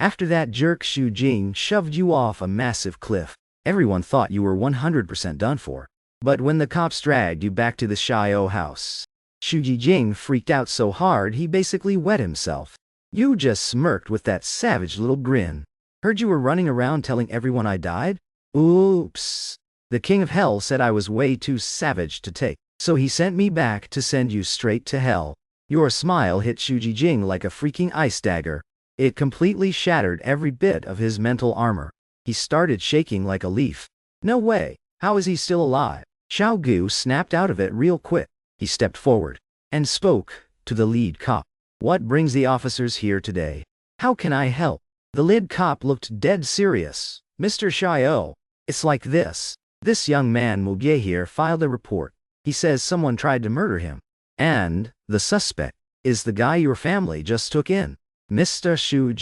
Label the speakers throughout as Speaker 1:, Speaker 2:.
Speaker 1: After that jerk Xu Jing shoved you off a massive cliff, everyone thought you were 100% done for. But when the cops dragged you back to the Xiao house, Xu Jing freaked out so hard he basically wet himself. You just smirked with that savage little grin. Heard you were running around telling everyone I died? Oops. The king of hell said I was way too savage to take, so he sent me back to send you straight to hell. Your smile hit Xu Jing like a freaking ice dagger. It completely shattered every bit of his mental armor. He started shaking like a leaf. No way. How is he still alive? Xiao Gu snapped out of it real quick. He stepped forward and spoke to the lead cop. What brings the officers here today? How can I help? The lead cop looked dead serious. Mr. Xiao, it's like this. This young man Mugie here filed a report. He says someone tried to murder him. And the suspect is the guy your family just took in. Mr. Xu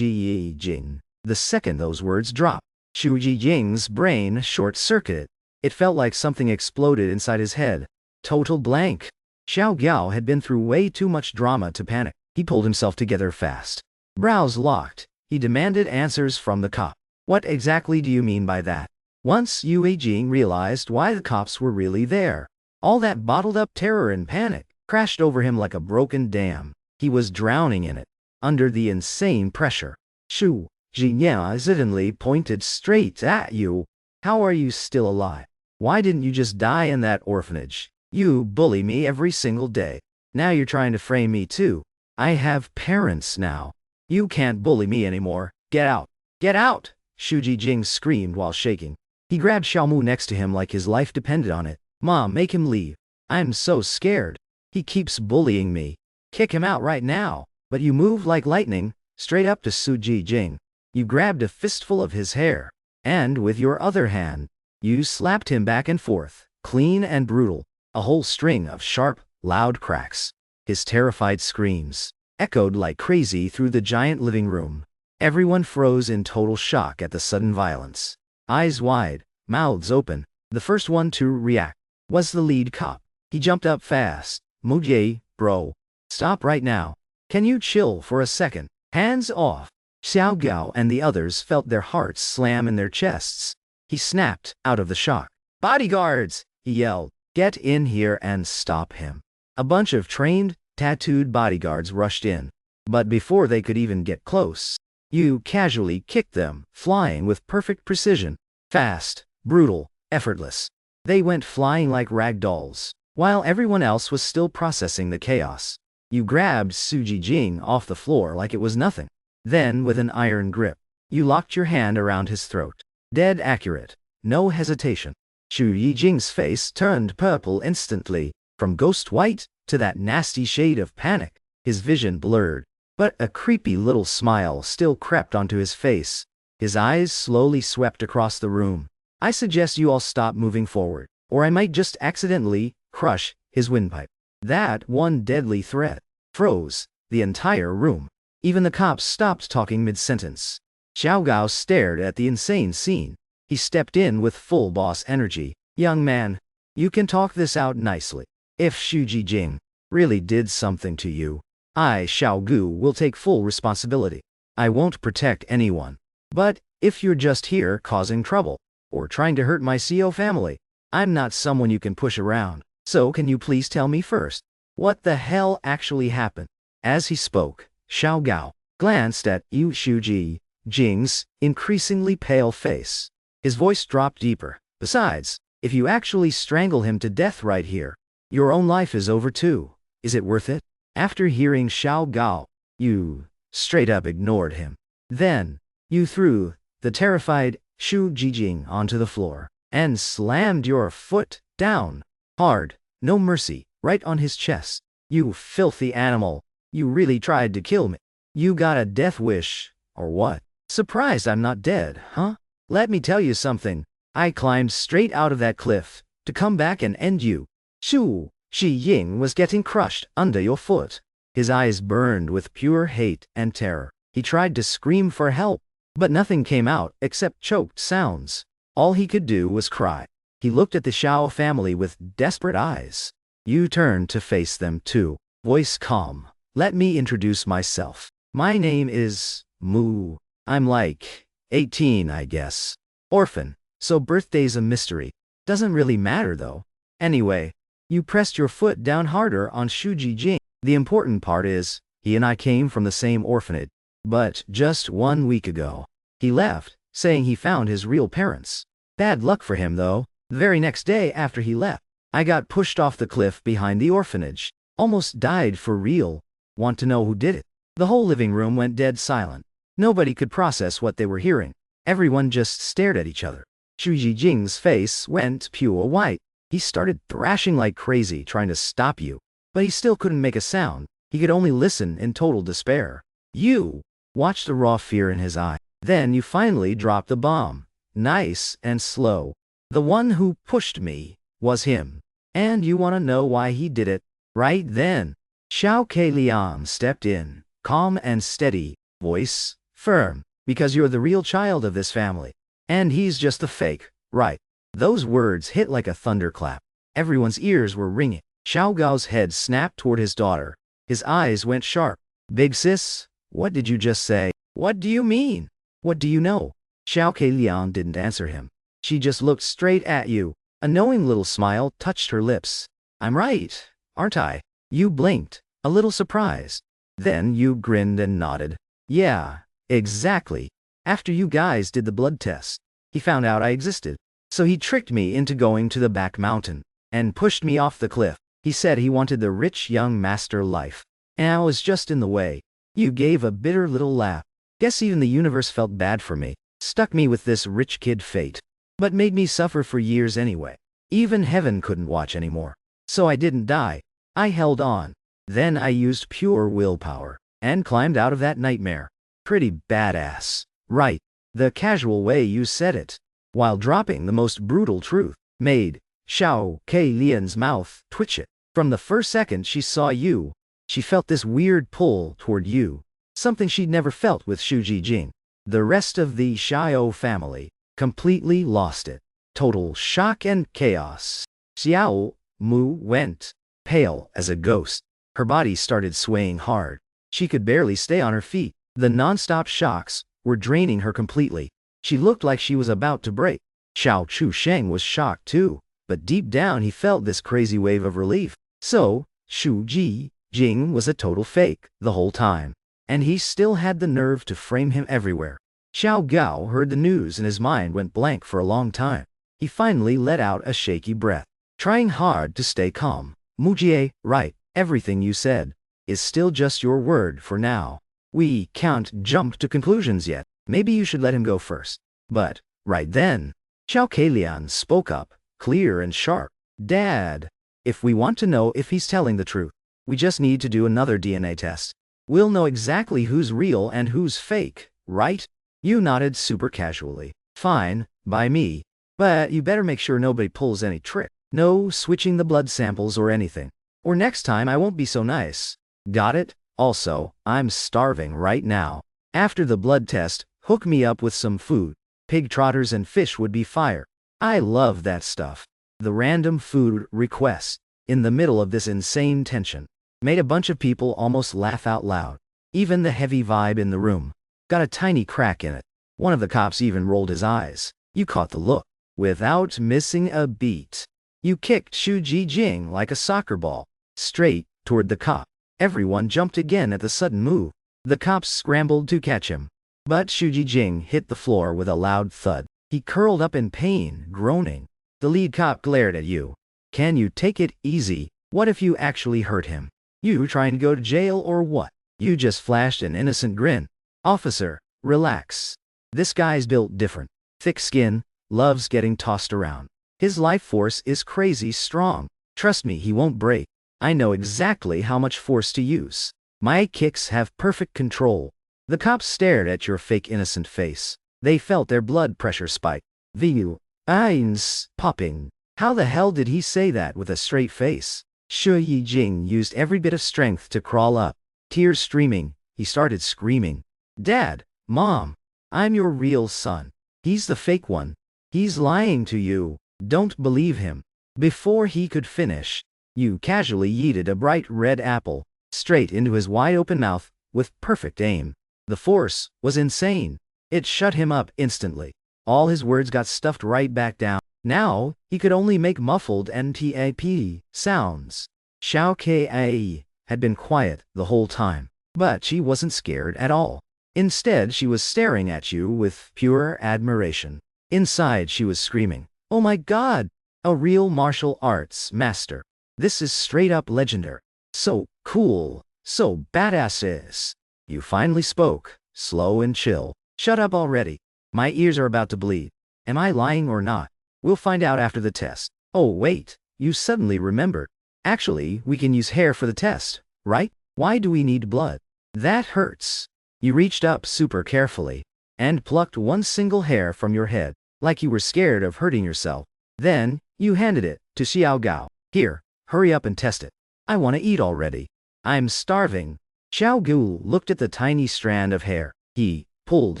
Speaker 1: Jing. The second those words dropped, Xu Jing's brain short-circuited. It felt like something exploded inside his head. Total blank. Xiao Gao had been through way too much drama to panic. He pulled himself together fast. Brows locked. He demanded answers from the cop. What exactly do you mean by that? Once Yue Jing realized why the cops were really there, all that bottled-up terror and panic crashed over him like a broken dam. He was drowning in it, under the insane pressure. Xu Jing suddenly pointed straight at you. How are you still alive? Why didn't you just die in that orphanage? You bully me every single day. Now you're trying to frame me too. I have parents now. You can't bully me anymore. Get out. Get out! Xu Jing screamed while shaking. He grabbed Xiaomu next to him like his life depended on it. Mom, make him leave. I'm so scared. He keeps bullying me. Kick him out right now. But you moved like lightning, straight up to Xu Jing. You grabbed a fistful of his hair, and with your other hand, you slapped him back and forth, clean and brutal. A whole string of sharp, loud cracks. His terrified screams echoed like crazy through the giant living room. Everyone froze in total shock at the sudden violence. Eyes wide, mouths open. The first one to react was the lead cop. He jumped up fast. Mugie, bro. Stop right now. Can you chill for a second? Hands off. Xiao Gao and the others felt their hearts slam in their chests. He snapped out of the shock. Bodyguards! He yelled. Get in here and stop him. A bunch of trained, tattooed bodyguards rushed in. But before they could even get close, you casually kicked them, flying with perfect precision. Fast, brutal, effortless. They went flying like rag dolls, while everyone else was still processing the chaos. You grabbed Xu Jing off the floor like it was nothing. Then, with an iron grip, you locked your hand around his throat. Dead accurate. No hesitation. Xu Jing's face turned purple instantly, from ghost white to that nasty shade of panic. His vision blurred, but a creepy little smile still crept onto his face. His eyes slowly swept across the room. I suggest you all stop moving forward, or I might just accidentally crush his windpipe. That one deadly threat froze the entire room. Even the cops stopped talking mid-sentence. Xiao Gao stared at the insane scene. He stepped in with full boss energy. Young man, you can talk this out nicely. If Xu Jing really did something to you, I, Xiao Gu, will take full responsibility. I won't protect anyone. But if you're just here causing trouble, or trying to hurt my CO family, I'm not someone you can push around. So can you please tell me first, what the hell actually happened? As he spoke, Xiao Gao glanced at Xu Jing's increasingly pale face. His voice dropped deeper. Besides, if you actually strangle him to death right here, your own life is over too. Is it worth it? After hearing Xiao Gao, you straight up ignored him. Then, you threw the terrified Xu Jing onto the floor and slammed your foot down. Hard, no mercy, right on his chest. You filthy animal. You really tried to kill me. You got a death wish, or what? Surprised I'm not dead, huh? Let me tell you something. I climbed straight out of that cliff to come back and end you. Xu Jing was getting crushed under your foot. His eyes burned with pure hate and terror. He tried to scream for help, but nothing came out except choked sounds. All he could do was cry. He looked at the Xiao family with desperate eyes. You turned to face them too. Voice calm. Let me introduce myself. My name is Mu. I'm like 18, I guess. Orphan. So birthday's a mystery. Doesn't really matter though. Anyway, you pressed your foot down harder on Shuji Jing. The important part is, he and I came from the same orphanage. But just 1 week ago, he left, saying he found his real parents. Bad luck for him though. The very next day after he left, I got pushed off the cliff behind the orphanage. Almost died for real. Want to know who did it? The whole living room went dead silent. Nobody could process what they were hearing. Everyone just stared at each other. Shuji Jing's face went pure white. He started thrashing like crazy trying to stop you. But he still couldn't make a sound. He could only listen in total despair. You watched the raw fear in his eye. Then you finally dropped the bomb. Nice and slow. The one who pushed me was him. And you want to know why he did it? Right then, Xiao Keilian stepped in, calm and steady, voice firm, because you're the real child of this family. And he's just the fake, right? Those words hit like a thunderclap. Everyone's ears were ringing. Xiao Gao's head snapped toward his daughter. His eyes went sharp. Big sis, what did you just say? What do you mean? What do you know? Xiao Keilian didn't answer him. She just looked straight at you. A knowing little smile touched her lips. I'm right, aren't I? You blinked, a little surprised. Then you grinned and nodded. Yeah, exactly. After you guys did the blood test, he found out I existed. So he tricked me into going to the back mountain and pushed me off the cliff. He said he wanted the rich young master life. And I was just in the way. You gave a bitter little laugh. Guess even the universe felt bad for me. Stuck me with this rich kid fate. But made me suffer for years anyway. Even heaven couldn't watch anymore. So I didn't die. I held on. Then I used pure willpower and climbed out of that nightmare. Pretty badass. Right. The casual way you said it, while dropping the most brutal truth, made Xiao Keilian's mouth twitch it. From the first second she saw you, she felt this weird pull toward you. Something she'd never felt with Shuji Jing. The rest of the Xiao family completely lost it. Total shock and chaos. Xiao Mu went pale as a ghost. Her body started swaying hard. She could barely stay on her feet. The non-stop shocks were draining her completely. She looked like she was about to break. Xiao Chusheng was shocked too, but deep down he felt this crazy wave of relief. So, Shuji Jing was a total fake the whole time. And he still had the nerve to frame him everywhere. Xiao Gao heard the news and his mind went blank for a long time. He finally let out a shaky breath, trying hard to stay calm. Mujie, right, everything you said is still just your word for now. We can't jump to conclusions yet. Maybe you should let him go first. But, right then, Xiao Keilian spoke up, clear and sharp. Dad, if we want to know if he's telling the truth, we just need to do another DNA test. We'll know exactly who's real and who's fake, right? You nodded super casually. Fine, by me. But you better make sure nobody pulls any trick. No switching the blood samples or anything. Or next time I won't be so nice. Got it? Also, I'm starving right now. After the blood test, hook me up with some food. Pig trotters and fish would be fire. I love that stuff. The random food request, in the middle of this insane tension, made a bunch of people almost laugh out loud. Even the heavy vibe in the room got a tiny crack in it. One of the cops even rolled his eyes. You caught the look. Without missing a beat, you kicked Shuji Jing like a soccer ball, straight toward the cop. Everyone jumped again at the sudden move. The cops scrambled to catch him. But Shuji Jing hit the floor with a loud thud. He curled up in pain, groaning. The lead cop glared at you. Can you take it easy? What if you actually hurt him? You trying to go to jail or what? You just flashed an innocent grin. Officer, relax. This guy's built different. Thick skin, loves getting tossed around. His life force is crazy strong. Trust me, he won't break. I know exactly how much force to use. My kicks have perfect control. The cops stared at your fake innocent face. They felt their blood pressure spike. Viu, eyes popping. How the hell did he say that with a straight face? Shuji Jing used every bit of strength to crawl up. Tears streaming, he started screaming. Dad, Mom, I'm your real son. He's the fake one. He's lying to you. Don't believe him. Before he could finish, you casually yeeted a bright red apple straight into his wide-open mouth with perfect aim. The force was insane. It shut him up instantly. All his words got stuffed right back down. Now, he could only make muffled NTAP sounds. Xiao Kai had been quiet the whole time, but she wasn't scared at all. Instead, she was staring at you with pure admiration. Inside, she was screaming, "Oh my God! A real martial arts master. This is straight up legendary. So cool, so badass." You finally spoke, slow and chill. "Shut up already. My ears are about to bleed. Am I lying or not? We'll find out after the test." "Oh wait, you suddenly remembered. Actually, we can use hair for the test, right? Why do we need blood? That hurts." You reached up super carefully and plucked one single hair from your head, like you were scared of hurting yourself. Then, you handed it to Xiao Gao. "Here, hurry up and test it. I want to eat already. I'm starving." Xiao Gu looked at the tiny strand of hair. He pulled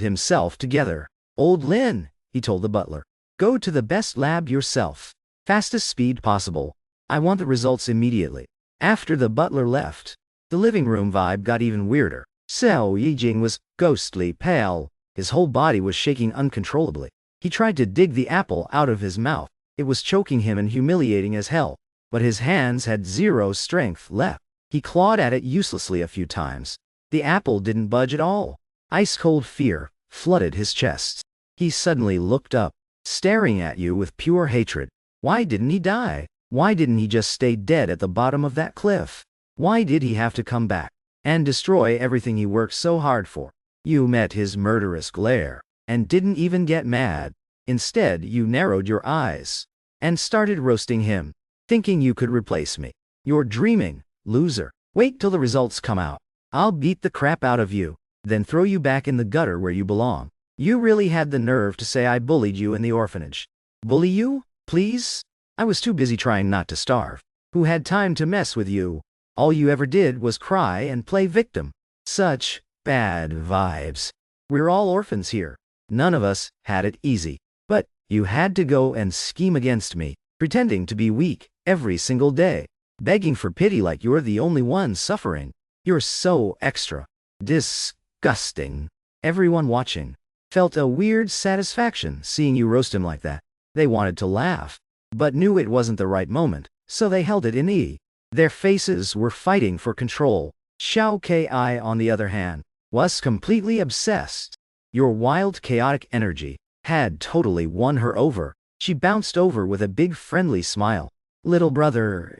Speaker 1: himself together. "Old Lin," he told the butler, "go to the best lab yourself. Fastest speed possible. I want the results immediately." After the butler left, the living room vibe got even weirder. Xiao Yijing was ghostly pale. His whole body was shaking uncontrollably. He tried to dig the apple out of his mouth. It was choking him and humiliating as hell. But his hands had zero strength left. He clawed at it uselessly a few times. The apple didn't budge at all. Ice-cold fear flooded his chest. He suddenly looked up, staring at you with pure hatred. Why didn't he die? Why didn't he just stay dead at the bottom of that cliff? Why did he have to come back and destroy everything he worked so hard for? You met his murderous glare and didn't even get mad. Instead, you narrowed your eyes and started roasting him, thinking you could replace me. "You're dreaming, loser. Wait till the results come out. I'll beat the crap out of you, then throw you back in the gutter where you belong." You really had the nerve to say I bullied you in the orphanage. Bully you? Please? I was too busy trying not to starve. Who had time to mess with you? All you ever did was cry and play victim. Such bad vibes. We're all orphans here. None of us had it easy. But you had to go and scheme against me, pretending to be weak every single day, begging for pity like you're the only one suffering. You're so extra. Disgusting. Everyone watching felt a weird satisfaction seeing you roast him like that. They wanted to laugh, but knew it wasn't the right moment, so they held it in. Their faces were fighting for control. Xiao Ki, on the other hand, was completely obsessed. Your wild, chaotic energy had totally won her over. She bounced over with a big friendly smile. "Little brother,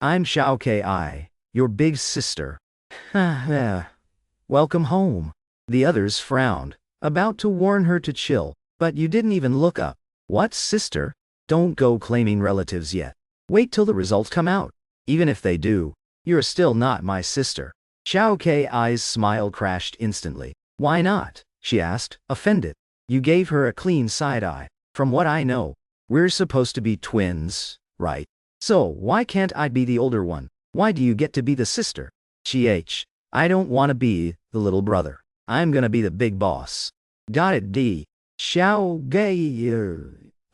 Speaker 1: I'm Xiao Ki, your big sister." "Welcome home." The others frowned, about to warn her to chill, but you didn't even look up. "What, sister? Don't go claiming relatives yet. Wait till the results come out. Even if they do, you're still not my sister." Xiao Ki's smile crashed instantly. "Why not?" she asked, offended. You gave her a clean side-eye. "From what I know, we're supposed to be twins, right? So why can't I be the older one? Why do you get to be the sister?" I don't want to be the little brother. I'm gonna be the big boss." "Got it, D." Xiao Gei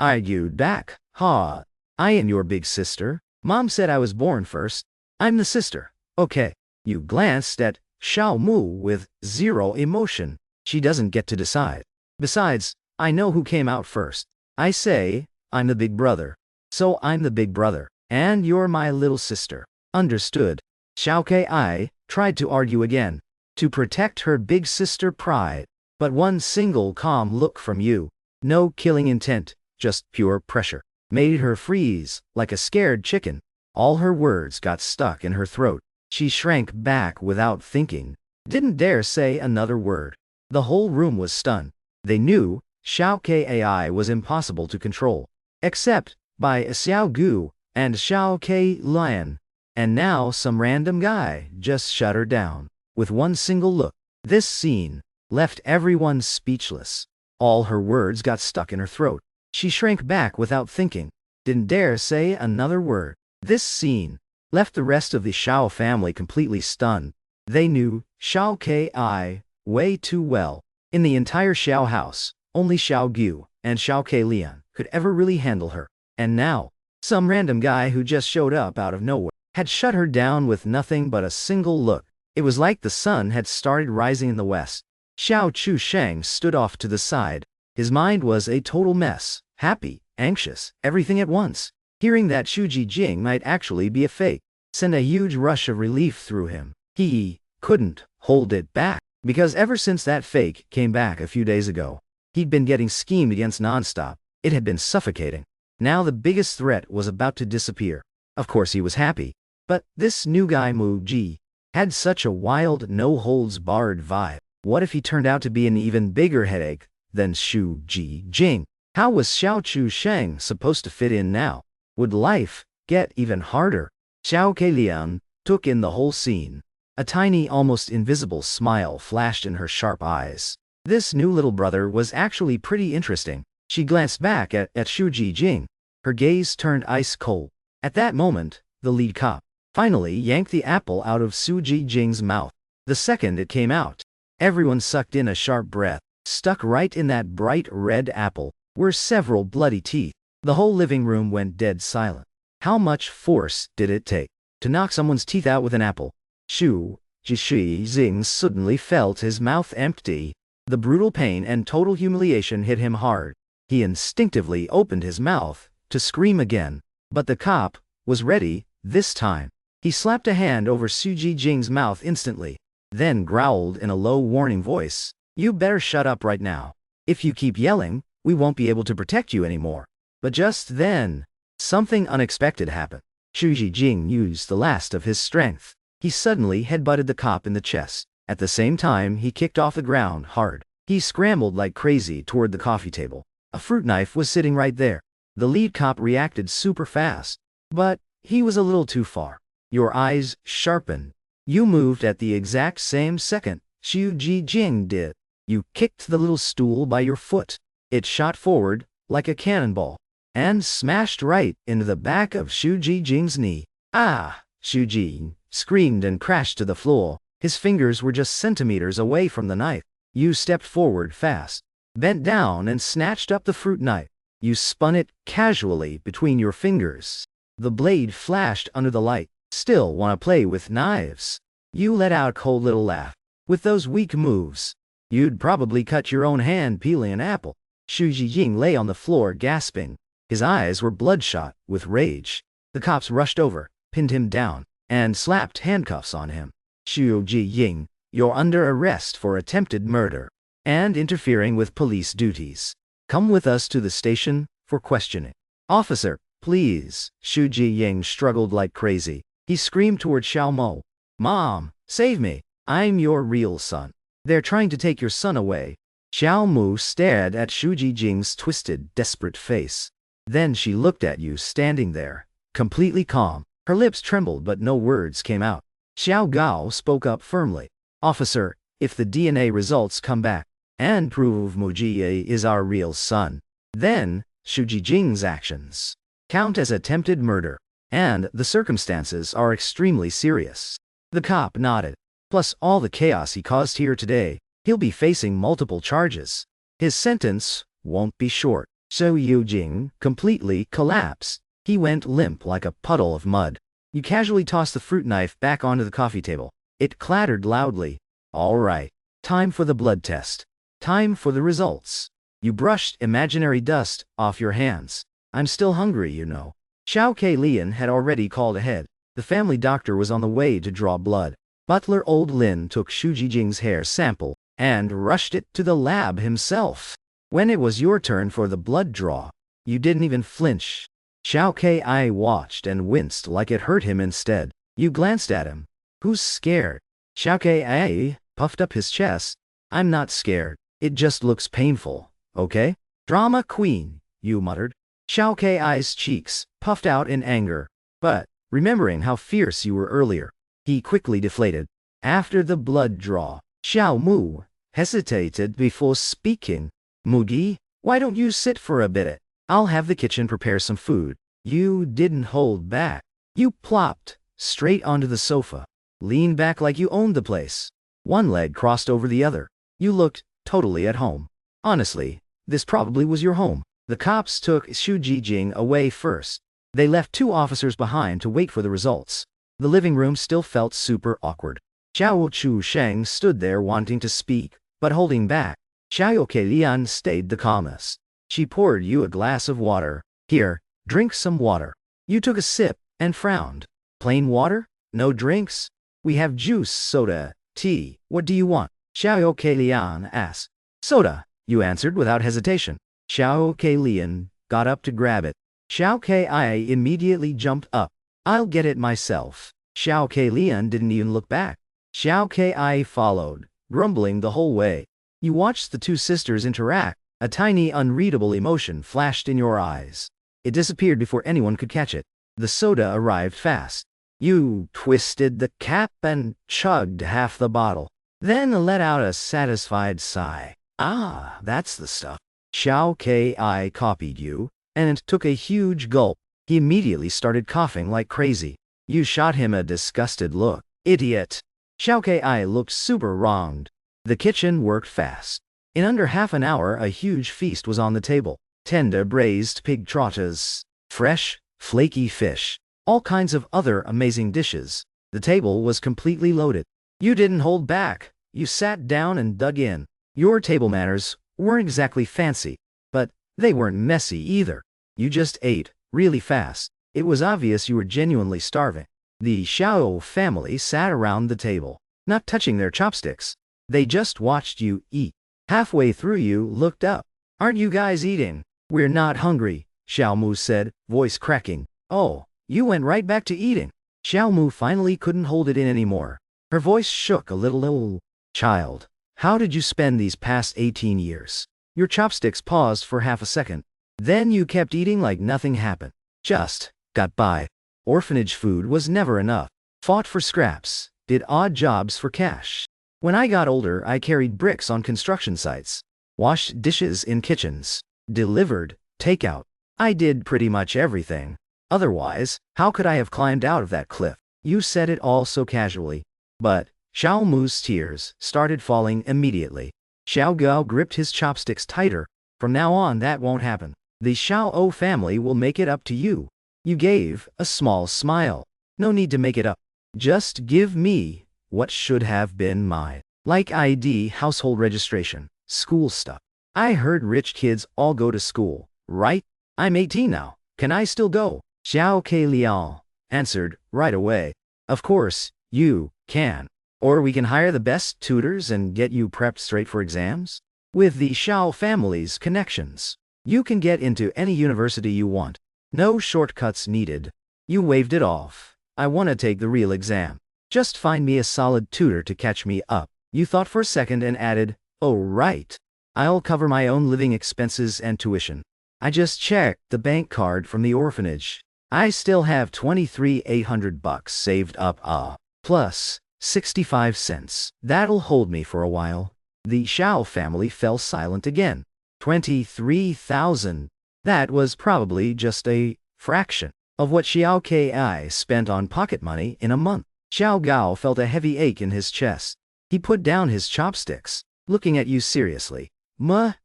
Speaker 1: argued back. "Ha, I am your big sister. Mom said I was born first. I'm the sister. Okay." You glanced at Xiao Mu with zero emotion. She doesn't get to decide. Besides, I know who came out first. I say, I'm the big brother. So I'm the big brother. And you're my little sister. Understood. Xiao Ki tried to argue again, to protect her big sister pride. But one single calm look from you, no killing intent, just pure pressure, made her freeze like a scared chicken. All her words got stuck in her throat. She shrank back without thinking, didn't dare say another word. The whole room was stunned. They knew Xiao Kai was impossible to control, except by Xiao Gu and Xiao K Lion. And now some random guy just shut her down with one single look. This scene left everyone speechless. All her words got stuck in her throat. She shrank back without thinking, didn't dare say another word. This scene left the rest of the Xiao family completely stunned. They knew Xiao Ki way too well. In the entire Xiao house, only Xiao Gu and Xiao K Lian could ever really handle her. And now, some random guy who just showed up out of nowhere had shut her down with nothing but a single look. It was like the sun had started rising in the west. Xiao Chu Sheng stood off to the side. His mind was a total mess, happy, anxious, everything at once. Hearing that Xu Jing might actually be a fake sent a huge rush of relief through him. He couldn't hold it back, because ever since that fake came back a few days ago, he'd been getting schemed against nonstop. It had been suffocating. Now the biggest threat was about to disappear. Of course he was happy, but this new guy Mu Ji had such a wild, no-holds-barred vibe. What if he turned out to be an even bigger headache than Xu Jing? How was Xiao Chu Sheng supposed to fit in now? Would life get even harder? Xiao Keilian took in the whole scene. A tiny, almost invisible smile flashed in her sharp eyes. This new little brother was actually pretty interesting. She glanced back at Xu Jing. Her gaze turned ice cold. At that moment, the lead cop finally yanked the apple out of Xu Jing's mouth. The second it came out, everyone sucked in a sharp breath. Stuck right in that bright red apple were several bloody teeth. The whole living room went dead silent. How much force did it take to knock someone's teeth out with an apple? Xu Jing suddenly felt his mouth empty. The brutal pain and total humiliation hit him hard. He instinctively opened his mouth to scream again, but the cop was ready this time. He slapped a hand over Xu Jing's mouth instantly, then growled in a low warning voice, "You better shut up right now. If you keep yelling, we won't be able to protect you anymore." But just then, something unexpected happened. Xu Jing used the last of his strength. He suddenly headbutted the cop in the chest. At the same time, he kicked off the ground hard. He scrambled like crazy toward the coffee table. A fruit knife was sitting right there. The lead cop reacted super fast, but he was a little too far. Your eyes sharpened. You moved at the exact same second Xu Jing did. You kicked the little stool by your foot. It shot forward like a cannonball and smashed right into the back of Xu Jing's knee. Ah! Xu Jing screamed and crashed to the floor. His fingers were just centimeters away from the knife. You stepped forward fast, bent down and snatched up the fruit knife. You spun it casually between your fingers. The blade flashed under the light. Still want to play with knives? You let out a cold little laugh. With those weak moves, you'd probably cut your own hand peeling an apple. Xu Jing lay on the floor gasping. His eyes were bloodshot with rage. The cops rushed over, pinned him down, and slapped handcuffs on him. Xu Jing, you're under arrest for attempted murder and interfering with police duties. Come with us to the station for questioning. Officer, please. Xu Jing struggled like crazy. He screamed toward Xiao Mo. Mom, save me. I'm your real son. They're trying to take your son away. Xiao Mu stared at Xu Jing's twisted, desperate face. Then she looked at you standing there, completely calm. Her lips trembled but no words came out. Xiao Gao spoke up firmly. Officer, if the DNA results come back and prove Mu Ji is our real son, then Xu Jing's actions count as attempted murder, and the circumstances are extremely serious. The cop nodded. Plus all the chaos he caused here today, he'll be facing multiple charges. His sentence won't be short. Xu Jing completely collapsed. He went limp like a puddle of mud. You casually tossed the fruit knife back onto the coffee table. It clattered loudly. All right. Time for the blood test. Time for the results. You brushed imaginary dust off your hands. I'm still hungry, you know. Xiao Keilian had already called ahead. The family doctor was on the way to draw blood. Butler Old Lin took Xu Jing's hair sample and rushed it to the lab himself. When it was your turn for the blood draw, you didn't even flinch. Xiao Kai watched and winced like it hurt him instead. You glanced at him. Who's scared? Xiao Kai puffed up his chest. I'm not scared. It just looks painful, okay? Drama queen, you muttered. Xiao Kai's cheeks puffed out in anger. But, remembering how fierce you were earlier, he quickly deflated. After the blood draw, Xiao Mu hesitated before speaking. Mugi, why don't you sit for a bit? I'll have the kitchen prepare some food. You didn't hold back. You plopped straight onto the sofa, leaned back like you owned the place. One leg crossed over the other. You looked totally at home. Honestly, this probably was your home. The cops took Xu Jing away first. They left 2 officers behind to wait for the results. The living room still felt super awkward. Xiao Chu Sheng stood there wanting to speak, but holding back. Xiao Lian stayed the calmest. She poured you a glass of water. Here, drink some water. You took a sip and frowned. Plain water? No drinks? We have juice, soda, tea. What do you want? Xiao Lian asked. Soda, you answered without hesitation. Xiao Lian got up to grab it. Xiao Kai immediately jumped up. I'll get it myself. Xiao Lian didn't even look back. Xiao Kai followed, grumbling the whole way. You watched the two sisters interact. A tiny, unreadable emotion flashed in your eyes. It disappeared before anyone could catch it. The soda arrived fast. You twisted the cap and chugged half the bottle. Then let out a satisfied sigh. Ah, that's the stuff. Xiao Kai copied you, and took a huge gulp. He immediately started coughing like crazy. You shot him a disgusted look. Idiot. Xiao Kai looked super wronged. The kitchen worked fast. In under half an hour, a huge feast was on the table. Tender braised pig trotters, fresh, flaky fish, all kinds of other amazing dishes. The table was completely loaded. You didn't hold back. You sat down and dug in. Your table manners weren't exactly fancy, but they weren't messy either. You just ate, really fast. It was obvious you were genuinely starving. The Xiao family sat around the table, not touching their chopsticks. They just watched you eat. Halfway through you looked up. Aren't you guys eating? We're not hungry, Xiao Mu said, voice cracking. Oh, you went right back to eating. Xiao Mu finally couldn't hold it in anymore. Her voice shook a little. Child, how did you spend these past 18 years? Your chopsticks paused for half a second. Then you kept eating like nothing happened. Just got by. Orphanage food was never enough. Fought for scraps. Did odd jobs for cash. When I got older, I carried bricks on construction sites. Washed dishes in kitchens. Delivered, takeout. I did pretty much everything. Otherwise, how could I have climbed out of that cliff? You said it all so casually. But Xiao Mu's tears started falling immediately. Xiao Gao gripped his chopsticks tighter. From now on, that won't happen. The Xiao family will make it up to you. You gave a small smile. No need to make it up. Just give me what should have been mine. Like ID, household registration, school stuff. I heard rich kids all go to school, right? I'm 18 now. Can I still go? Xiao Lian answered right away. Of course, you can. Or we can hire the best tutors and get you prepped straight for exams. With the Xiao family's connections, you can get into any university you want. No shortcuts needed. You waved it off. I want to take the real exam. Just find me a solid tutor to catch me up. You thought for a second and added, oh right. I'll cover my own living expenses and tuition. I just checked the bank card from the orphanage. I still have $23,800 saved up, plus 65 cents. That'll hold me for a while. The Xiao family fell silent again. 23,000. That was probably just a fraction of what Xiao Kai spent on pocket money in a month. Xiao Gao felt a heavy ache in his chest. He put down his chopsticks, looking at you seriously.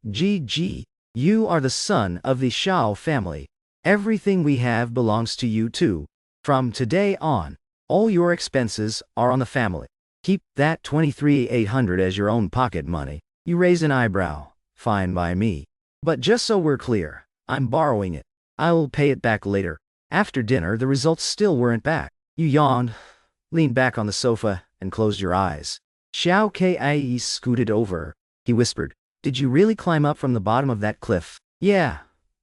Speaker 1: Ji, you are the son of the Xiao family. Everything we have belongs to you too. From today on, all your expenses are on the family. Keep that 23,800 as your own pocket money. You raise an eyebrow. Fine by me. But just so we're clear, I'm borrowing it. I'll pay it back later. After dinner, the results still weren't back. You yawned, leaned back on the sofa, and closed your eyes. Xiao Kai scooted over. He whispered, did you really climb up from the bottom of that cliff? Yeah.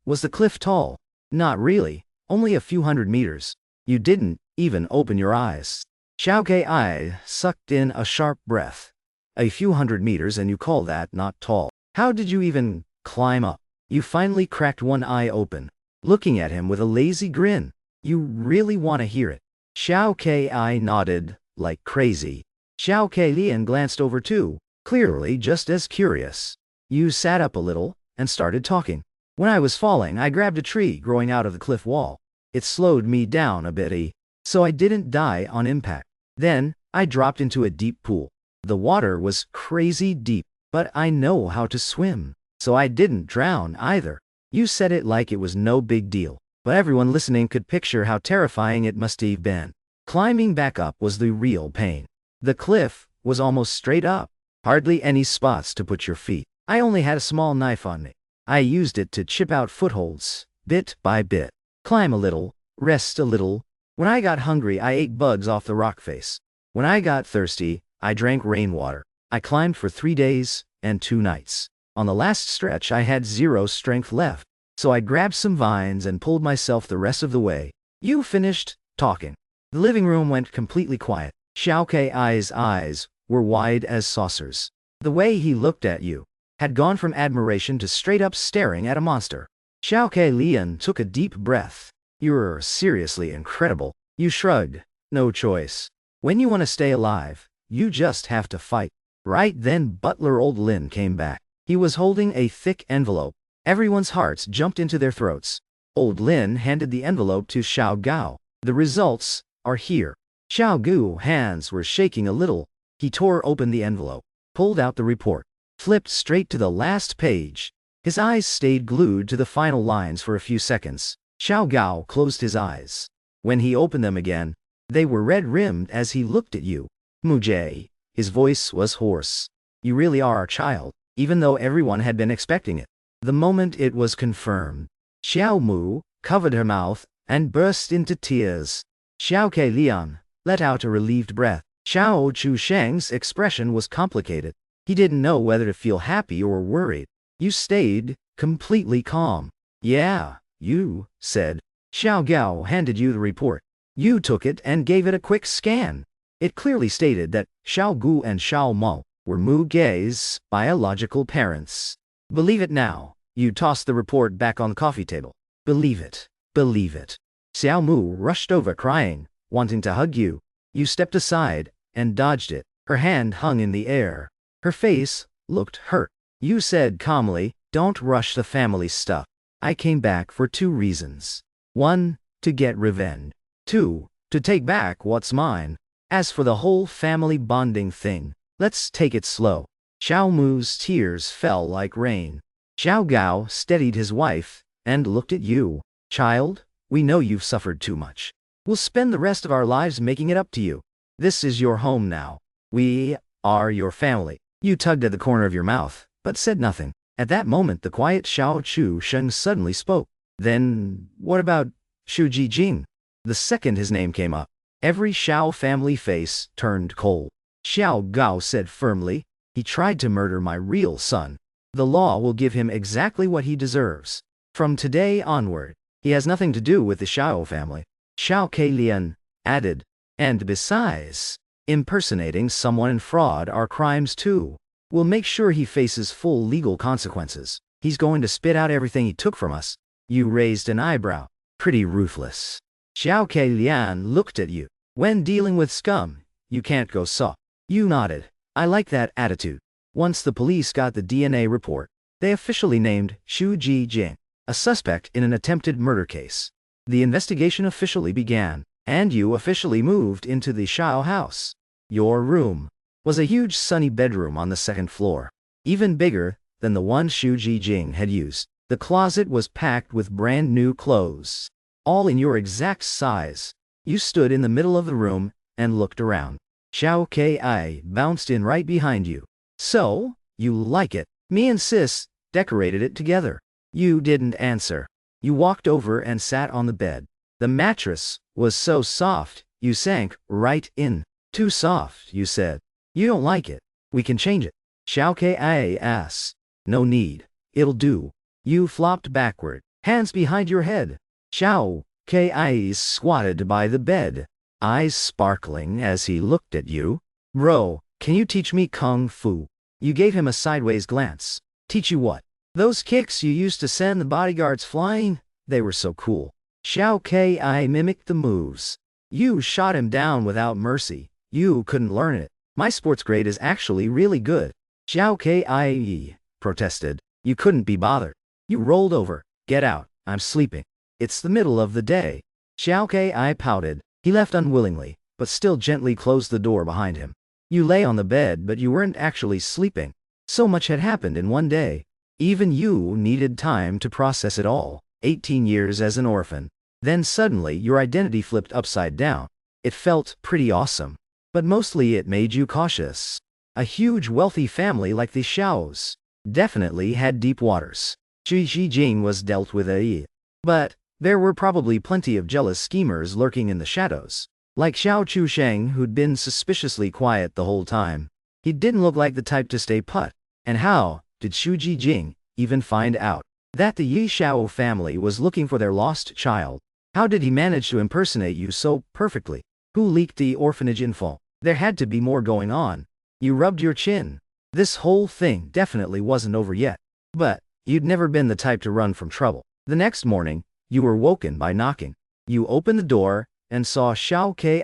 Speaker 1: Was the cliff tall? Not really. Only a few hundred meters. You didn't even open your eyes. Xiao Kai sucked in a sharp breath. A few hundred meters and you call that not tall. How did you even climb up? You finally cracked one eye open, looking at him with a lazy grin. You really want to hear it? Xiao Kai nodded, like crazy. Xiao Lian glanced over too, clearly just as curious. You sat up a little, and started talking. When I was falling, I grabbed a tree growing out of the cliff wall. It slowed me down a bit, so I didn't die on impact. Then, I dropped into a deep pool. The water was crazy deep, but I know how to swim, so I didn't drown either. You said it like it was no big deal, but everyone listening could picture how terrifying it must have been. Climbing back up was the real pain. The cliff was almost straight up. Hardly any spots to put your feet. I only had a small knife on me. I used it to chip out footholds, bit by bit. Climb a little, rest a little. When I got hungry, I ate bugs off the rock face. When I got thirsty, I drank rainwater. I climbed for 3 days and 2 nights. On the last stretch, I had 0 strength left, so I grabbed some vines and pulled myself the rest of the way. You finished talking. The living room went completely quiet. Xiao Kai's eyes were wide as saucers. The way he looked at you had gone from admiration to straight-up staring at a monster. Xiao Kai Lian took a deep breath. You're seriously incredible. You shrugged. No choice. When you want to stay alive, you just have to fight. Right then butler old Lin came back. He was holding a thick envelope. Everyone's hearts jumped into their throats. Old Lin handed the envelope to Xiao Gao. The results are here. Xiao Gu's hands were shaking a little. He tore open the envelope, pulled out the report, flipped straight to the last page. His eyes stayed glued to the final lines for a few seconds. Xiao Gao closed his eyes. When he opened them again, they were red-rimmed as he looked at you. Mujie. His voice was hoarse. You really are a child, even though everyone had been expecting it. The moment it was confirmed, Xiao Mu covered her mouth and burst into tears. Xiao Kai Lian let out a relieved breath. Xiao Chu Sheng's expression was complicated. He didn't know whether to feel happy or worried. You stayed completely calm. Yeah, you said. Xiao Gao handed you the report. You took it and gave it a quick scan. It clearly stated that Xiao Gu and Xiao Mo were Mu Gei's biological parents. Believe it now. You tossed the report back on the coffee table. Believe it. Believe it. Xiao Mu rushed over crying, wanting to hug you. You stepped aside and dodged it. Her hand hung in the air. Her face looked hurt. You said calmly, "Don't rush the family stuff. I came back for 2 reasons. 1, to get revenge. 2, to take back what's mine. As for the whole family bonding thing, let's take it slow." Xiao Mu's tears fell like rain. Xiao Gao steadied his wife and looked at you. Child, we know you've suffered too much. We'll spend the rest of our lives making it up to you. This is your home now. We are your family. You tugged at the corner of your mouth, but said nothing. At that moment, the quiet Xiao Chu Sheng suddenly spoke. Then, what about Xu Jijing? The second his name came up, every Xiao family face turned cold. Xiao Gao said firmly, "He tried to murder my real son. The law will give him exactly what he deserves. From today onward, he has nothing to do with the Xiao family." Xiao Keilian added, "And besides, impersonating someone and fraud are crimes too. We'll make sure he faces full legal consequences. He's going to spit out everything he took from us." You raised an eyebrow. Pretty ruthless. Xiao Keilian looked at you. When dealing with scum, you can't go soft. You nodded. I like that attitude. Once the police got the DNA report, they officially named Xu Jijing a suspect in an attempted murder case. The investigation officially began, and you officially moved into the Xiao house. Your room was a huge sunny bedroom on the 2nd floor, even bigger than the one Xu Jijing had used. The closet was packed with brand new clothes, all in your exact size. You stood in the middle of the room and looked around. Xiao Kai bounced in right behind you. So, you like it. Me and Sis decorated it together. You didn't answer. You walked over and sat on the bed. The mattress was so soft, you sank right in. Too soft, you said. You don't like it. We can change it. Xiao Kai asked. No need. It'll do. You flopped backward, hands behind your head. Xiao Kai squatted by the bed, eyes sparkling as he looked at you. Bro, can you teach me kung fu? You gave him a sideways glance. Teach you what? Those kicks you used to send the bodyguards flying? They were so cool. Xiao Kai mimicked the moves. You shot him down without mercy. You couldn't learn it. My sports grade is actually really good. Xiao Kai protested. You couldn't be bothered. You rolled over. Get out. I'm sleeping. It's the middle of the day. Xiao Kai pouted. He left unwillingly, but still gently closed the door behind him. You lay on the bed, but you weren't actually sleeping. So much had happened in one day. Even you needed time to process it all. 18 years as an orphan. Then suddenly your identity flipped upside down. It felt pretty awesome. But mostly it made you cautious. A huge wealthy family like the Xiaos definitely had deep waters. Xu Jing was dealt with but there were probably plenty of jealous schemers lurking in the shadows. Like Xiao Chusheng, who'd been suspiciously quiet the whole time. He didn't look like the type to stay put. And how did Xu Jing even find out that the Yi Xiao family was looking for their lost child? How did he manage to impersonate you so perfectly? Who leaked the orphanage info? There had to be more going on. You rubbed your chin. This whole thing definitely wasn't over yet. But you'd never been the type to run from trouble. The next morning, you were woken by knocking. You opened the door and saw Xiao Ki,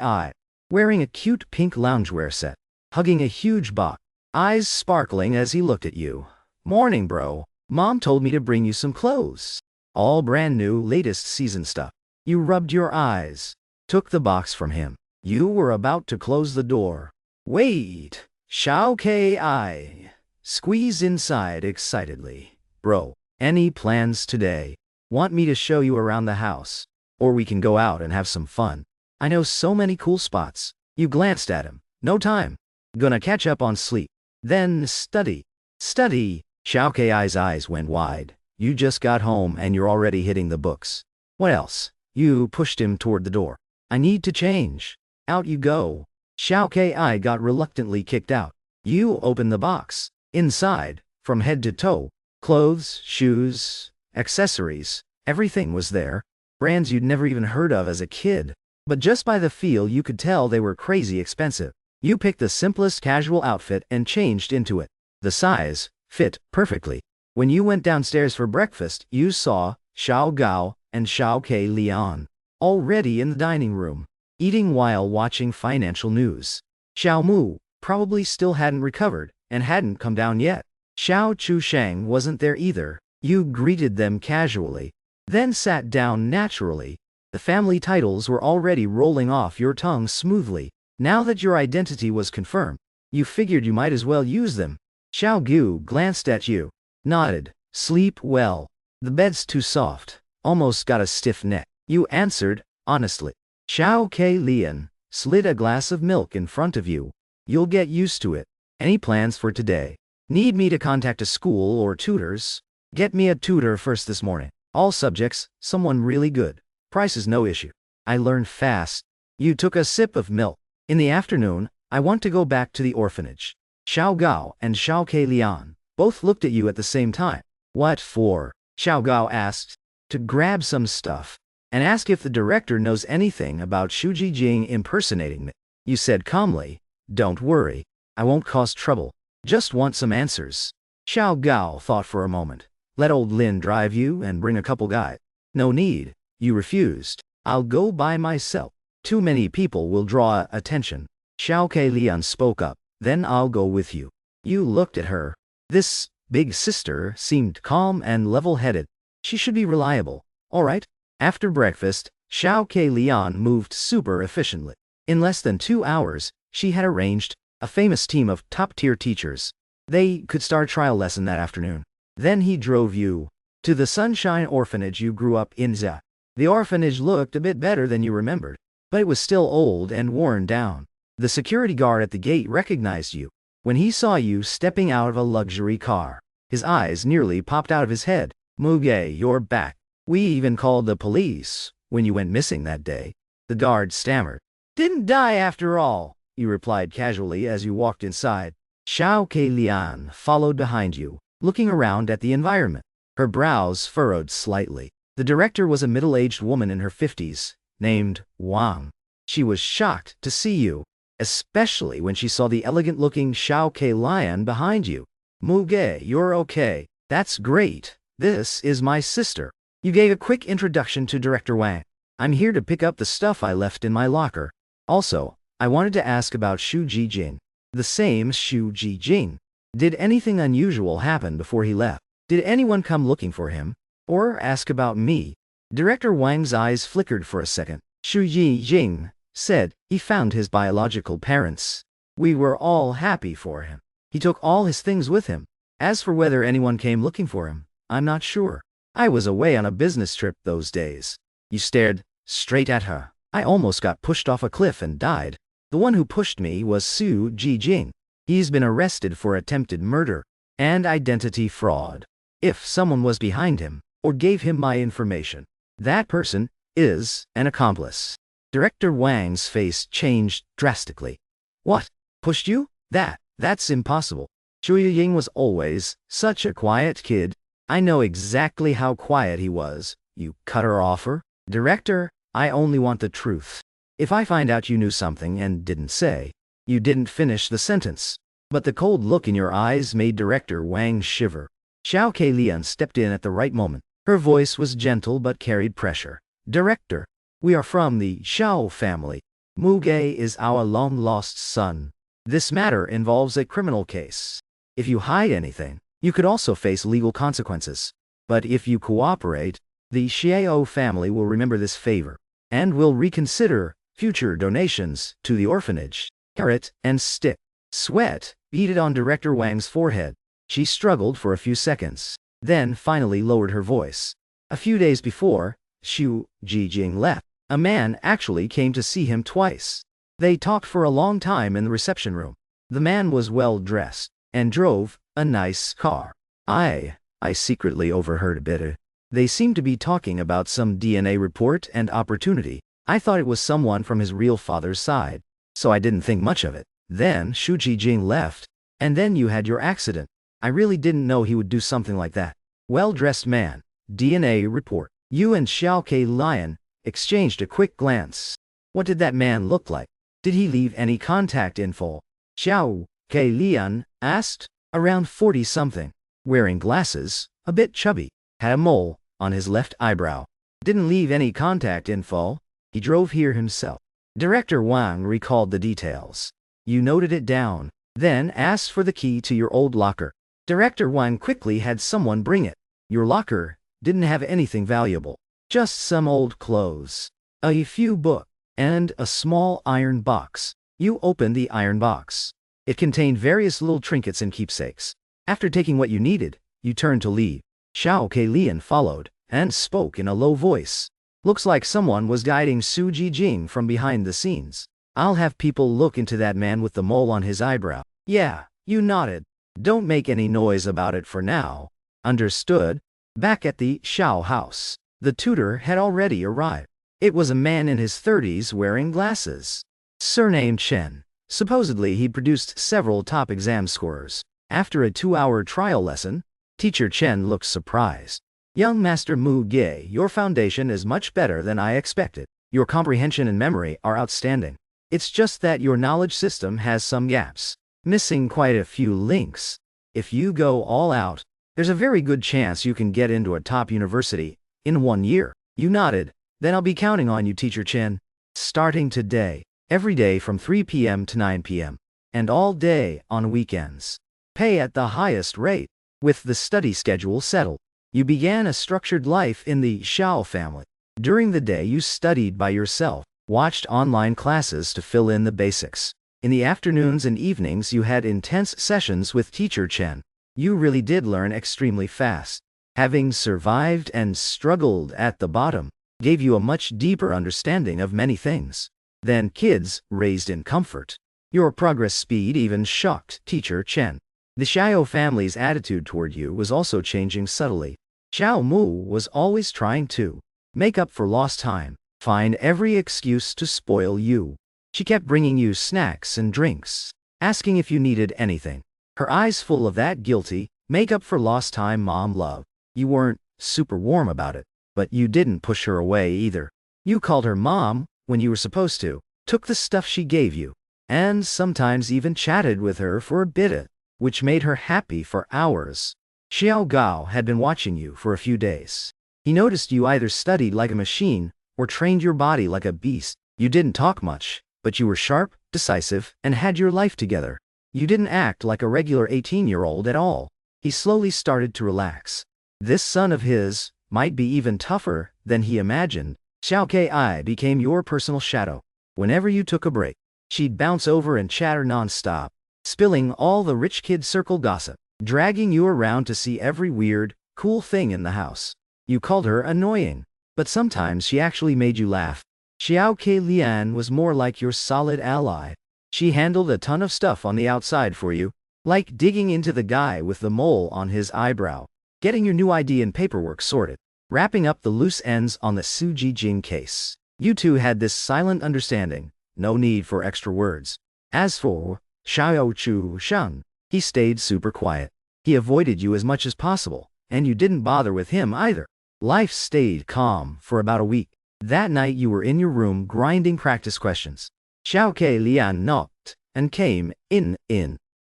Speaker 1: wearing a cute pink loungewear set, hugging a huge box, eyes sparkling as he looked at you. Morning, bro. Mom told me to bring you some clothes. All brand new, latest season stuff. You rubbed your eyes, took the box from him. You were about to close the door. Wait, Xiao Ki squeezed inside excitedly. Bro, any plans today? Want me to show you around the house? Or we can go out and have some fun. I know so many cool spots. You glanced at him. No time. Gonna catch up on sleep. Then study. Study. Xiao Ki's eyes went wide. You just got home and you're already hitting the books. What else? You pushed him toward the door. I need to change. Out you go. Xiao Ki got reluctantly kicked out. You opened the box. Inside, from head to toe, clothes, shoes, accessories, everything was there. Brands you'd never even heard of as a kid. But just by the feel you could tell they were crazy expensive. You picked the simplest casual outfit and changed into it. The size fit perfectly. When you went downstairs for breakfast, you saw Xiao Gao and Xiao Ke Lian already in the dining room, eating while watching financial news. Xiao Mu probably still hadn't recovered and hadn't come down yet. Xiao Chusheng wasn't there either. You greeted them casually, then sat down naturally. The family titles were already rolling off your tongue smoothly. Now that your identity was confirmed, you figured you might as well use them. Xiao Gu glanced at you, nodded. Sleep well. The bed's too soft. Almost got a stiff neck. You answered, honestly. Xiao Ke Lian slid a glass of milk in front of you. You'll get used to it. Any plans for today? Need me to contact a school or tutors? Get me a tutor first this morning. All subjects, someone really good. Price is no issue. I learned fast. You took a sip of milk. In the afternoon, I want to go back to the orphanage. Xiao Gao and Xiao Ke Lian both looked at you at the same time. What for? Xiao Gao asked. To grab some stuff. And ask if the director knows anything about Xu Jing impersonating me. You said calmly, don't worry. I won't cause trouble. Just want some answers. Xiao Gao thought for a moment. Let old Lin drive you and bring a couple guys. No need. You refused. I'll go by myself. Too many people will draw attention. Xiao Ke Lian spoke up. Then I'll go with you. You looked at her. This big sister seemed calm and level-headed. She should be reliable. All right. After breakfast, Xiao Ke Lian moved super efficiently. In less than 2 hours, she had arranged a famous team of top-tier teachers. They could start trial lesson that afternoon. Then he drove you to the Sunshine Orphanage you grew up in. The orphanage looked a bit better than you remembered, but it was still old and worn down. The security guard at the gate recognized you when he saw you stepping out of a luxury car. His eyes nearly popped out of his head. Muge, you're back. We even called the police when you went missing that day. The guard stammered. Didn't die after all, you replied casually as you walked inside. Xiao Ke Lian followed behind you, looking around at the environment. Her brows furrowed slightly. The director was a middle-aged woman in her 50s, named Wang. She was shocked to see you, especially when she saw the elegant-looking Xiao Ke Lian behind you. Muge, you're okay. That's great. This is my sister. You gave a quick introduction to Director Wang. I'm here to pick up the stuff I left in my locker. Also, I wanted to ask about Xu Jing. The same Xu Jing. Did anything unusual happen before he left? Did anyone come looking for him? Or ask about me? Director Wang's eyes flickered for a second. Xu Jing said he found his biological parents. We were all happy for him. He took all his things with him. As for whether anyone came looking for him, I'm not sure. I was away on a business trip those days. You stared straight at her. I almost got pushed off a cliff and died. The one who pushed me was Xu Jing. He's been arrested for attempted murder and identity fraud. If someone was behind him or gave him my information, that person is an accomplice. Director Wang's face changed drastically. What? Pushed you? That's impossible. Xu Ying was always such a quiet kid. I know exactly how quiet he was. You cut her offer? Director, I only want the truth. If I find out you knew something and didn't say, you didn't finish the sentence. But the cold look in your eyes made Director Wang shiver. Xiao Keilian stepped in at the right moment. Her voice was gentle but carried pressure. Director, we are from the Xiao family. Mu Ge is our long-lost son. This matter involves a criminal case. If you hide anything, you could also face legal consequences. But if you cooperate, the Xiao family will remember this favor and will reconsider future donations to the orphanage. Carrot and stick. Sweat beaded on Director Wang's forehead. She struggled for a few seconds, then finally lowered her voice. A few days before Xu Jijing left, a man actually came to see him twice. They talked for a long time in the reception room. The man was well dressed and drove a nice car. I secretly overheard a bit. They seemed to be talking about some DNA report and opportunity. I thought it was someone from his real father's side, so I didn't think much of it. Then Xu Jijing left, and then you had your accident. I really didn't know he would do something like that. Well-dressed man, DNA report. You and Xiao Keilian exchanged a quick glance. What did that man look like? Did he leave any contact info? Xiao Keilian asked. Around 40-something, wearing glasses, a bit chubby, had a mole on his left eyebrow. Didn't leave any contact info. He drove here himself. Director Wang recalled the details. You noted it down, then asked for the key to your old locker. Director Wang quickly had someone bring it. Your locker didn't have anything valuable, just some old clothes, a few books, and a small iron box. You opened the iron box. It contained various little trinkets and keepsakes. After taking what you needed, you turned to leave. Xiao Keilian followed and spoke in a low voice. Looks like someone was guiding Xu Jijing from behind the scenes. I'll have people look into that man with the mole on his eyebrow. Yeah, you nodded. Don't make any noise about it for now. Understood? Back at the Xiao house, the tutor had already arrived. It was a man in his 30s wearing glasses. Surname Chen. Supposedly he produced several top exam scorers. After a 2-hour trial lesson, Teacher Chen looked surprised. Young Master Mu Ge, your foundation is much better than I expected. Your comprehension and memory are outstanding. It's just that your knowledge system has some gaps, missing quite a few links. If you go all out, there's a very good chance you can get into a top university in 1 year. You nodded. Then I'll be counting on you, Teacher Chen. Starting today, every day from 3 p.m. to 9 p.m., and all day on weekends. Pay at the highest rate. With the study schedule settled, you began a structured life in the Xiao family. During the day you studied by yourself, watched online classes to fill in the basics. In the afternoons and evenings you had intense sessions with Teacher Chen. You really did learn extremely fast. Having survived and struggled at the bottom, gave you a much deeper understanding of many things than kids raised in comfort. Your progress speed even shocked Teacher Chen. The Xiao family's attitude toward you was also changing subtly. Xiao Mu was always trying to make up for lost time, find every excuse to spoil you. She kept bringing you snacks and drinks, asking if you needed anything. Her eyes full of that guilty, make up for lost time mom love. You weren't super warm about it, but you didn't push her away either. You called her mom when you were supposed to, took the stuff she gave you, and sometimes even chatted with her for a bit, which made her happy for hours. Xiao Gao had been watching you for a few days. He noticed you either studied like a machine or trained your body like a beast. You didn't talk much, but you were sharp, decisive, and had your life together. You didn't act like a regular 18-year-old at all. He slowly started to relax. This son of his might be even tougher than he imagined. Xiao Ki became your personal shadow. Whenever you took a break, she'd bounce over and chatter non-stop, spilling all the rich kid circle gossip, dragging you around to see every weird, cool thing in the house. You called her annoying, but sometimes she actually made you laugh. Xiao Keilian was more like your solid ally. She handled a ton of stuff on the outside for you, like digging into the guy with the mole on his eyebrow, getting your new ID and paperwork sorted, wrapping up the loose ends on the Su Jing case. You two had this silent understanding, no need for extra words. As for Xiao Chu Sheng, he stayed super quiet. He avoided you as much as possible, and you didn't bother with him either. Life stayed calm for about a week. That night you were in your room grinding practice questions. Xiao Ke Lian knocked and came in.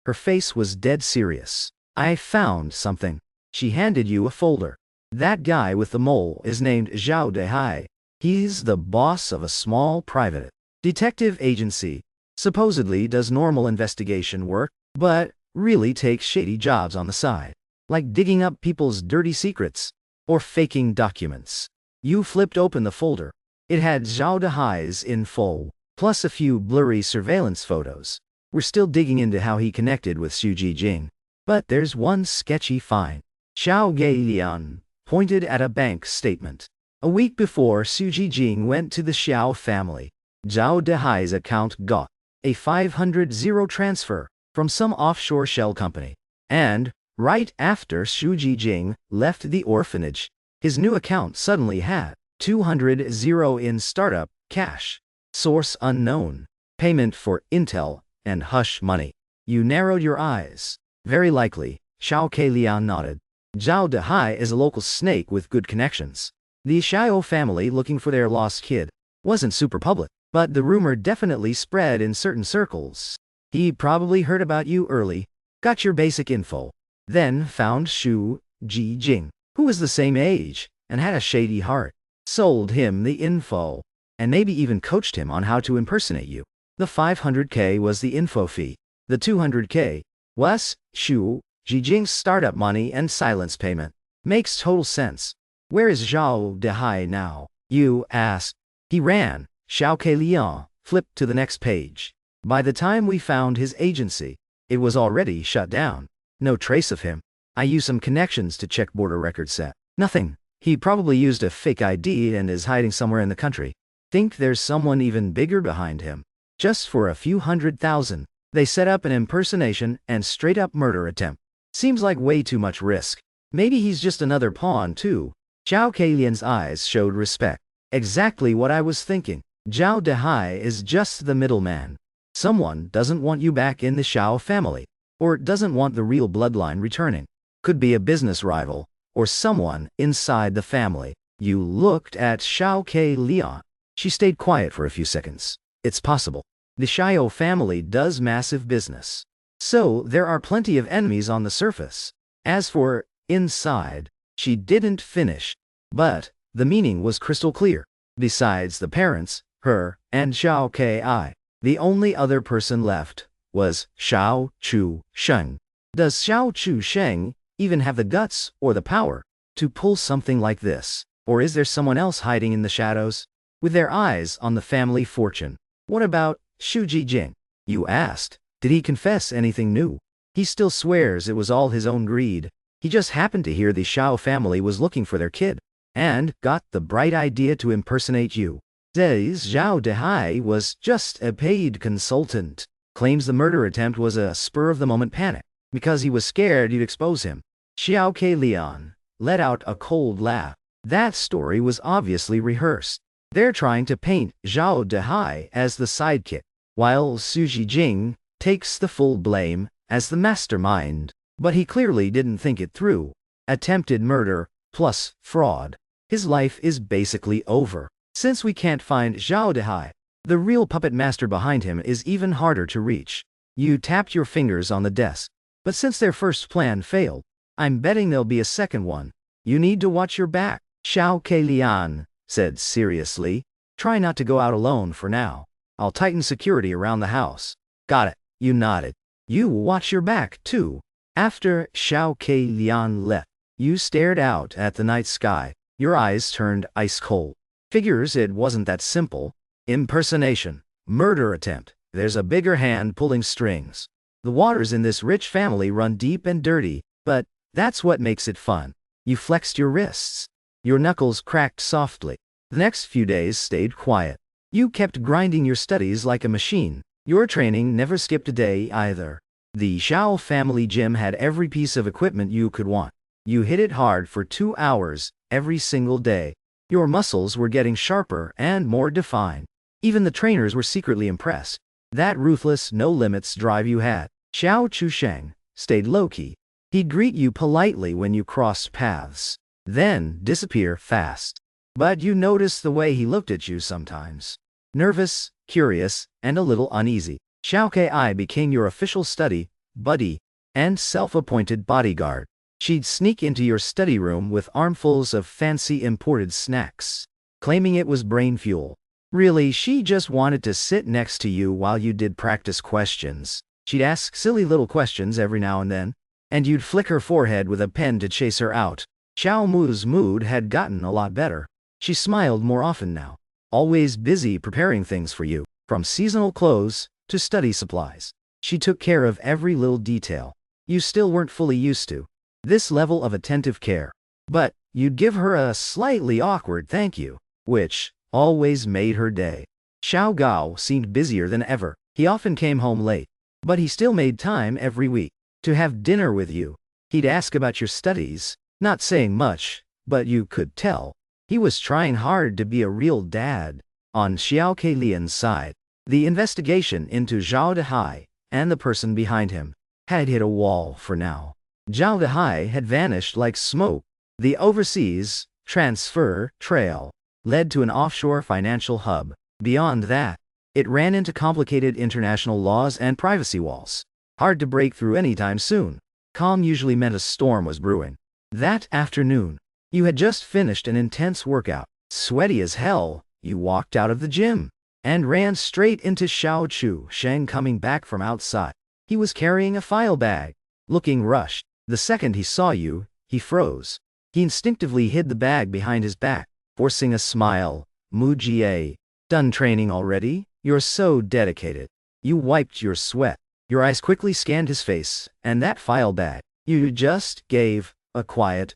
Speaker 1: Her face was dead serious. I found something. She handed you a folder. That guy with the mole is named Zhao Dehai. He's the boss of a small private detective agency. Supposedly does normal investigation work, but really takes shady jobs on the side, like digging up people's dirty secrets or faking documents. You flipped open the folder. It had Zhao Dehai's info, plus a few blurry surveillance photos. We're still digging into how he connected with Su Jing, but there's one sketchy find. Xiao Geilian pointed at a bank statement. A week before Su Jing went to the Xiao family, Zhao Dehai's account got a 500 transfer from some offshore shell company. And right after Su Jing left the orphanage, his new account suddenly had 200 in startup cash. Source unknown. Payment for intel and hush money. You narrowed your eyes. Very likely, Xiao Keilian nodded. Zhao Dehai is a local snake with good connections. The Xiao family looking for their lost kid wasn't super public, but the rumor definitely spread in certain circles. He probably heard about you early, got your basic info, then found Su Jing, who was the same age and had a shady heart, sold him the info, and maybe even coached him on how to impersonate you. The 500K was the info fee. The 200K was Su Jing's startup money and silence payment. Makes total sense. Where is Zhao Dehai now? You asked. He ran. Xiao Keilian flipped to the next page. By the time we found his agency, it was already shut down. No trace of him. I used some connections to check border records set. Nothing. He probably used a fake ID and is hiding somewhere in the country. Think there's someone even bigger behind him. Just for a few $100,000, they set up an impersonation and straight-up murder attempt. Seems like way too much risk. Maybe he's just another pawn, too. Zhao Keilian's eyes showed respect. Exactly what I was thinking. Zhao Dehai is just the middleman. Someone doesn't want you back in the Xiao family, or doesn't want the real bloodline returning. Could be a business rival, or someone inside the family. You looked at Xiao Keilian. She stayed quiet for a few seconds. It's possible. The Xiao family does massive business. So there are plenty of enemies on the surface. As for inside, she didn't finish. But the meaning was crystal clear. Besides the parents, her, and Xiao Ki, the only other person left was Xiao Chu Sheng. Does Xiao Chu Sheng even have the guts or the power to pull something like this? Or is there someone else hiding in the shadows, with their eyes on the family fortune? What about Su Jing? You asked. Did he confess anything new? He still swears it was all his own greed. He just happened to hear the Xiao family was looking for their kid, and got the bright idea to impersonate you. Says Zhao Dehai was just a paid consultant. Claims the murder attempt was a spur-of-the-moment panic, because he was scared you'd expose him. Xiao Keilian let out a cold laugh. That story was obviously rehearsed. They're trying to paint Zhao Dehai as the sidekick, while Su Jing takes the full blame as the mastermind. But he clearly didn't think it through. Attempted murder, plus fraud. His life is basically over. Since we can't find Zhao Dehai, the real puppet master behind him is even harder to reach. You tapped your fingers on the desk. But since their first plan failed, I'm betting there'll be a second one. You need to watch your back. Xiao Keilian said seriously. Try not to go out alone for now. I'll tighten security around the house. Got it. You nodded. You watch your back, too. After Xiao Keilian left, you stared out at the night sky. Your eyes turned ice cold. Figures it wasn't that simple. Impersonation. Murder attempt. There's a bigger hand pulling strings. The waters in this rich family run deep and dirty, but that's what makes it fun. You flexed your wrists. Your knuckles cracked softly. The next few days stayed quiet. You kept grinding your studies like a machine. Your training never skipped a day either. The Xiao family gym had every piece of equipment you could want. You hit it hard for 2 hours every single day. Your muscles were getting sharper and more defined. Even the trainers were secretly impressed. That ruthless, no-limits drive you had. Xiao Chusheng stayed low-key. He'd greet you politely when you crossed paths, then disappear fast. But you noticed the way he looked at you sometimes. Nervous, curious, and a little uneasy. Xiao Ki became your official study buddy and self-appointed bodyguard. She'd sneak into your study room with armfuls of fancy imported snacks, claiming it was brain fuel. Really, she just wanted to sit next to you while you did practice questions. She'd ask silly little questions every now and then, and you'd flick her forehead with a pen to chase her out. Xiao Mu's mood had gotten a lot better. She smiled more often now, always busy preparing things for you, from seasonal clothes to study supplies. She took care of every little detail you still weren't fully used to. This level of attentive care. But you'd give her a slightly awkward thank you, which always made her day. Xiao Gao seemed busier than ever. He often came home late, but he still made time every week to have dinner with you. He'd ask about your studies, not saying much, but you could tell he was trying hard to be a real dad. On Xiao Keilian's side, the investigation into Zhao Dehai and the person behind him had hit a wall for now. Zhao Dehai had vanished like smoke. The overseas transfer trail led to an offshore financial hub. Beyond that, it ran into complicated international laws and privacy walls. Hard to break through anytime soon. Calm usually meant a storm was brewing. That afternoon, you had just finished an intense workout. Sweaty as hell, you walked out of the gym and ran straight into Xiao Chusheng coming back from outside. He was carrying a file bag, looking rushed. The second he saw you, he froze. He instinctively hid the bag behind his back, forcing a smile. Mu Jie, done training already? You're so dedicated. You wiped your sweat. Your eyes quickly scanned his face, and that file bag. You just gave a quiet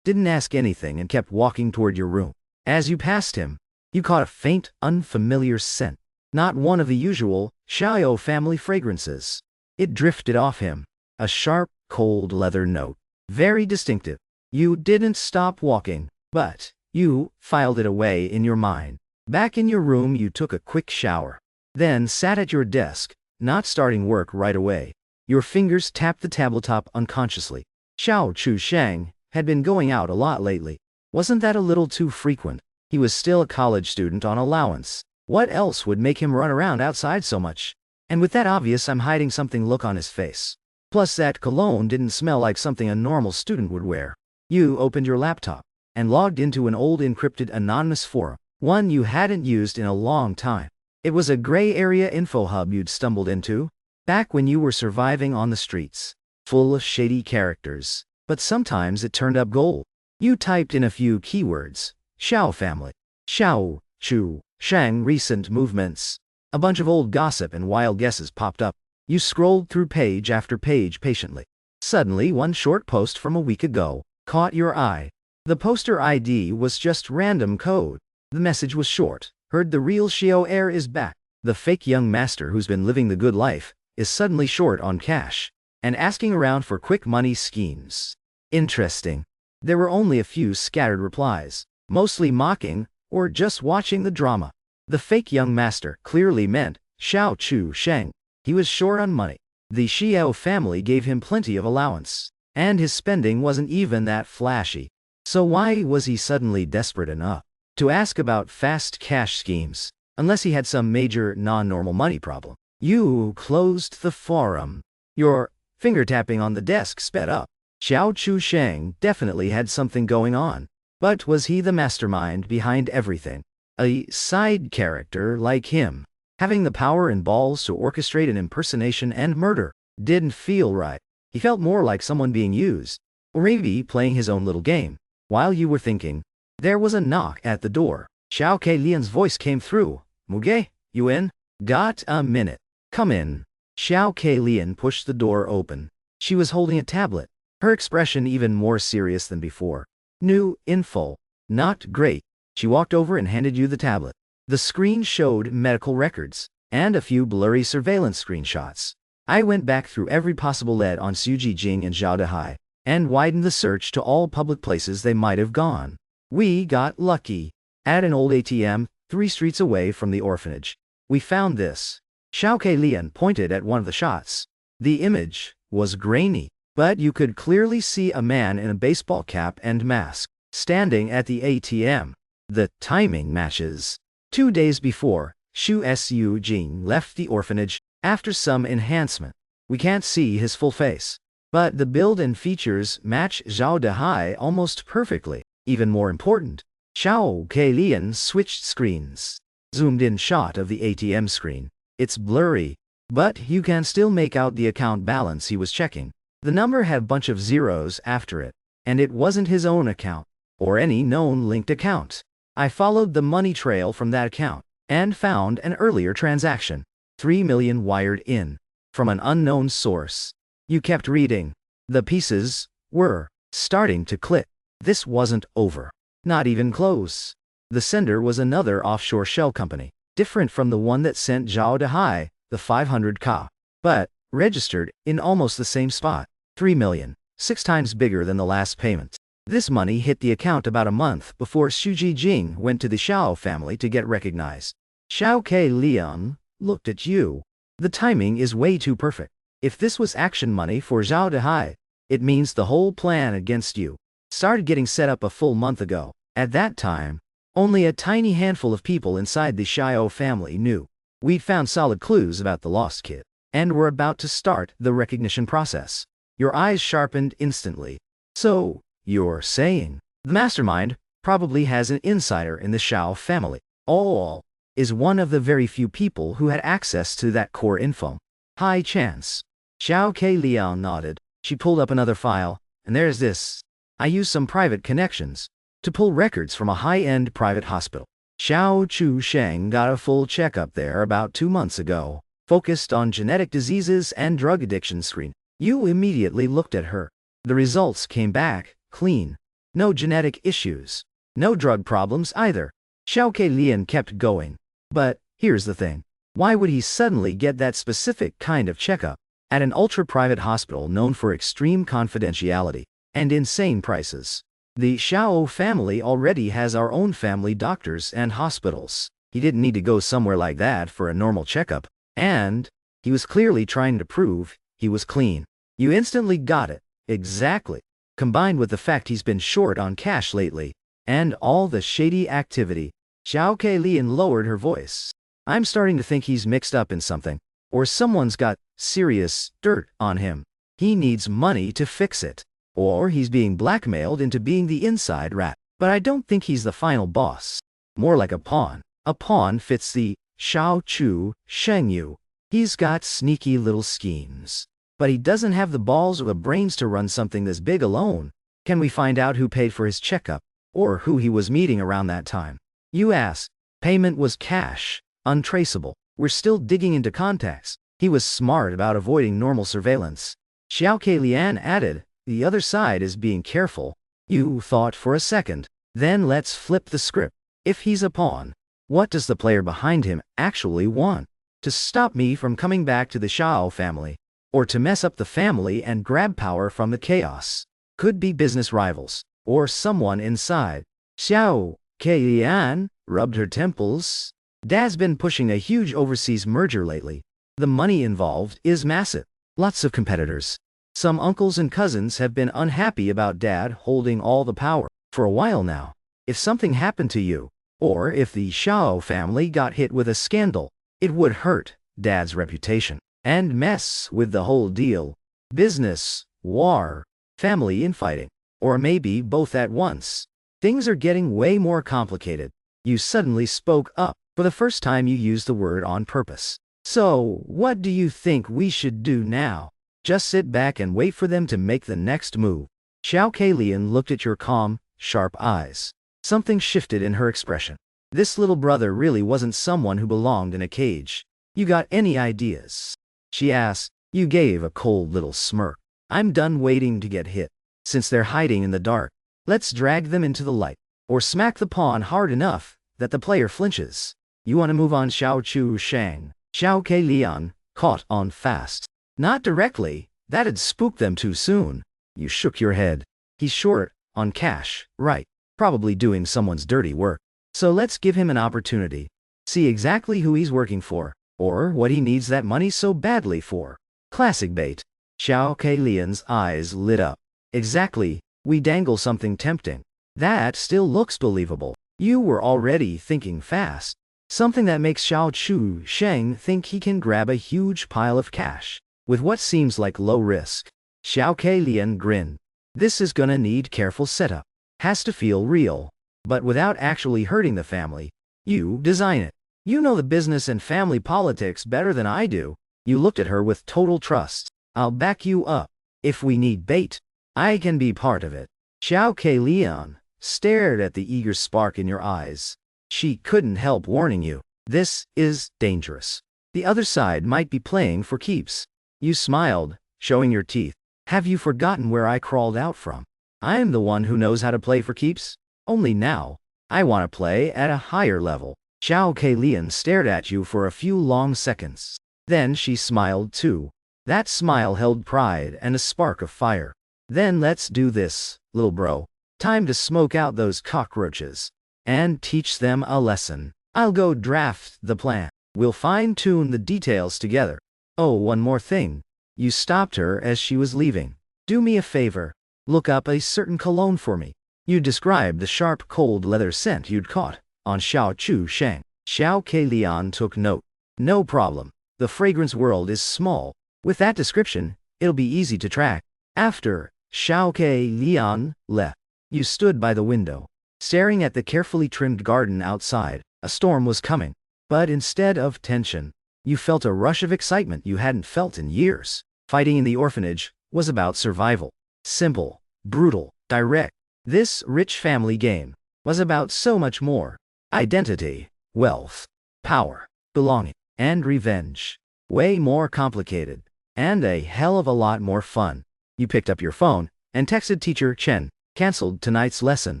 Speaker 1: didn't ask anything and kept walking toward your room. As you passed him, you caught a faint, unfamiliar scent. Not one of the usual Xiao family fragrances. It drifted off him. A sharp, cold leather note. Very distinctive. You didn't stop walking, but you filed it away in your mind. Back in your room, you took a quick shower, then sat at your desk, not starting work right away. Your fingers tapped the tabletop unconsciously. Xiao Chusheng had been going out a lot lately. Wasn't that a little too frequent? He was still a college student on allowance. What else would make him run around outside so much? And with that obvious I'm hiding something look on his face. Plus that cologne didn't smell like something a normal student would wear. You opened your laptop and logged into an old encrypted anonymous forum, one you hadn't used in a long time. It was a gray area info hub you'd stumbled into, back when you were surviving on the streets, full of shady characters. But sometimes it turned up gold. You typed in a few keywords. Xiao family. Xiao, Chu, Shang recent movements. A bunch of old gossip and wild guesses popped up. You scrolled through page after page patiently. Suddenly, one short post from a week ago caught your eye. The poster ID was just random code. The message was short. Heard the real Xiao heir is back. The fake young master who's been living the good life is suddenly short on cash and asking around for quick money schemes. Interesting. There were only a few scattered replies, mostly mocking or just watching the drama. The fake young master clearly meant Xiao Chusheng. He was short on money. The Xiao family gave him plenty of allowance, and his spending wasn't even that flashy. So why was he suddenly desperate enough to ask about fast cash schemes, unless he had some major non-normal money problem? You closed the forum. Your finger tapping on the desk sped up. Xiao Chusheng definitely had something going on. But was he the mastermind behind everything? A side character like him, having the power and balls to orchestrate an impersonation and murder, didn't feel right. He felt more like someone being used, or maybe playing his own little game. While you were thinking, there was a knock at the door. Xiao Keilian's voice came through. Muge, you in? Got a minute. Come in. Xiao Keilian pushed the door open. She was holding a tablet, her expression even more serious than before. New info. Not great. She walked over and handed you the tablet. The screen showed medical records and a few blurry surveillance screenshots. I went back through every possible lead on Xu Jijing and Zhao Dehai, and widened the search to all public places they might have gone. We got lucky. At an old ATM, 3 streets away from the orphanage, we found this. Xiao Keilian pointed at one of the shots. The image was grainy, but you could clearly see a man in a baseball cap and mask, standing at the ATM. The timing matches. 2 days before, Xu Jing left the orphanage after some enhancement. We can't see his full face, but the build and features match Zhao Dehai almost perfectly. Even more important, Xiao Keilian switched screens. Zoomed-in shot of the ATM screen. It's blurry, but you can still make out the account balance he was checking. The number had a bunch of zeros after it, and it wasn't his own account, or any known linked account. I followed the money trail from that account, and found an earlier transaction. 3 million wired in, from an unknown source. You kept reading. The pieces were starting to click. This wasn't over. Not even close. The sender was another offshore shell company, different from the one that sent Zhao Dehai the 500k, but registered in almost the same spot. 3 million, 6 times bigger than the last payment. This money hit the account about a month before Xu Jijing went to the Xiao family to get recognized. Xiao Keilian looked at you. The timing is way too perfect. If this was action money for Zhao Dehai, it means the whole plan against you started getting set up a full month ago. At that time, only a tiny handful of people inside the Xiao family knew. We'd found solid clues about the lost kid, and were about to start the recognition process. Your eyes sharpened instantly. So, you're saying, the mastermind probably has an insider in the Xiao family. All is one of the very few people who had access to that core info. High chance. Xiao Keilian nodded. She pulled up another file, and there's this. I used some private connections to pull records from a high-end private hospital. Xiao Chu Sheng got a full checkup there about 2 months ago, focused on genetic diseases and drug addiction screen. You immediately looked at her. The results came back clean. No genetic issues. No drug problems either. Xiao Keilian kept going. But here's the thing. Why would he suddenly get that specific kind of checkup at an ultra-private hospital known for extreme confidentiality and insane prices? The Xiao family already has our own family doctors and hospitals. He didn't need to go somewhere like that for a normal checkup. And he was clearly trying to prove he was clean. You instantly got it. Exactly. Combined with the fact he's been short on cash lately, and all the shady activity, Xiao Keilian lowered her voice. I'm starting to think he's mixed up in something, or someone's got serious dirt on him. He needs money to fix it, or he's being blackmailed into being the inside rat. But I don't think he's the final boss. More like a pawn. A pawn fits the Xiao Chu Shengyu. He's got sneaky little schemes, but he doesn't have the balls or the brains to run something this big alone. Can we find out who paid for his checkup, or who he was meeting around that time? You asked. Payment was cash, untraceable. We're still digging into contacts. He was smart about avoiding normal surveillance. Xiao Keilian added, the other side is being careful. You thought for a second. Then let's flip the script. If he's a pawn, what does the player behind him actually want? To stop me from coming back to the Xiao family, or to mess up the family and grab power from the chaos? Could be business rivals, or someone inside. Xiao Keilian rubbed her temples. Dad's been pushing a huge overseas merger lately. The money involved is massive. Lots of competitors. Some uncles and cousins have been unhappy about Dad holding all the power for a while now. If something happened to you, or if the Xiao family got hit with a scandal, it would hurt Dad's reputation and mess with the whole deal. Business, war, family infighting, or maybe both at once. Things are getting way more complicated. You suddenly spoke up. For the first time you used the word on purpose. So, what do you think we should do now? Just sit back and wait for them to make the next move. Xiao Keilian looked at your calm, sharp eyes. Something shifted in her expression. This little brother really wasn't someone who belonged in a cage. You got any ideas? She asked. You gave a cold little smirk. I'm done waiting to get hit. Since they're hiding in the dark, let's drag them into the light, or smack the pawn hard enough that the player flinches. You want to move on, Xiao Chu Shang? Xiao Ke Lian caught on fast. Not directly, that'd spook them too soon. You shook your head. He's short on cash, right? Probably doing someone's dirty work. So let's give him an opportunity. See exactly who he's working for, or what he needs that money so badly for. Classic bait. Xiao Ke Lian's eyes lit up. Exactly, we dangle something tempting. That still looks believable. You were already thinking fast. Something that makes Xiao Chu Sheng think he can grab a huge pile of cash, with what seems like low risk. Xiao Ke Lian grinned. This is gonna need careful setup. Has to feel real, but without actually hurting the family. You design it. You know the business and family politics better than I do. You looked at her with total trust. I'll back you up. If we need bait, I can be part of it. Xiao Ke Lian stared at the eager spark in your eyes. She couldn't help warning you. This is dangerous. The other side might be playing for keeps. You smiled, showing your teeth. Have you forgotten where I crawled out from? I am the one who knows how to play for keeps. Only now, I want to play at a higher level. Xiao Ke Lian stared at you for a few long seconds. Then she smiled too. That smile held pride and a spark of fire. Then let's do this, little bro. Time to smoke out those cockroaches. And teach them a lesson. I'll go draft the plan. We'll fine-tune the details together. Oh, one more thing. You stopped her as she was leaving. Do me a favor. Look up a certain cologne for me. You described the sharp cold leather scent you'd caught on Xiao Chu Sheng. Xiao Ke Lian took note. No problem. The fragrance world is small. With that description, it'll be easy to track. After Xiao Ke Lian left, you stood by the window, staring at the carefully trimmed garden outside. A storm was coming, but instead of tension, you felt a rush of excitement you hadn't felt in years. Fighting in the orphanage was about survival. Simple, brutal, direct. This rich family game was about so much more. Identity, wealth, power, belonging, and revenge. Way more complicated, and a hell of a lot more fun. You picked up your phone and texted teacher Chen, canceled tonight's lesson.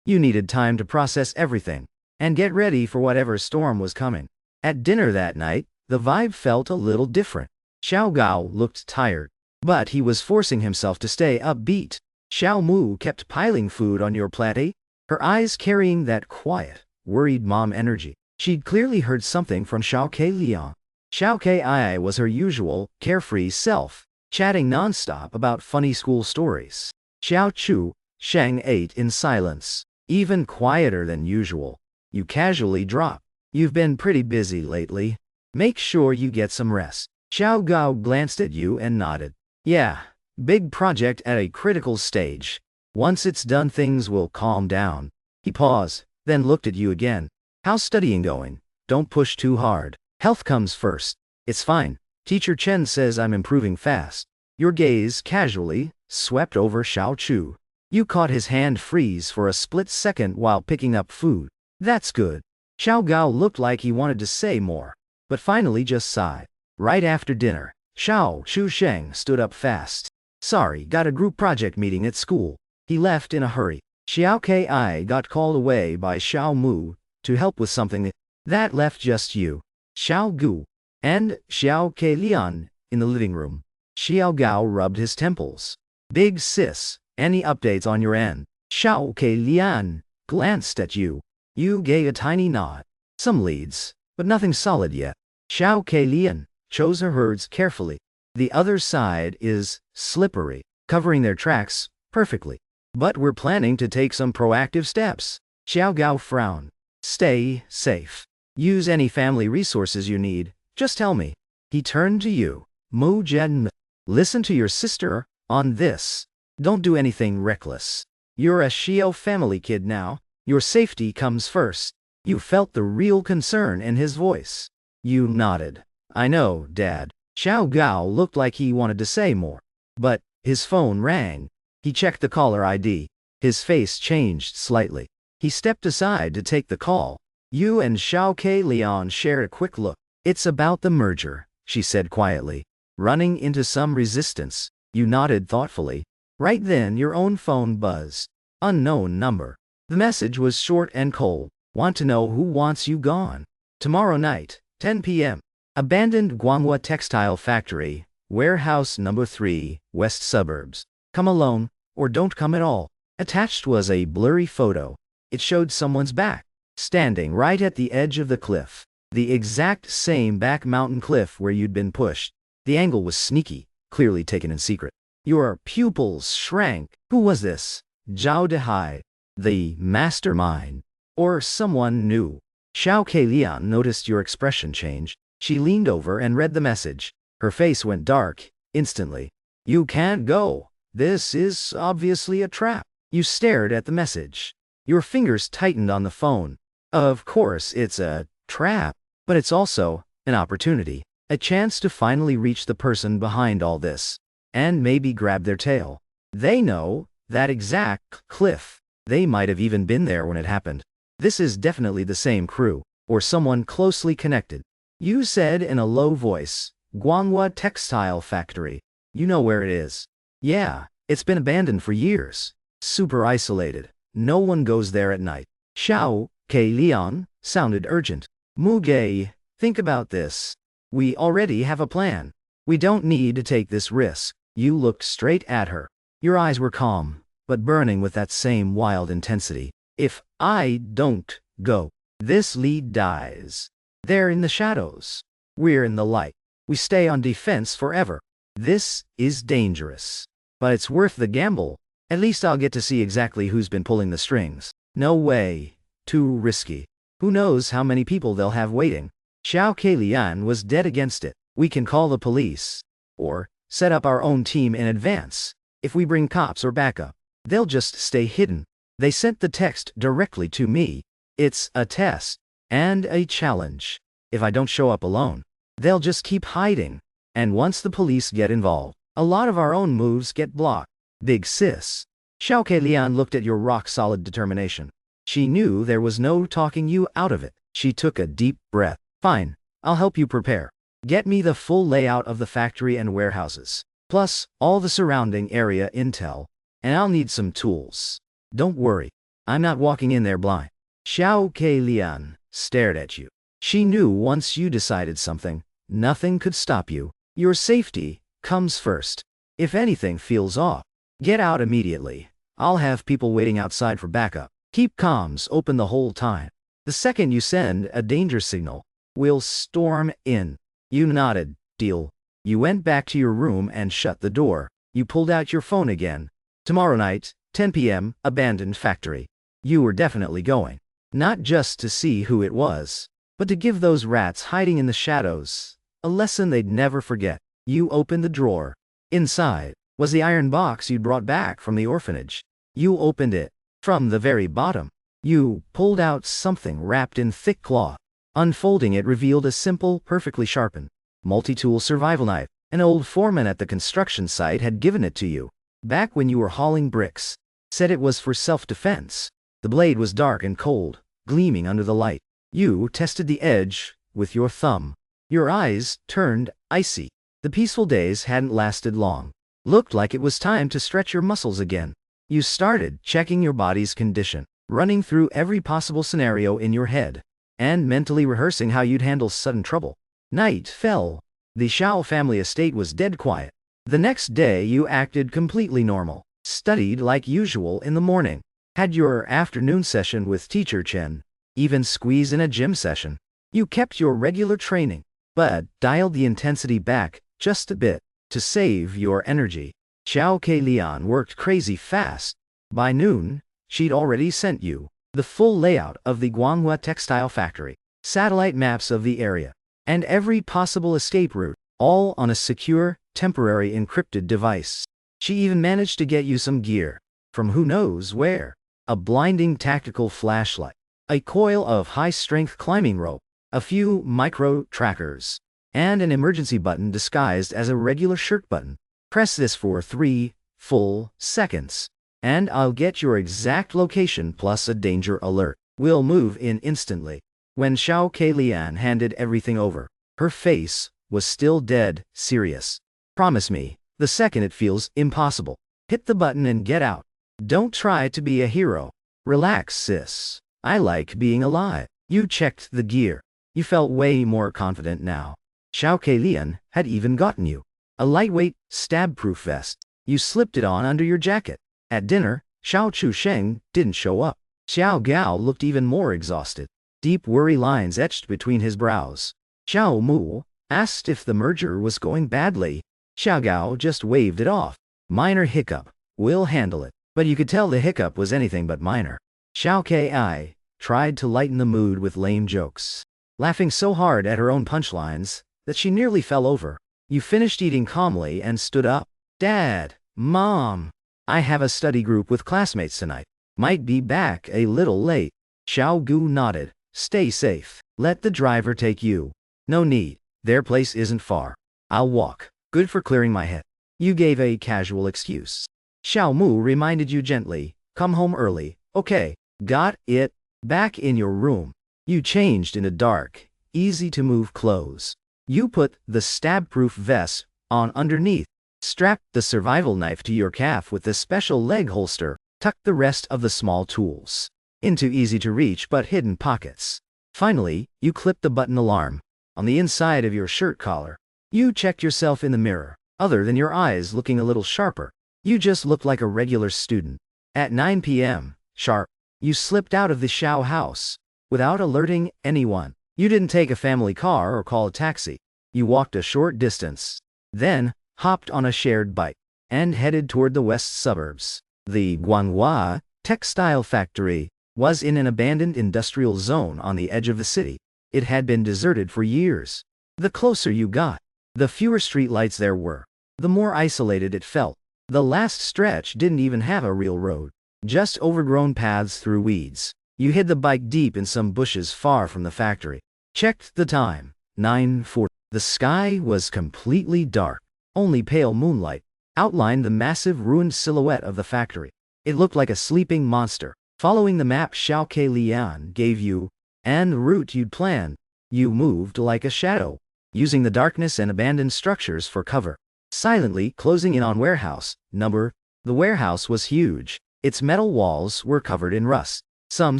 Speaker 1: You needed time to process everything and get ready for whatever storm was coming. At dinner that night, the vibe felt a little different. Xiao Gao looked tired, but he was forcing himself to stay upbeat. Xiao Mu kept piling food on your plate, her eyes carrying that quiet, worried mom energy. She'd clearly heard something from Xiao Ke Lian. Xiao Ke was her usual, carefree self, chatting nonstop about funny school stories. Xiao Chu Sheng ate in silence, even quieter than usual. You casually dropped. You've been pretty busy lately. Make sure you get some rest. Xiao Gao glanced at you and nodded. Yeah, big project at a critical stage. Once it's done, things will calm down. He paused, then looked at you again. How's studying going? Don't push too hard. Health comes first. It's fine. Teacher Chen says I'm improving fast. Your gaze casually swept over Xiao Chu. You caught his hand freeze for a split second while picking up food. That's good. Xiao Gao looked like he wanted to say more, but finally just sighed. Right after dinner, Xiao Chu Sheng stood up fast. Sorry, got a group project meeting at school. He left in a hurry. Xiao Ke got called away by Xiao Mu to help with something that left just you, Xiao Gu, and Xiao Ke Lian in the living room. Xiao Gao rubbed his temples. Big sis, any updates on your end? Xiao Ke Lian glanced at you. You gave a tiny nod. Some leads, but nothing solid yet. Xiao Ke Lian chose her words carefully. The other side is slippery, covering their tracks perfectly. But we're planning to take some proactive steps. Xiao Gao frowned. Stay safe. Use any family resources you need. Just tell me. He turned to you. Mu Zhen. Listen to your sister on this. Don't do anything reckless. You're a Xiao family kid now. Your safety comes first. You felt the real concern in his voice. You nodded. I know, Dad. Xiao Gao looked like he wanted to say more. But his phone rang. He checked the caller ID. His face changed slightly. He stepped aside to take the call. You and Xiao Ke Lian shared a quick look. It's about the merger, she said quietly. Running into some resistance. You nodded thoughtfully. Right then your own phone buzzed. Unknown number. The message was short and cold. Want to know who wants you gone? Tomorrow night, 10 p.m. Abandoned Guanghua Textile Factory, Warehouse Number 3, West Suburbs. Come alone, or don't come at all. Attached was a blurry photo. It showed someone's back, standing right at the edge of the cliff. The exact same back mountain cliff where you'd been pushed. The angle was sneaky, clearly taken in secret. Your pupils shrank. Who was this? Zhao Dehai, the mastermind, or someone new? Xiao Keilian noticed your expression change. She leaned over and read the message. Her face went dark, instantly. You can't go. This is obviously a trap. You stared at the message. Your fingers tightened on the phone. Of course, it's a trap, but it's also an opportunity. A chance to finally reach the person behind all this. And maybe grab their tail. They know that exact cliff. They might have even been there when it happened. This is definitely the same crew, or someone closely connected. You said in a low voice, Guanghua Textile Factory. You know where it is. Yeah, it's been abandoned for years. Super isolated. No one goes there at night. Xiao Keilian sounded urgent. Muge, think about this. We already have a plan. We don't need to take this risk. You looked straight at her. Your eyes were calm, but burning with that same wild intensity. If I don't go, this lead dies. They're in the shadows. We're in the light. We stay on defense forever. This is dangerous. But it's worth the gamble. At least I'll get to see exactly who's been pulling the strings. No way. Too risky. Who knows how many people they'll have waiting. Xiao Keilian was dead against it. We can call the police. Or set up our own team in advance. If we bring cops or backup, they'll just stay hidden. They sent the text directly to me. It's a test. And a challenge. If I don't show up alone, they'll just keep hiding. And once the police get involved, a lot of our own moves get blocked. Big sis. Xiao Keilian looked at your rock-solid determination. She knew there was no talking you out of it. She took a deep breath. Fine, I'll help you prepare. Get me the full layout of the factory and warehouses, plus all the surrounding area intel, and I'll need some tools. Don't worry, I'm not walking in there blind. Xiao Keilian stared at you. She knew once you decided something, nothing could stop you. Your safety comes first. If anything feels off, get out immediately. I'll have people waiting outside for backup. Keep comms open the whole time. The second you send a danger signal, we'll storm in. You nodded. Deal. You went back to your room and shut the door. You pulled out your phone again. Tomorrow night, 10 p.m., abandoned factory. You were definitely going. Not just to see who it was, but to give those rats hiding in the shadows a lesson they'd never forget. You opened the drawer. Inside was the iron box you'd brought back from the orphanage. You opened it. From the very bottom, you pulled out something wrapped in thick cloth. Unfolding it revealed a simple, perfectly sharpened, multi-tool survival knife. An old foreman at the construction site had given it to you, back when you were hauling bricks. Said it was for self-defense. The blade was dark and cold, gleaming under the light. You tested the edge with your thumb. Your eyes turned icy. The peaceful days hadn't lasted long. Looked like it was time to stretch your muscles again. You started checking your body's condition, running through every possible scenario in your head, and mentally rehearsing how you'd handle sudden trouble. Night fell. The Xiao family estate was dead quiet. The next day you acted completely normal, studied like usual in the morning, had your afternoon session with Teacher Chen, even squeezed in a gym session. You kept your regular training, but dialed the intensity back just a bit to save your energy. Xiao Keilian worked crazy fast. By noon, she'd already sent you the full layout of the Guanghua Textile Factory, satellite maps of the area, and every possible escape route, all on a secure, temporary encrypted device. She even managed to get you some gear, from who knows where. A blinding tactical flashlight, a coil of high-strength climbing rope, a few micro-trackers, and an emergency button disguised as a regular shirt button. Press this for 3 full seconds, and I'll get your exact location plus a danger alert. We'll move in instantly. When Xiao Keilian handed everything over, her face was still dead serious. Promise me, the second it feels impossible, hit the button and get out. Don't try to be a hero. Relax, sis. I like being alive. You checked the gear. You felt way more confident now. Xiao Keilian had even gotten you a lightweight, stab-proof vest. You slipped it on under your jacket. At dinner, Xiao Chusheng didn't show up. Xiao Gao looked even more exhausted. Deep worry lines etched between his brows. Xiao Mu asked if the merger was going badly. Xiao Gao just waved it off. Minor hiccup. We'll handle it. But you could tell the hiccup was anything but minor. Xiao Kai tried to lighten the mood with lame jokes, laughing so hard at her own punchlines that she nearly fell over. You finished eating calmly and stood up. Dad, Mom, I have a study group with classmates tonight. Might be back a little late. Xiao Gu nodded. Stay safe. Let the driver take you. No need. Their place isn't far. I'll walk. Good for clearing my head. You gave a casual excuse. Xiao Mu reminded you gently. Come home early. Okay. Got it. Back in your room. You changed into dark, easy-to-move clothes. You put the stab-proof vest on underneath, strapped the survival knife to your calf with the special leg holster, tucked the rest of the small tools into easy-to-reach but hidden pockets. Finally, you clipped the button alarm on the inside of your shirt collar. You checked yourself in the mirror. Other than your eyes looking a little sharper, you just looked like a regular student. At 9 p.m. sharp, you slipped out of the Xiao house without alerting anyone. You didn't take a family car or call a taxi. You walked a short distance, then hopped on a shared bike and headed toward the west suburbs. The Guanghua textile factory was in an abandoned industrial zone on the edge of the city. It had been deserted for years. The closer you got, the fewer streetlights there were, the more isolated it felt. The last stretch didn't even have a real road, just overgrown paths through weeds. You hid the bike deep in some bushes far from the factory. Checked the time. 9:40. The sky was completely dark. Only pale moonlight outlined the massive ruined silhouette of the factory. It looked like a sleeping monster. Following the map Xiao Keilian gave you and the route you'd planned, you moved like a shadow, using the darkness and abandoned structures for cover, silently closing in on warehouse number. The warehouse was huge. Its metal walls were covered in rust. Some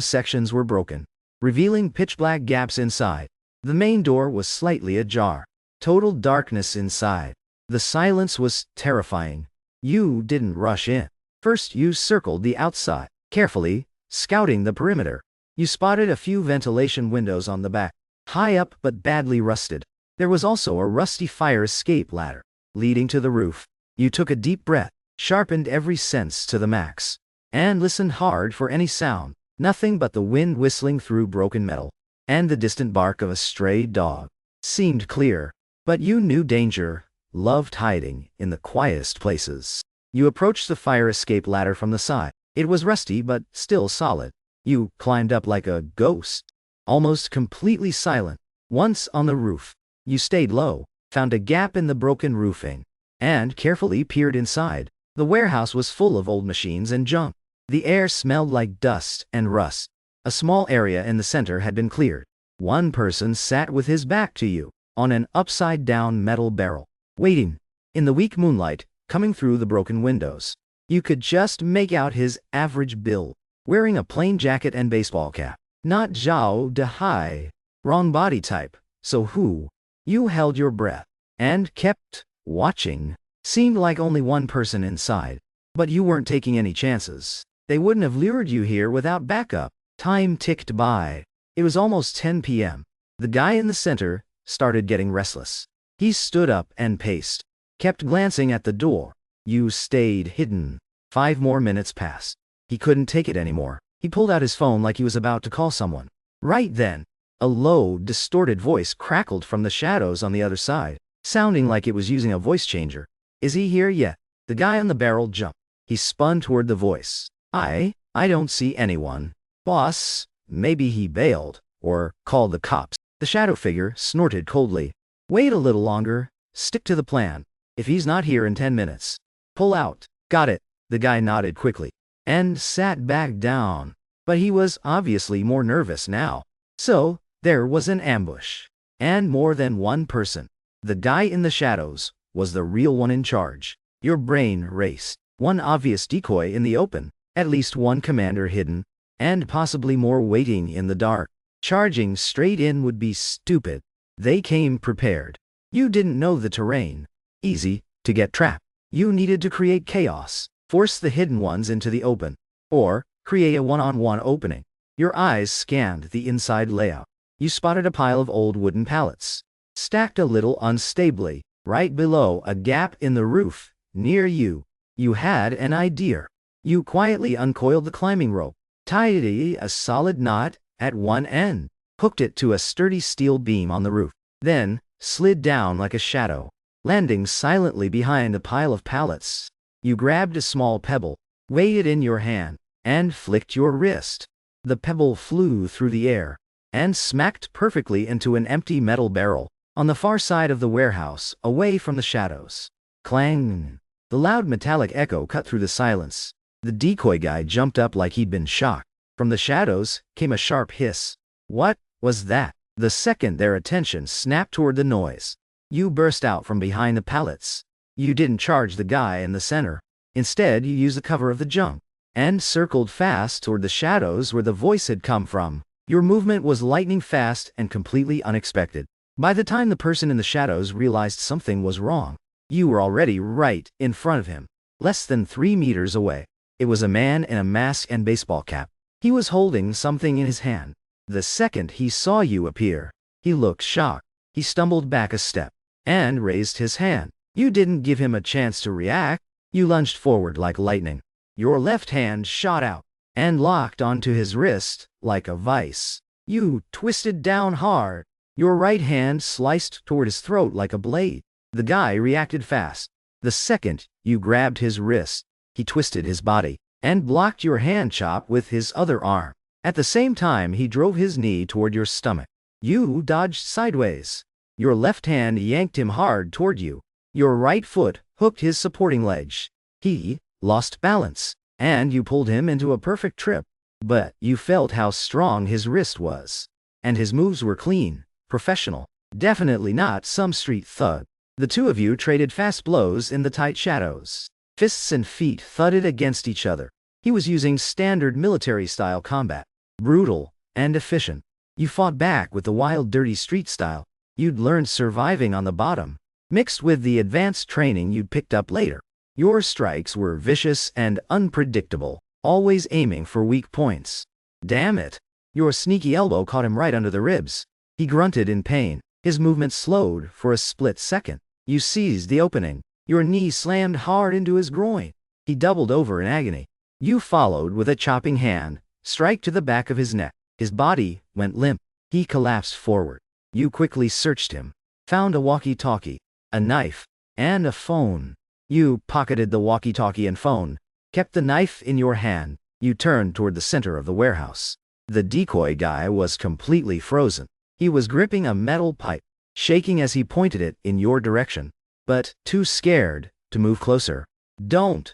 Speaker 1: sections were broken, revealing pitch-black gaps inside. The main door was slightly ajar. Total darkness inside. The silence was terrifying. You didn't rush in. First, you circled the outside, carefully, scouting the perimeter. You spotted a few ventilation windows on the back, high up but badly rusted. There was also a rusty fire escape ladder leading to the roof. You took a deep breath, sharpened every sense to the max, and listened hard for any sound. Nothing but the wind whistling through broken metal, and the distant bark of a stray dog seemed clear. But you knew danger loved hiding in the quietest places. You approached the fire escape ladder from the side. It was rusty but still solid. You climbed up like a ghost, almost completely silent. Once on the roof, you stayed low, found a gap in the broken roofing, and carefully peered inside. The warehouse was full of old machines and junk. The air smelled like dust and rust. A small area in the center had been cleared. One person sat with his back to you, on an upside-down metal barrel, waiting. In the weak moonlight, coming through the broken windows, you could just make out his average build, wearing a plain jacket and baseball cap. Not Zhao Dehai. Wrong body type. So who? You held your breath, and kept watching. Seemed like only one person inside, but you weren't taking any chances. They wouldn't have lured you here without backup. Time ticked by. It was almost 10 p.m. The guy in the center started getting restless. He stood up and paced, kept glancing at the door. You stayed hidden. 5 more minutes passed. He couldn't take it anymore. He pulled out his phone like he was about to call someone. Right then, a low, distorted voice crackled from the shadows on the other side, sounding like it was using a voice changer. Is he here yet? The guy on the barrel jumped. He spun toward the voice. I don't see anyone. Boss, maybe he bailed, or called the cops. The shadow figure snorted coldly. Wait a little longer. Stick to the plan. If he's not here in 10 minutes, pull out. Got it. The guy nodded quickly and sat back down. But he was obviously more nervous now. So, there was an ambush. And more than one person. The guy in the shadows was the real one in charge. Your brain raced. One obvious decoy in the open. At least one commander hidden, and possibly more waiting in the dark. Charging straight in would be stupid. They came prepared. You didn't know the terrain. Easy to get trapped. You needed to create chaos, force the hidden ones into the open, or create a one-on-one opening. Your eyes scanned the inside layout. You spotted a pile of old wooden pallets, stacked a little unstably, right below a gap in the roof, near you. You had an idea. You quietly uncoiled the climbing rope, tied a solid knot at one end, hooked it to a sturdy steel beam on the roof, then slid down like a shadow, landing silently behind the pile of pallets. You grabbed a small pebble, weighed it in your hand, and flicked your wrist. The pebble flew through the air and smacked perfectly into an empty metal barrel on the far side of the warehouse, away from the shadows. Clang! The loud metallic echo cut through the silence. The decoy guy jumped up like he'd been shocked. From the shadows came a sharp hiss. What was that? The second their attention snapped toward the noise, you burst out from behind the pallets. You didn't charge the guy in the center. Instead, you used the cover of the junk and circled fast toward the shadows where the voice had come from. Your movement was lightning fast and completely unexpected. By the time the person in the shadows realized something was wrong, you were already right in front of him, less than 3 meters away. It was a man in a mask and baseball cap. He was holding something in his hand. The second he saw you appear, he looked shocked. He stumbled back a step and raised his hand. You didn't give him a chance to react. You lunged forward like lightning. Your left hand shot out and locked onto his wrist like a vice. You twisted down hard. Your right hand sliced toward his throat like a blade. The guy reacted fast. The second you grabbed his wrist, he twisted his body and blocked your hand chop with his other arm. At the same time, he drove his knee toward your stomach. You dodged sideways. Your left hand yanked him hard toward you. Your right foot hooked his supporting ledge. He lost balance, and you pulled him into a perfect trip. But you felt how strong his wrist was. And his moves were clean, professional. Definitely not some street thug. The two of you traded fast blows in the tight shadows. Fists and feet thudded against each other. He was using standard military-style combat. Brutal and efficient. You fought back with the wild, dirty street style you'd learned surviving on the bottom, mixed with the advanced training you'd picked up later. Your strikes were vicious and unpredictable, always aiming for weak points. Damn it! Your sneaky elbow caught him right under the ribs. He grunted in pain. His movement slowed for a split second. You seized the opening. Your knee slammed hard into his groin. He doubled over in agony. You followed with a chopping hand, strike to the back of his neck. His body went limp. He collapsed forward. You quickly searched him, found a walkie-talkie, a knife, and a phone. You pocketed the walkie-talkie and phone, kept the knife in your hand. You turned toward the center of the warehouse. The decoy guy was completely frozen. He was gripping a metal pipe, shaking as he pointed it in your direction, but too scared to move closer. Don't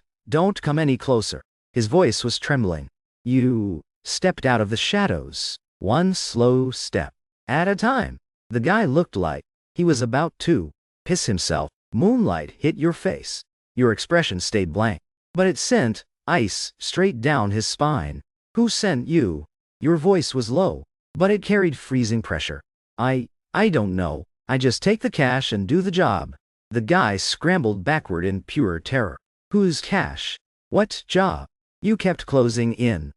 Speaker 1: come any closer. His voice was trembling. You stepped out of the shadows, one slow step at a time. The guy looked like he was about to piss himself. Moonlight hit your face. Your expression stayed blank, but it sent ice straight down his spine. Who sent you? Your voice was low, but it carried freezing pressure. I don't know. I just take the cash and do the job. The guy scrambled backward in pure terror. Whose cash? What job? You kept closing in.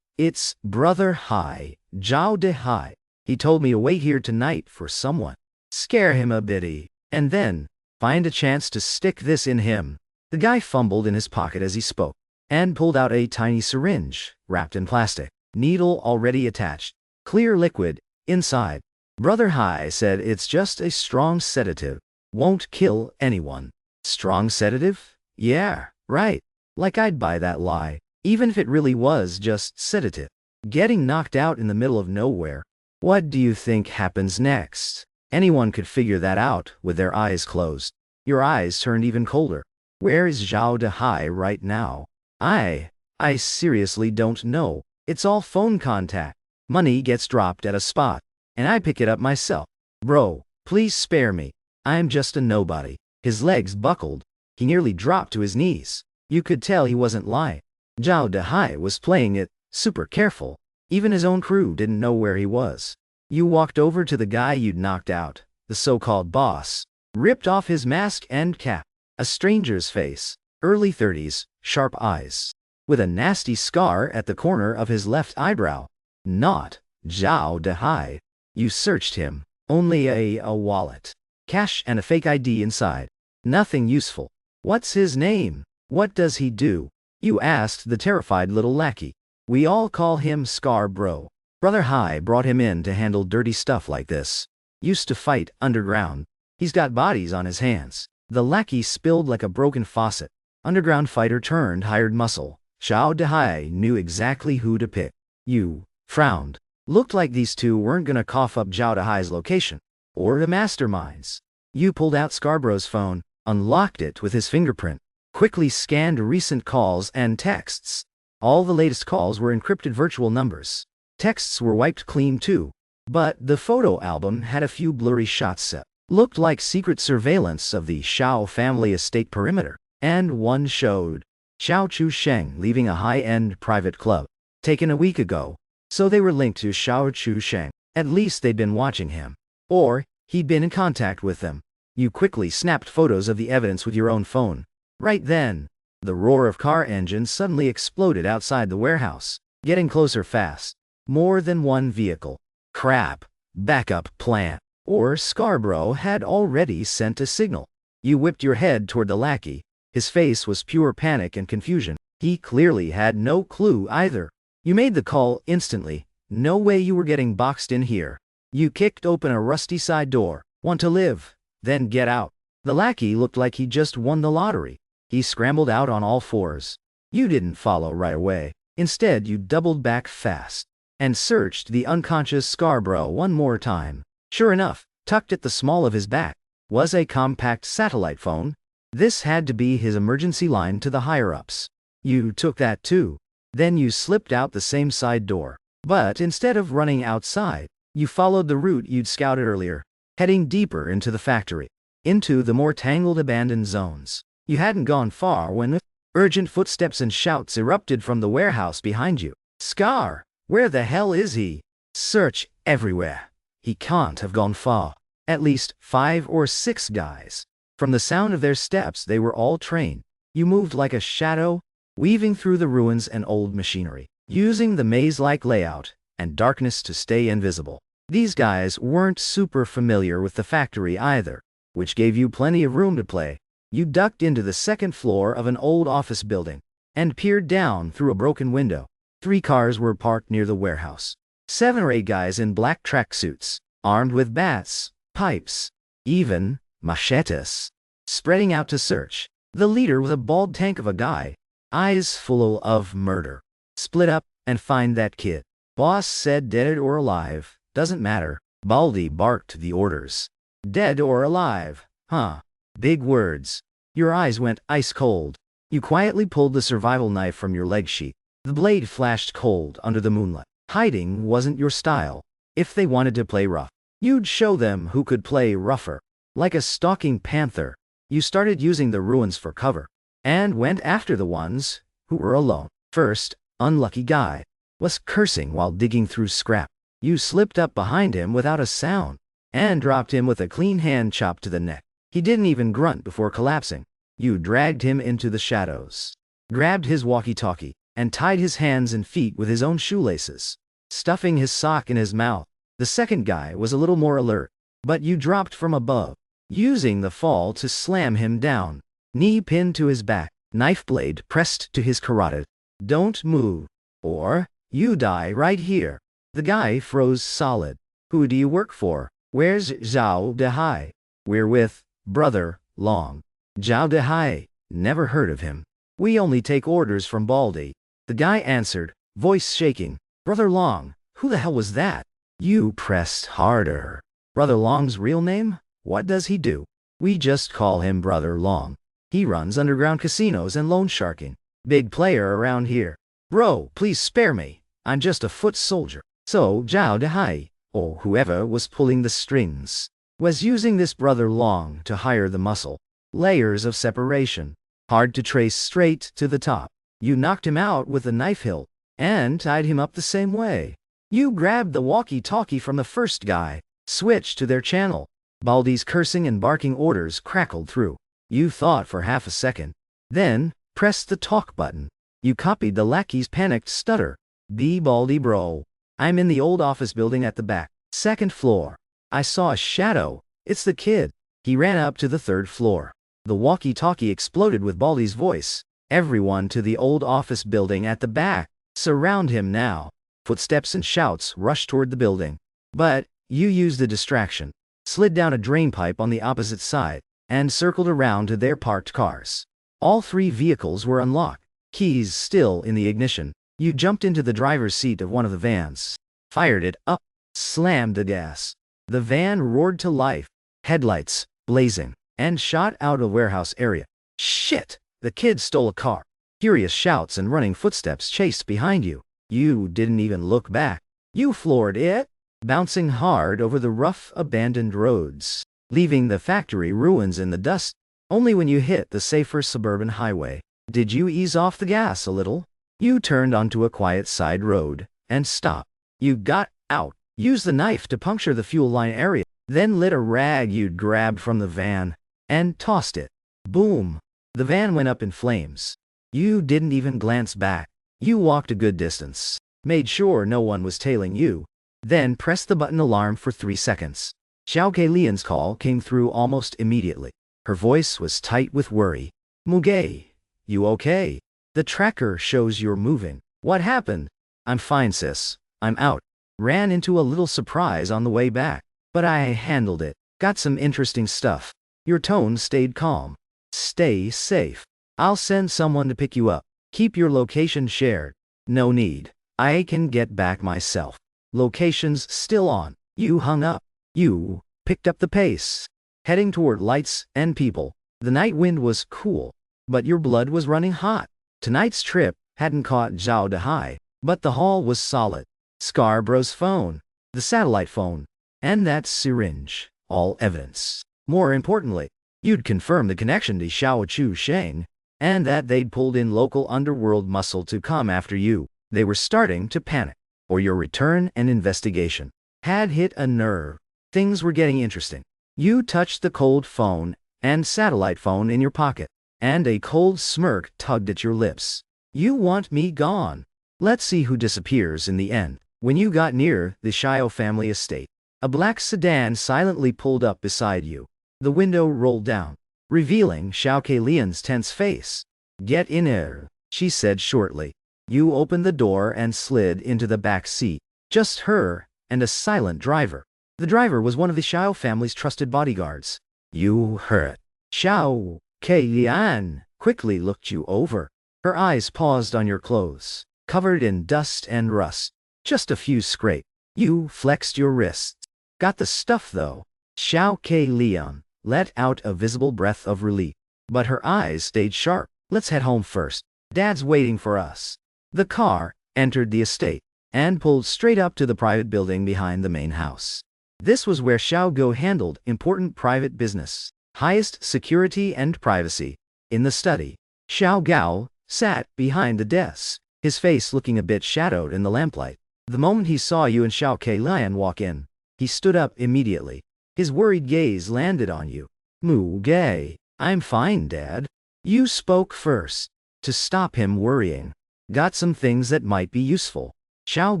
Speaker 1: It's Brother Hai, Zhao De Hai. He told me to wait here tonight for someone. Scare him a bitty, and then find a chance to stick this in him. The guy fumbled in his pocket as he spoke, and pulled out a tiny syringe, wrapped in plastic, needle already attached, clear liquid inside. Brother Hai said it's just a strong sedative. Won't kill anyone. Strong sedative? Yeah, right. Like I'd buy that lie, even if it really was just sedative. Getting knocked out in the middle of nowhere. What do you think happens next? Anyone could figure that out with their eyes closed. Your eyes turned even colder. Where is Zhao De Hai right now? I seriously don't know. It's all phone contact. Money gets dropped at a spot, and I pick it up myself. Bro, please spare me. I'm just a nobody. His legs buckled. He nearly dropped to his knees. You could tell he wasn't lying. Zhao De Hai was playing it super careful. Even his own crew didn't know where he was. You walked over to the guy you'd knocked out, the so-called boss. ripped off his mask and cap. A stranger's face, early 30s, sharp eyes, with a nasty scar at the corner of his left eyebrow. Not Zhao Dehai. You searched him. Only a wallet, cash and a fake ID inside. Nothing useful. What's his name? What does he do? You asked the terrified little lackey. We all call him Scar Bro. Brother Hai brought him in to handle dirty stuff like this. Used to fight underground. He's got bodies on his hands. The lackey spilled like a broken faucet. Underground fighter turned hired muscle. Zhao Dehai knew exactly who to pick. You frowned. Looked like these two weren't gonna cough up Zhao Dehai's location. Or the masterminds. You pulled out Scarborough's phone, unlocked it with his fingerprint, quickly scanned recent calls and texts. All the latest calls were encrypted virtual numbers. Texts were wiped clean too. But the photo album had a few blurry shots set. Looked like secret surveillance of the Xiao family estate perimeter. And one showed Xiao Chu Sheng leaving a high-end private club. Taken a week ago. So they were linked to Xiao Chu Sheng. At least they'd been watching him. Or he'd been in contact with them. You quickly snapped photos of the evidence with your own phone. Right then, the roar of car engines suddenly exploded outside the warehouse, getting closer fast. More than one vehicle. Crap. Backup plan. Or Scarborough had already sent a signal. You whipped your head toward the lackey. His face was pure panic and confusion. He clearly had no clue either. You made the call instantly. No way you were getting boxed in here. You kicked open a rusty side door. Want to live? Then get out. The lackey looked like he just won the lottery. He scrambled out on all fours. You didn't follow right away. Instead, you doubled back fast and searched the unconscious Scarborough one more time. Sure enough, tucked at the small of his back was a compact satellite phone. This had to be his emergency line to the higher-ups. You took that too. Then you slipped out the same side door. But instead of running outside, you followed the route you'd scouted earlier, heading deeper into the factory, into the more tangled abandoned zones. You hadn't gone far when urgent footsteps and shouts erupted from the warehouse behind you. Scar, where the hell is he? Search everywhere. He can't have gone far. At least 5 or 6 guys. From the sound of their steps, they were all trained. You moved like a shadow, weaving through the ruins and old machinery, using the maze-like layout and darkness to stay invisible. These guys weren't super familiar with the factory either, which gave you plenty of room to play. You ducked into the second floor of an old office building and peered down through a broken window. 3 cars were parked near the warehouse. 7 or 8 guys in black tracksuits, armed with bats, pipes, even machetes, spreading out to search. The leader was a bald tank of a guy, eyes full of murder. Split up and find that kid. Boss said dead or alive, doesn't matter. Baldy barked the orders. Dead or alive, huh? Big words. Your eyes went ice cold. You quietly pulled the survival knife from your leg sheath. The blade flashed cold under the moonlight. Hiding wasn't your style. If they wanted to play rough, you'd show them who could play rougher. Like a stalking panther, you started using the ruins for cover, and went after the ones who were alone. First, unlucky guy was cursing while digging through scrap. You slipped up behind him without a sound, and dropped him with a clean hand chop to the neck. He didn't even grunt before collapsing. You dragged him into the shadows, grabbed his walkie-talkie, and tied his hands and feet with his own shoelaces, stuffing his sock in his mouth. The second guy was a little more alert, but you dropped from above, using the fall to slam him down, knee pinned to his back, knife blade pressed to his carotid. Don't move, or you die right here. The guy froze solid. Who do you work for? Where's Zhao Dehai? We're with Brother Long. Zhao Dehai. Never heard of him. We only take orders from Baldy. The guy answered, voice shaking. Brother Long, who the hell was that? You pressed harder. Brother Long's real name? What does he do? We just call him Brother Long. He runs underground casinos and loan sharking. Big player around here. Bro, please spare me. I'm just a foot soldier. So Zhao Dehai, or whoever was pulling the strings, was using this Brother Long to hire the muscle. Layers of separation. Hard to trace straight to the top. You knocked him out with a knife hilt, and tied him up the same way. You grabbed the walkie-talkie from the first guy, switched to their channel, Baldy's cursing and barking orders crackled through. You thought for half a second. Then, pressed the talk button. You copied the lackey's panicked stutter. Baldy bro. I'm in the old office building at the back. Second floor. I saw a shadow. It's the kid. He ran up to the third floor. The walkie-talkie exploded with Baldy's voice. Everyone to the old office building at the back. Surround him now. Footsteps and shouts rushed toward the building. But, you used a distraction. Slid down a drain pipe on the opposite side, and circled around to their parked cars. All 3 vehicles were unlocked, keys still in the ignition. You jumped into the driver's seat of one of the vans, fired it up, slammed the gas. The van roared to life, headlights blazing, and shot out a warehouse area. Shit! The kid stole a car. Furious shouts and running footsteps chased behind you. You didn't even look back. You floored it, bouncing hard over the rough, abandoned roads, leaving the factory ruins in the dust. Only when you hit the safer suburban highway did you ease off the gas a little. You turned onto a quiet side road and stopped. You got out, used the knife to puncture the fuel line area, then lit a rag you'd grabbed from the van and tossed it. Boom! The van went up in flames. You didn't even glance back. You walked a good distance, made sure no one was tailing you, then pressed the button alarm for 3 seconds. Xiao Keilian's call came through almost immediately. Her voice was tight with worry. Muge, you okay? The tracker shows you're moving. What happened? I'm fine, sis. I'm out. Ran into a little surprise on the way back, but I handled it. Got some interesting stuff. Your tone stayed calm. Stay safe. I'll send someone to pick you up. Keep your location shared. No need. I can get back myself. Location's still on. You hung up. You picked up the pace, heading toward lights and people. The night wind was cool, but your blood was running hot. Tonight's trip hadn't caught Zhao Dehai, but the haul was solid. Scarborough's phone, the satellite phone, and that syringe, all evidence. More importantly, you'd confirmed the connection to Xiao Chu Sheng, and that they'd pulled in local underworld muscle to come after you. They were starting to panic, or your return and investigation had hit a nerve. Things were getting interesting. You touched the cold phone and satellite phone in your pocket, and a cold smirk tugged at your lips. You want me gone? Let's see who disappears in the end. When you got near the Xiao family estate, a black sedan silently pulled up beside you. The window rolled down, revealing Xiao Keilian's tense face. Get in there, she said shortly. You opened the door and slid into the back seat. Just her and a silent driver. The driver was one of the Xiao family's trusted bodyguards. You heard. Xiao Keilian quickly looked you over. Her eyes paused on your clothes, covered in dust and rust. Just a few scrapes. You flexed your wrists. Got the stuff though. Xiao Keilian let out a visible breath of relief, but her eyes stayed sharp. Let's head home first. Dad's waiting for us. The car entered the estate and pulled straight up to the private building behind the main house. This was where Xiao Go handled important private business, highest security and privacy. In the study, Xiao Gao sat behind the desk, his face looking a bit shadowed in the lamplight. The moment he saw you and Xiao Keilian walk in, he stood up immediately. His worried gaze landed on you. Muge, I'm fine, Dad. You spoke first. To stop him worrying. Got some things that might be useful. Xiao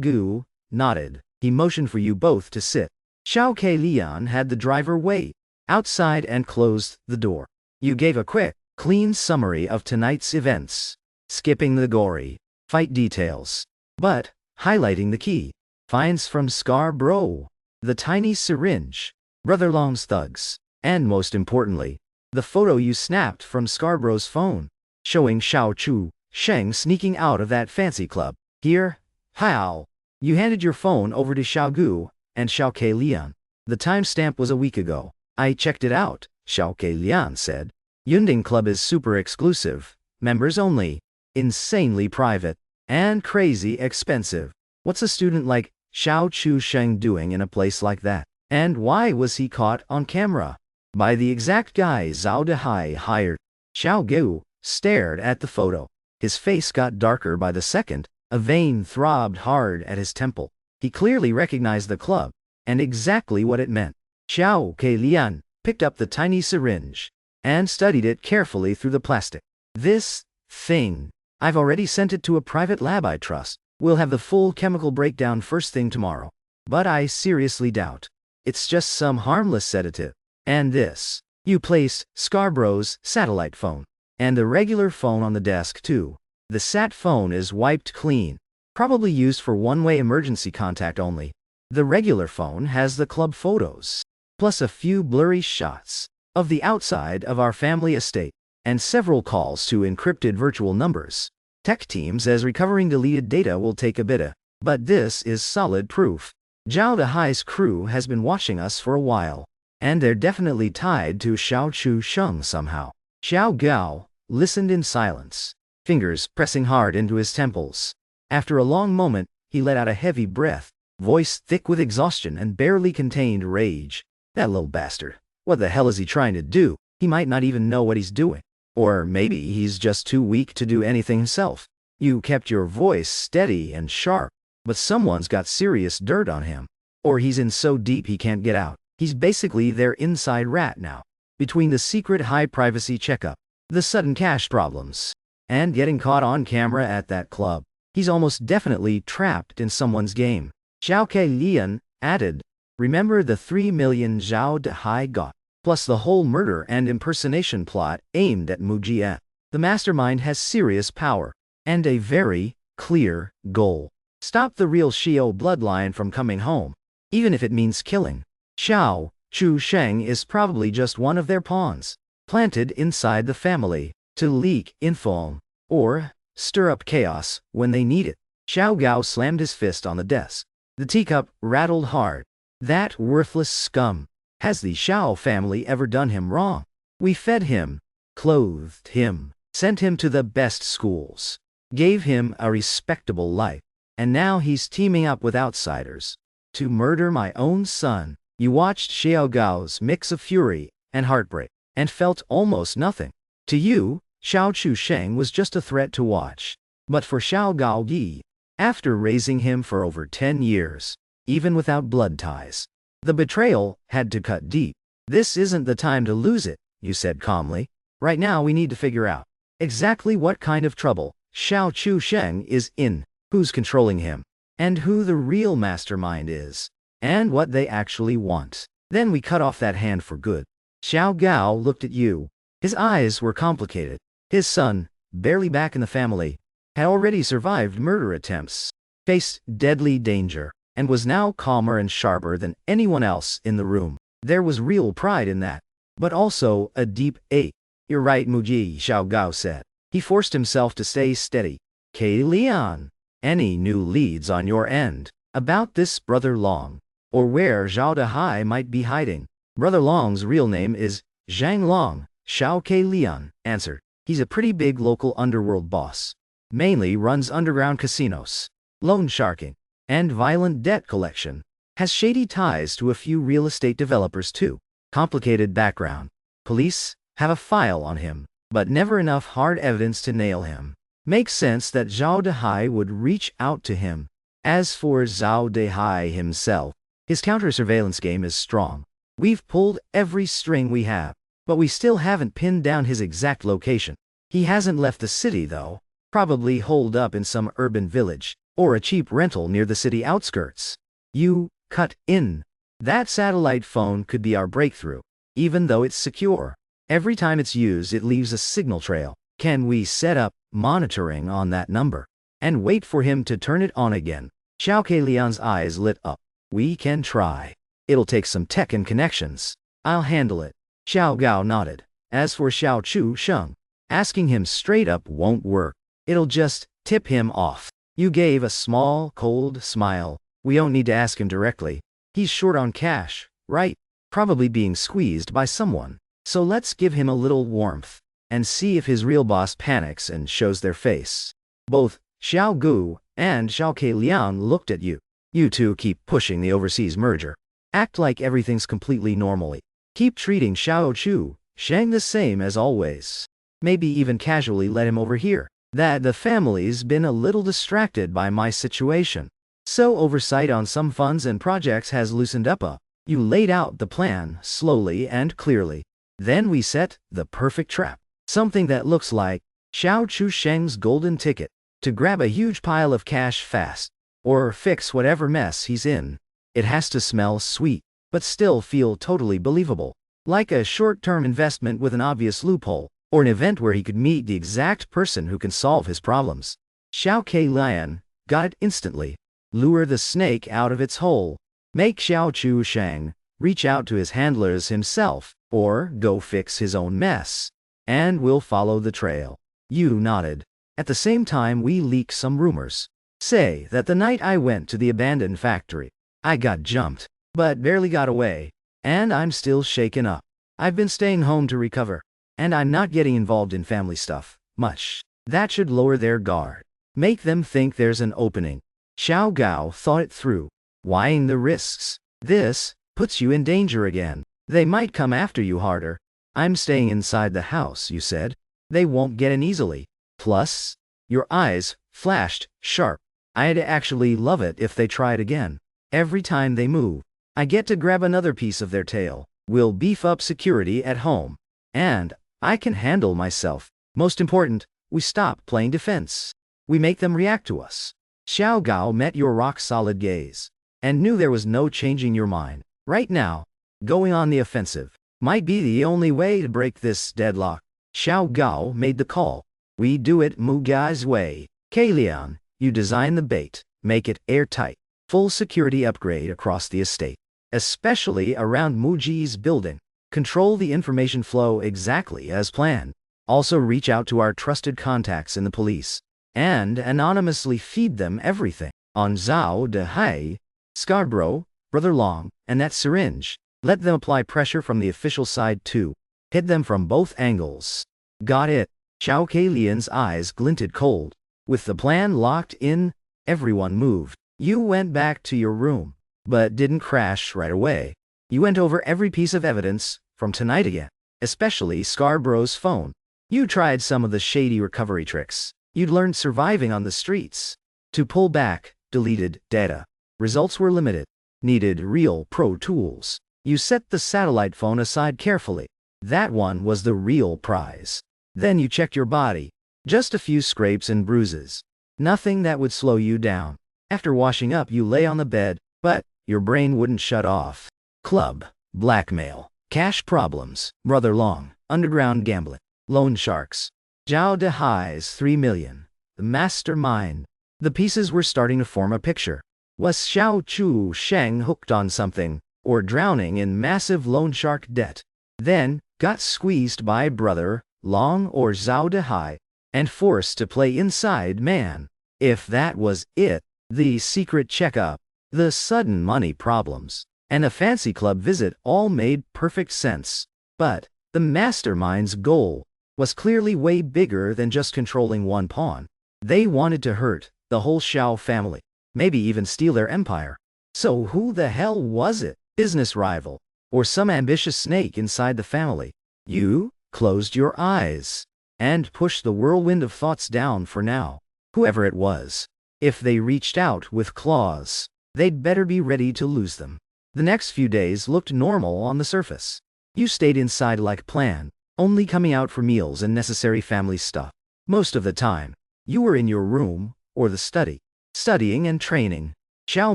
Speaker 1: Gu nodded. He motioned for you both to sit. Xiao Keilian had the driver wait outside and closed the door. You gave a quick, clean summary of tonight's events, skipping the gory fight details, but highlighting the key finds from Scarborough, the tiny syringe, Brother Long's thugs, and most importantly, the photo you snapped from Scarborough's phone, showing Xiao Chu Sheng sneaking out of that fancy club. Here, how? You handed your phone over to Xiao Gu and Xiao Keilian. The timestamp was a week ago. I checked it out, Xiao Keilian said. Yunding Club is super exclusive, members only, insanely private, and crazy expensive. What's a student like Xiao Chu Sheng doing in a place like that? And why was he caught on camera? By the exact guy Zhao Dehai hired. Xiao Gu stared at the photo. His face got darker by the second. A vein throbbed hard at his temple. He clearly recognized the club, and exactly what it meant. Xiao Keilian picked up the tiny syringe and studied it carefully through the plastic. This thing, I've already sent it to a private lab I trust. We'll have the full chemical breakdown first thing tomorrow. But I seriously doubt. It's just some harmless sedative. And this. You place Scarborough's satellite phone. And the regular phone on the desk too. The sat phone is wiped clean. Probably used for one-way emergency contact only. The regular phone has the club photos. Plus a few blurry shots of the outside of our family estate. And several calls to encrypted virtual numbers. Tech team says recovering deleted data will take a bit, but this is solid proof. Zhao Dehai's crew has been watching us for a while, and they're definitely tied to Xiao Chu Sheng somehow. Xiao Gao listened in silence, fingers pressing hard into his temples. After a long moment, he let out a heavy breath, voice thick with exhaustion and barely contained rage. That little bastard. What the hell is he trying to do? He might not even know what he's doing. Or maybe he's just too weak to do anything himself. You kept your voice steady and sharp, but someone's got serious dirt on him. Or he's in so deep he can't get out. He's basically their inside rat now. Between the secret high-privacy checkup, the sudden cash problems, and getting caught on camera at that club, he's almost definitely trapped in someone's game. Xiao Keilian added, remember the 3 million Zhao Dehai got? Plus the whole murder and impersonation plot aimed at Mu Jie. The mastermind has serious power, and a very clear goal. Stop the real Xiao bloodline from coming home, even if it means killing. Xiao Chu Sheng is probably just one of their pawns, planted inside the family, to leak info, or stir up chaos when they need it. Xiao Gao slammed his fist on the desk. The teacup rattled hard. That worthless scum. Has the Xiao family ever done him wrong? We fed him, clothed him, sent him to the best schools, gave him a respectable life, and now he's teaming up with outsiders to murder my own son. You watched Xiao Gao's mix of fury and heartbreak, and felt almost nothing. To you, Xiao Chu Sheng was just a threat to watch. But for Xiao Gao Yi, after raising him for over 10 years, even without blood ties, the betrayal had to cut deep. This isn't the time to lose it, you said calmly. Right now we need to figure out exactly what kind of trouble Xiao Chu Sheng is in, who's controlling him, and who the real mastermind is, and what they actually want. Then we cut off that hand for good. Xiao Gao looked at you. His eyes were complicated. His son, barely back in the family, had already survived murder attempts, faced deadly danger, and was now calmer and sharper than anyone else in the room. There was real pride in that, but also a deep ache. You're right, Muji, Xiao Gao said. He forced himself to stay steady. Keilian, any new leads on your end about this Brother Long, or where Zhao Dehai might be hiding? Brother Long's real name is Zhang Long, Xiao Keilian answered. He's a pretty big local underworld boss. Mainly runs underground casinos, loan sharking, and violent debt collection. Has shady ties to a few real estate developers too. Complicated background. Police have a file on him, but never enough hard evidence to nail him. Makes sense that Zhao Dehai would reach out to him. As for Zhao Dehai himself, his counter-surveillance game is strong. We've pulled every string we have, but we still haven't pinned down his exact location. He hasn't left the city though, probably holed up in some urban village, or a cheap rental near the city outskirts. You cut in. That satellite phone could be our breakthrough, even though it's secure. Every time it's used it leaves a signal trail. Can we set up monitoring on that number, and wait for him to turn it on again? Xiao Keilian's eyes lit up. We can try. It'll take some tech and connections. I'll handle it. Xiao Gao nodded. As for Xiao Chu Sheng, asking him straight up won't work. It'll just tip him off. You gave a small, cold smile. We don't need to ask him directly. He's short on cash, right? Probably being squeezed by someone. So let's give him a little warmth, and see if his real boss panics and shows their face. Both Xiao Gu and Xiao Keilian looked at you. You two keep pushing the overseas merger. Act like everything's completely normally. Keep treating Xiao Chu Sheng the same as always. Maybe even casually let him over here. That the family's been a little distracted by my situation. So oversight on some funds and projects has loosened up a You laid out the plan slowly and clearly. Then we set the perfect trap. Something that looks like Xiao Chusheng's golden ticket to grab a huge pile of cash fast, or fix whatever mess he's in. It has to smell sweet, but still feel totally believable, like a short-term investment with an obvious loophole, or an event where he could meet the exact person who can solve his problems. Xiao Keilian got it instantly. Lure the snake out of its hole. Make Xiao Chusheng reach out to his handlers himself, or go fix his own mess. And we'll follow the trail. You nodded. At the same time we leak some rumors. Say that the night I went to the abandoned factory, I got jumped, but barely got away, and I'm still shaken up. I've been staying home to recover, and I'm not getting involved in family stuff much. That should lower their guard. Make them think there's an opening. Xiao Gao thought it through, weighing the risks. This puts you in danger again. They might come after you harder. I'm staying inside the house, you said. They won't get in easily. Plus, your eyes flashed sharp. I'd actually love it if they tried again. Every time they move, I get to grab another piece of their tail. We'll beef up security at home. And I can handle myself. Most important, we stop playing defense. We make them react to us. Xiao Gao met your rock-solid gaze, and knew there was no changing your mind. Right now, going on the offensive might be the only way to break this deadlock. Xiao Gao made the call. We do it Mugai's way. Keilian, you design the bait, make it airtight. Full security upgrade across the estate, especially around Muji's building. Control the information flow exactly as planned. Also reach out to our trusted contacts in the police, and anonymously feed them everything. On Zhao De Hai, Scarborough, Brother Long, and that syringe. Let them apply pressure from the official side too. Hit them from both angles. Got it. Xiao Keilian's eyes glinted cold. With the plan locked in, everyone moved. You went back to your room, but didn't crash right away. You went over every piece of evidence from tonight again, especially Scarborough's phone. You tried some of the shady recovery tricks you'd learned surviving on the streets. To pull back deleted data. Results were limited. Needed real pro tools. You set the satellite phone aside carefully. That one was the real prize. Then you checked your body. Just a few scrapes and bruises. Nothing that would slow you down. After washing up you lay on the bed, but your brain wouldn't shut off. Club, blackmail, cash problems, Brother Long, underground gambling, loan sharks. Zhao Dehai's 3 million. The mastermind. The pieces were starting to form a picture. Was Xiao Chusheng hooked on something, or drowning in massive loan shark debt? Then, got squeezed by Brother Long or Zhao Dehai, and forced to play inside man. If that was it, the secret checkup, the sudden money problems, and a fancy club visit all made perfect sense. But the mastermind's goal was clearly way bigger than just controlling one pawn. They wanted to hurt the whole Xiao family, maybe even steal their empire. So who the hell was it? Business rival, or some ambitious snake inside the family? You closed your eyes and pushed the whirlwind of thoughts down for now. Whoever it was, if they reached out with claws, they'd better be ready to lose them. The next few days looked normal on the surface. You stayed inside like planned, only coming out for meals and necessary family stuff. Most of the time, you were in your room, or the study, studying and training. Xiao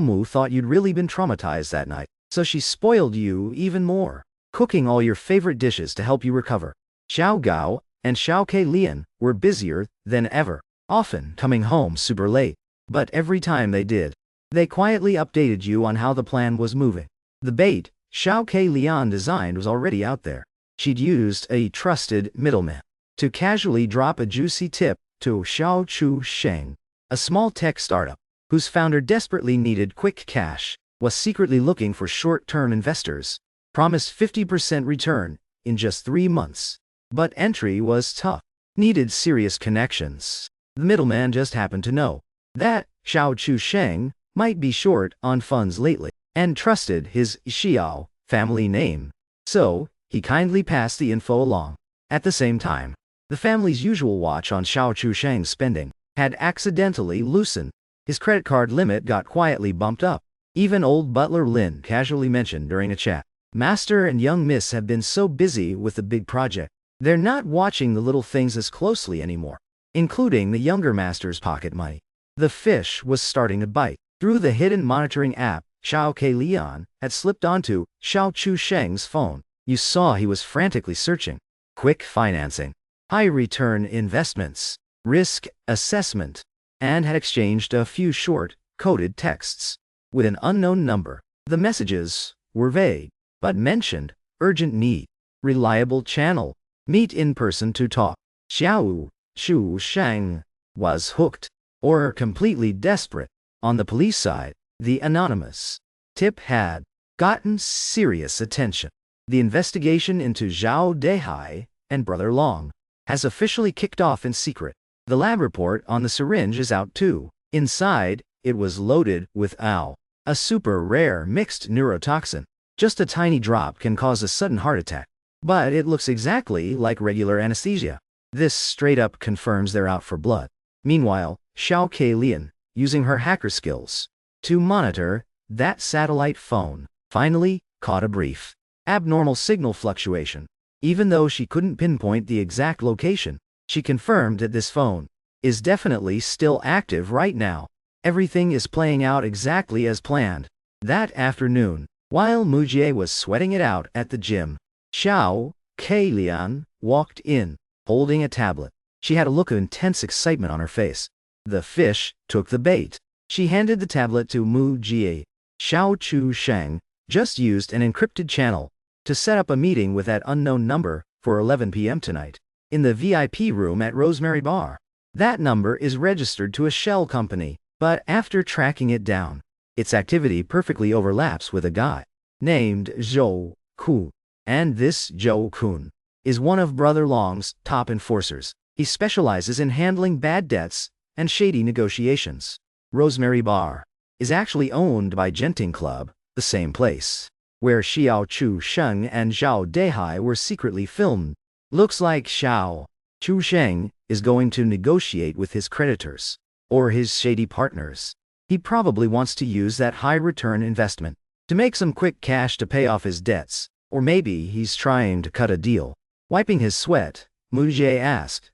Speaker 1: Mu thought you'd really been traumatized that night, so she spoiled you even more, cooking all your favorite dishes to help you recover. Xiao Gao and Xiao Keilian were busier than ever, often coming home super late. But every time they did, they quietly updated you on how the plan was moving. The bait Xiao Keilian designed was already out there. She'd used a trusted middleman to casually drop a juicy tip to Xiao Chusheng, a small tech startup whose founder desperately needed quick cash, was secretly looking for short-term investors, promised 50% return in just 3 months. But entry was tough, needed serious connections. The middleman just happened to know that Xiao Chusheng might be short on funds lately, and trusted his Xiao family name. So, he kindly passed the info along. At the same time, the family's usual watch on Xiao Chusheng's spending had accidentally loosened. His credit card limit got quietly bumped up. Even old butler Lin casually mentioned during a chat. Master and young miss have been so busy with the big project, they're not watching the little things as closely anymore, including the younger master's pocket money. The fish was starting to bite. Through the hidden monitoring app, Xiao Ke Lian had slipped onto Xiao Chu Sheng's phone. You saw he was frantically searching. Quick financing, high return investments, risk assessment, and had exchanged a few short, coded texts with an unknown number. The messages were vague, but mentioned urgent need, reliable channel, meet in person to talk. Xiao Chu Sheng was hooked, or completely desperate. On the police side, the anonymous tip had gotten serious attention. The investigation into Zhao Dehai and Brother Long has officially kicked off in secret. The lab report on the syringe is out too. Inside, it was loaded with a super rare mixed neurotoxin. Just a tiny drop can cause a sudden heart attack. But it looks exactly like regular anesthesia. This straight up confirms they're out for blood. Meanwhile, Xiao Ke Lian, using her hacker skills to monitor that satellite phone, finally caught a brief abnormal signal fluctuation. Even though she couldn't pinpoint the exact location, she confirmed that this phone is definitely still active right now. Everything is playing out exactly as planned. That afternoon, while Mu Jie was sweating it out at the gym, Xiao Ke Lian walked in, holding a tablet. She had a look of intense excitement on her face. The fish took the bait. She handed the tablet to Mu Jie. Xiao Chu Sheng just used an encrypted channel to set up a meeting with that unknown number for 11 p.m. tonight, in the VIP room at Rosemary Bar. That number is registered to a shell company, but after tracking it down, its activity perfectly overlaps with a guy named Zhou Kun. And this Zhou Kun is one of Brother Long's top enforcers. He specializes in handling bad debts and shady negotiations. Rosemary Bar is actually owned by Genting Club, the same place where Xiao Chu Sheng and Zhao Dehai were secretly filmed. Looks like Xiao Chu Sheng is going to negotiate with his creditors, or his shady partners. He probably wants to use that high-return investment to make some quick cash to pay off his debts, or maybe he's trying to cut a deal. Wiping his sweat, Mu Jie asked,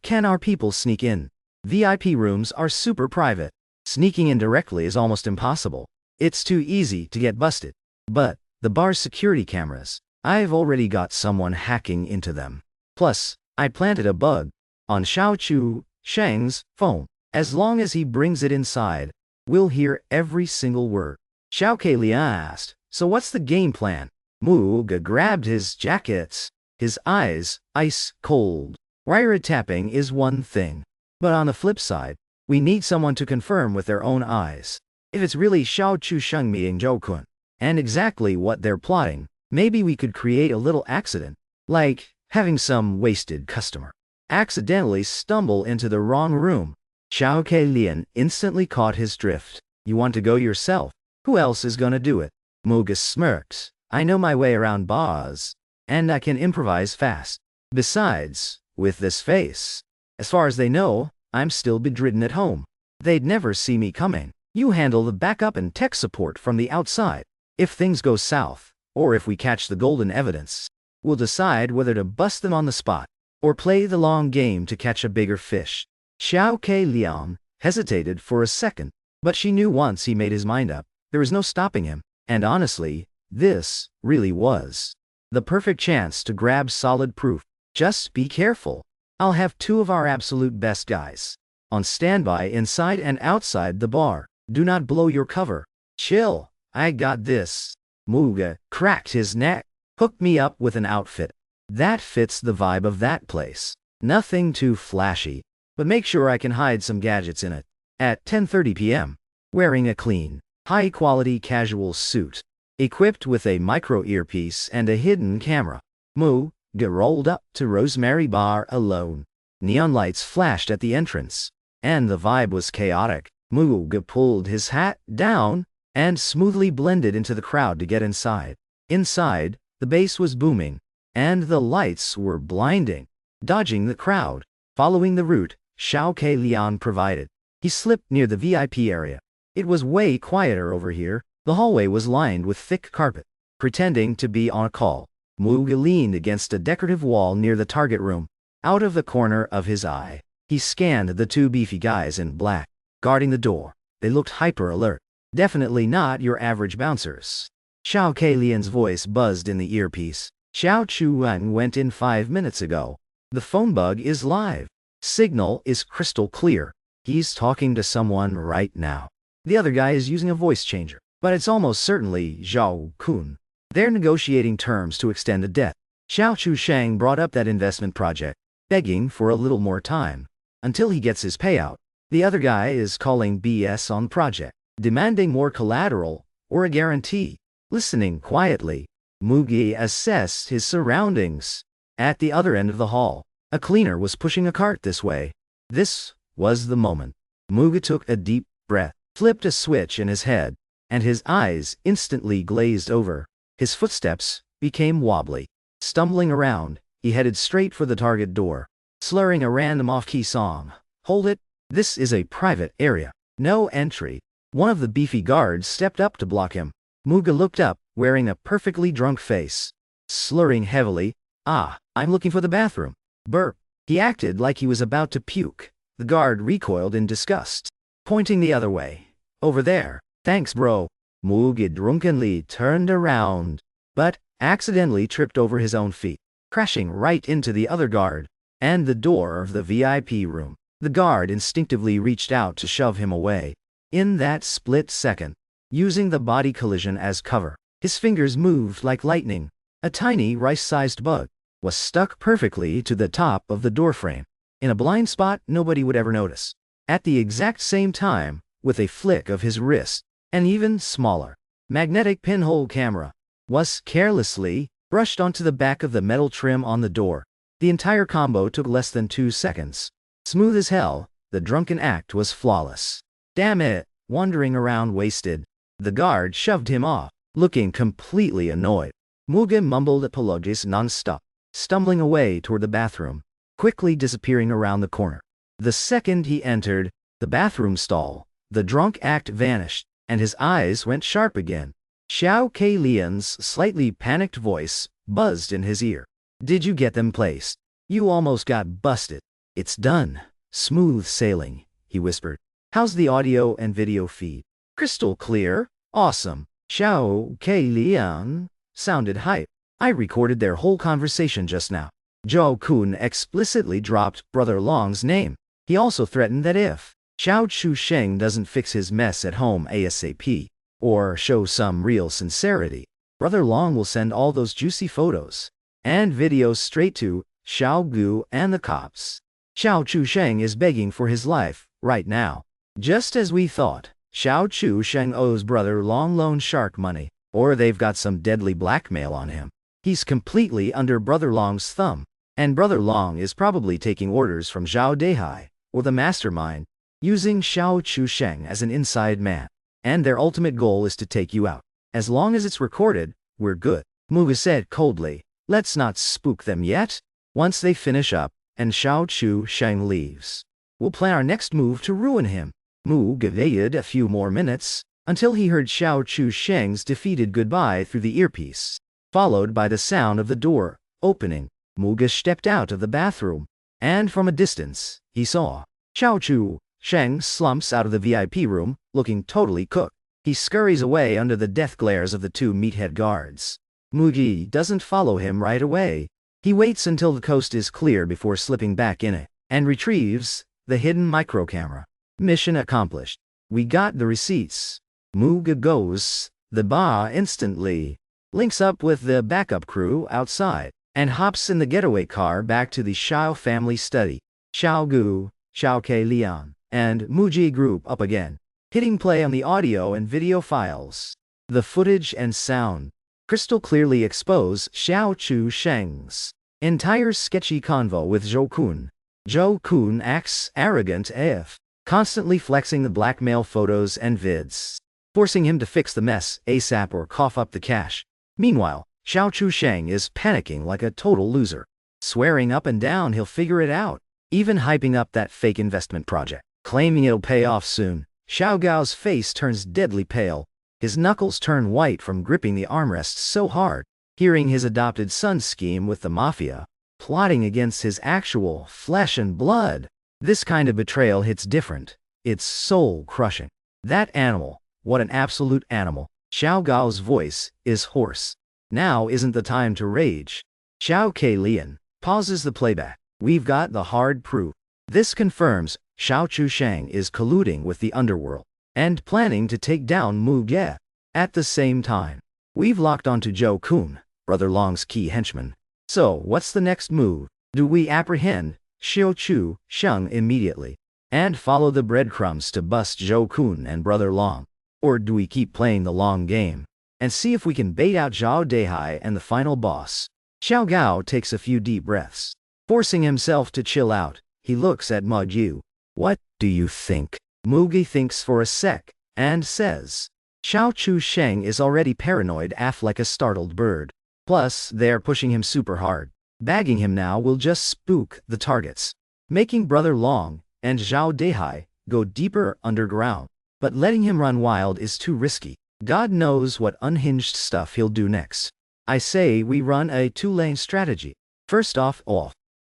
Speaker 1: "Can our people sneak in? VIP rooms are super private. Sneaking in directly is almost impossible. It's too easy to get busted. But the bar's security cameras, I've already got someone hacking into them. Plus, I planted a bug on Xiao Chu Sheng's phone. As long as he brings it inside, we'll hear every single word." Xiao Ke Lian asked, "So what's the game plan?" Mu Ge grabbed his jacket, his eyes ice cold. Wiretapping is one thing, but on the flip side, we need someone to confirm with their own eyes if it's really Xiao Chu Sheng meeting Zhou Kun, and exactly what they're plotting. Maybe we could create a little accident, like having some wasted customer accidentally stumble into the wrong room. Xiao Ke Lian instantly caught his drift. "You want to go yourself? Who else is gonna do it?" Mu Ge smirked. "I know my way around bars, and I can improvise fast. Besides, with this face, as far as they know, I'm still bedridden at home. They'd never see me coming. You handle the backup and tech support from the outside. If things go south, or if we catch the golden evidence, we'll decide whether to bust them on the spot, or play the long game to catch a bigger fish." Xiao Ke Lian hesitated for a second, but she knew once he made his mind up, there was no stopping him. And honestly, this really was the perfect chance to grab solid proof. "Just be careful. I'll have two of our absolute best guys on standby inside and outside the bar. Do not blow your cover. Chill, I got this." Mu Ge cracked his neck. "Hook me up with an outfit that fits the vibe of that place. Nothing too flashy, but make sure I can hide some gadgets in it." At 10:30 p.m., wearing a clean, high-quality casual suit, equipped with a micro earpiece and a hidden camera, Mu Ge rolled up to Rosemary Bar alone. Neon lights flashed at the entrance, and the vibe was chaotic. Mu Ge pulled his hat down and smoothly blended into the crowd to get inside. Inside, the bass was booming, and the lights were blinding. Dodging the crowd, following the route Xiao Ke Lian provided, he slipped near the VIP area. It was way quieter over here, The hallway was lined with thick carpet. Pretending to be on a call, Muga leaned against a decorative wall near the target room. Out of the corner of his eye, he scanned the two beefy guys in black, guarding the door. They looked hyper-alert. Definitely not your average bouncers. Xiao Keilian's voice buzzed in the earpiece. Xiao Chuan went in 5 minutes ago. The phone bug is live. Signal is crystal clear. He's talking to someone right now. The other guy is using a voice changer, but it's almost certainly Zhao Kun. They're negotiating terms to extend the debt. Xiao Chusheng brought up that investment project, begging for a little more time. Until he gets his payout. The other guy is calling BS on the project, demanding more collateral or a guarantee. Listening quietly, Mugi assessed his surroundings. At the other end of the hall, a cleaner was pushing a cart this way. This was the moment. Mugi took a deep breath, flipped a switch in his head, and his eyes instantly glazed over. His footsteps became wobbly. Stumbling around, he headed straight for the target door, slurring a random off-key song. Hold it. This is a private area. No entry. One of the beefy guards stepped up to block him. Muga looked up, wearing a perfectly drunk face. Slurring heavily, I'm looking for the bathroom. Burp. He acted like he was about to puke. The guard recoiled in disgust, pointing the other way. Over there. Thanks, bro. Muga drunkenly turned around, but accidentally tripped over his own feet, crashing right into the other guard and the door of the VIP room. The guard instinctively reached out to shove him away. In that split second, using the body collision as cover, his fingers moved like lightning. A tiny rice-sized bug was stuck perfectly to the top of the doorframe, in a blind spot nobody would ever notice. At the exact same time, with a flick of his wrist, an even smaller, magnetic pinhole camera was carelessly brushed onto the back of the metal trim on the door. The entire combo took less than 2 seconds. Smooth as hell, the drunken act was flawless. Damn it, wandering around wasted. The guard shoved him off, looking completely annoyed. Muga mumbled apologies non-stop, stumbling away toward the bathroom, quickly disappearing around the corner. The second he entered the bathroom stall, the drunk act vanished, and his eyes went sharp again. Xiao Keilian's slightly panicked voice buzzed in his ear. Did you get them placed? You almost got busted. It's done. Smooth sailing, he whispered. How's the audio and video feed? Crystal clear. Awesome. Xiao Keilian sounded hype. I recorded their whole conversation just now. Zhao Kun explicitly dropped Brother Long's name. He also threatened that if Xiao Chusheng doesn't fix his mess at home ASAP, or show some real sincerity, Brother Long will send all those juicy photos and videos straight to Xiao Gu and the cops. Xiao Chusheng is begging for his life right now. Just as we thought, Xiao Chusheng owes Brother Long loan shark money, or they've got some deadly blackmail on him. He's completely under Brother Long's thumb, and Brother Long is probably taking orders from Zhao Dehai, or the mastermind, using Xiao Chusheng as an inside man. And their ultimate goal is to take you out. As long as it's recorded, we're good. Muga said coldly. Let's not spook them yet. Once they finish up, and Xiao Chusheng leaves, we'll plan our next move to ruin him. Muga waited a few more minutes, until he heard Xiao Chusheng's defeated goodbye through the earpiece, followed by the sound of the door opening. Muga stepped out of the bathroom, and from a distance, he saw Xiao Chusheng slumps out of the VIP room, looking totally cooked. He scurries away under the death glares of the two meathead guards. Mugi doesn't follow him right away. He waits until the coast is clear before slipping back in it, and retrieves the hidden microcamera. Mission accomplished. We got the receipts. Muga goes the bar instantly, links up with the backup crew outside, and hops in the getaway car back to the Xiao family study. Xiao Gu, Xiao Keilian, and Muji group up again, hitting play on the audio and video files. The footage and sound crystal clearly expose Xiao Chusheng's entire sketchy convo with Zhou Kun. Zhou Kun acts arrogant AF, constantly flexing the blackmail photos and vids, forcing him to fix the mess ASAP or cough up the cash. Meanwhile, Xiao Chusheng is panicking like a total loser, swearing up and down he'll figure it out, even hyping up that fake investment project, claiming it'll pay off soon. Xiao Gao's face turns deadly pale. His knuckles turn white from gripping the armrests so hard. Hearing his adopted son's scheme with the mafia, plotting against his actual flesh and blood. This kind of betrayal hits different. It's soul-crushing. That animal, what an absolute animal. Xiao Gao's voice is hoarse. Now isn't the time to rage. Xiao Ke Lian pauses the playback. We've got the hard proof. This confirms Xiao Chu Shang is colluding with the underworld and planning to take down Mu Ge. At the same time, we've locked onto Zhou Kun, Brother Long's key henchman. So, what's the next move? Do we apprehend Xiao Chu Shang immediately and follow the breadcrumbs to bust Zhou Kun and Brother Long? Or do we keep playing the long game and see if we can bait out Zhao Deihai and the final boss? Xiao Gao takes a few deep breaths. Forcing himself to chill out, he looks at Ma Yu. What do you think? Mugi thinks for a sec and says, Xiao Chu Sheng is already paranoid AF like a startled bird. Plus, they're pushing him super hard. Bagging him now will just spook the targets, making Brother Long and Zhao Deihai go deeper underground. But letting him run wild is too risky. God knows what unhinged stuff he'll do next. I say we run a two-lane strategy. First off,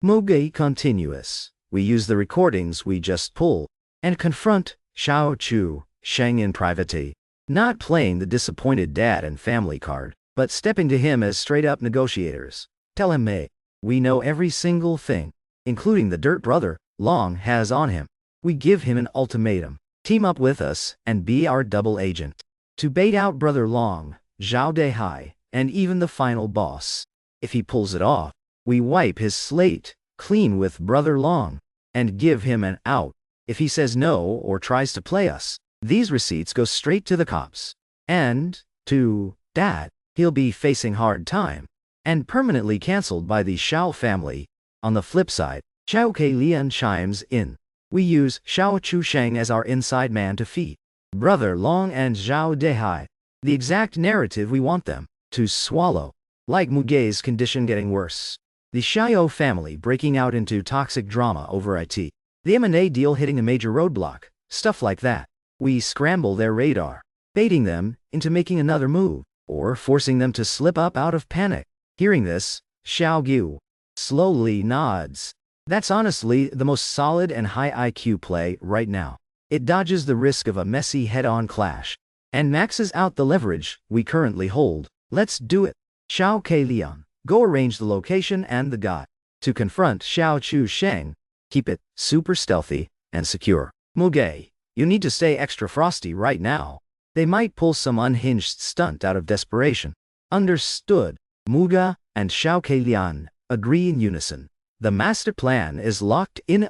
Speaker 1: Mugi continuous. We use the recordings we just pulled and confront Xiao Chu Sheng in private. Not playing the disappointed dad and family card, but stepping to him as straight-up negotiators. Tell him, we know every single thing, including the dirt Brother Long has on him. We give him an ultimatum. Team up with us and be our double agent. To bait out Brother Long, Zhao Deihai, and even the final boss. If he pulls it off, we wipe his slate clean with Brother Long and give him an out. If he says no or tries to play us, these receipts go straight to the cops. And, to Dad, he'll be facing hard time and permanently cancelled by the Xiao family. On the flip side, Xiao Ke Lian chimes in. We use Xiao Chu Sheng as our inside man to feed Brother Long and Zhao Deihai the exact narrative we want them to swallow. Like Muge's condition getting worse. The Xiao family breaking out into toxic drama over IT. The M&A deal hitting a major roadblock. Stuff like that. We scramble their radar, baiting them into making another move, or forcing them to slip up out of panic. Hearing this, Xiao Gu slowly nods. That's honestly the most solid and high IQ play right now. It dodges the risk of a messy head-on clash, and maxes out the leverage we currently hold. Let's do it. Xiao Ke Lian, go arrange the location and the guy to confront Xiao Chu Sheng. Keep it super stealthy and secure. Muge, you need to stay extra frosty right now. They might pull some unhinged stunt out of desperation. Understood. Muga and Xiao Ke Lian agree in unison. The master plan is locked in.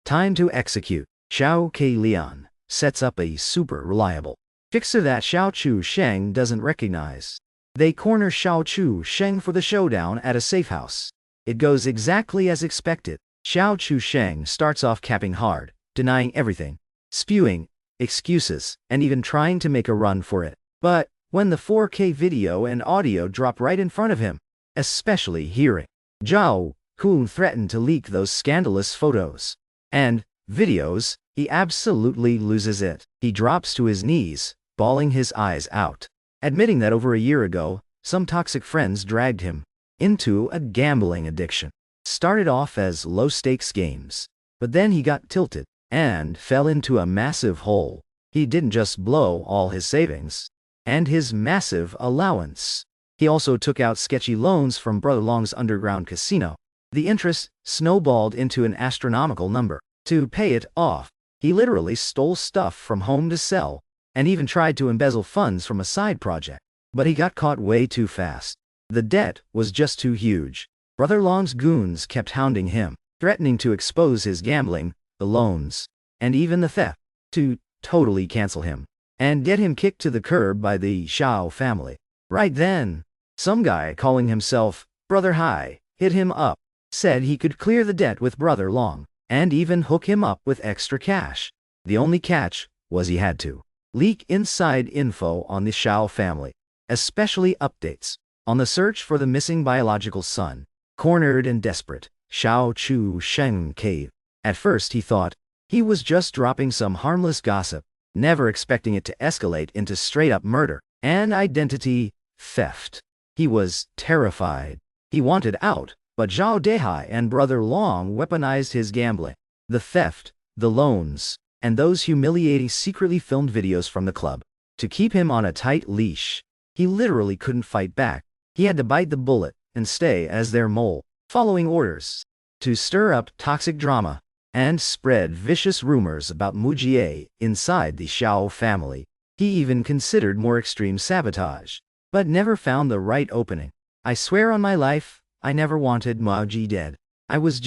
Speaker 1: Time to execute. Xiao Ke Lian sets up a super reliable fixer that Xiao Chu Sheng doesn't recognize. They corner Xiao Chu Sheng for the showdown at a safe house. It goes exactly as expected. Xiao Chu Sheng starts off capping hard, denying everything, spewing excuses, and even trying to make a run for it. But when the 4K video and audio drop right in front of him, especially hearing Zhao Kun threaten to leak those scandalous photos and videos, he absolutely loses it. He drops to his knees, bawling his eyes out, admitting that over a year ago, some toxic friends dragged him into a gambling addiction. Started off as low-stakes games, but then he got tilted and fell into a massive hole. He didn't just blow all his savings and his massive allowance. He also took out sketchy loans from Brother Long's underground casino. The interest snowballed into an astronomical number. To pay it off, he literally stole stuff from home to sell, and even tried to embezzle funds from a side project. But he got caught way too fast. The debt was just too huge. Brother Long's goons kept hounding him, threatening to expose his gambling, the loans, and even the theft, to totally cancel him and get him kicked to the curb by the Xiao family. Right then, some guy calling himself Brother Hai hit him up, said he could clear the debt with Brother Long, and even hook him up with extra cash. The only catch was he had to leak inside info on the Xiao family, especially updates on the search for the missing biological son. Cornered and desperate, Xiao Chu Sheng caved. At first he thought he was just dropping some harmless gossip, never expecting it to escalate into straight-up murder and identity theft. He was terrified. He wanted out, but Zhao Dehai and Brother Long weaponized his gambling, the theft, the loans, and those humiliating secretly filmed videos from the club to keep him on a tight leash. He literally couldn't fight back. He had to bite the bullet and stay as their mole, following orders to stir up toxic drama and spread vicious rumors about Mu Jie inside the Xiao family. He even considered more extreme sabotage, but never found the right opening. I swear on my life, I never wanted Mu Jie dead. I was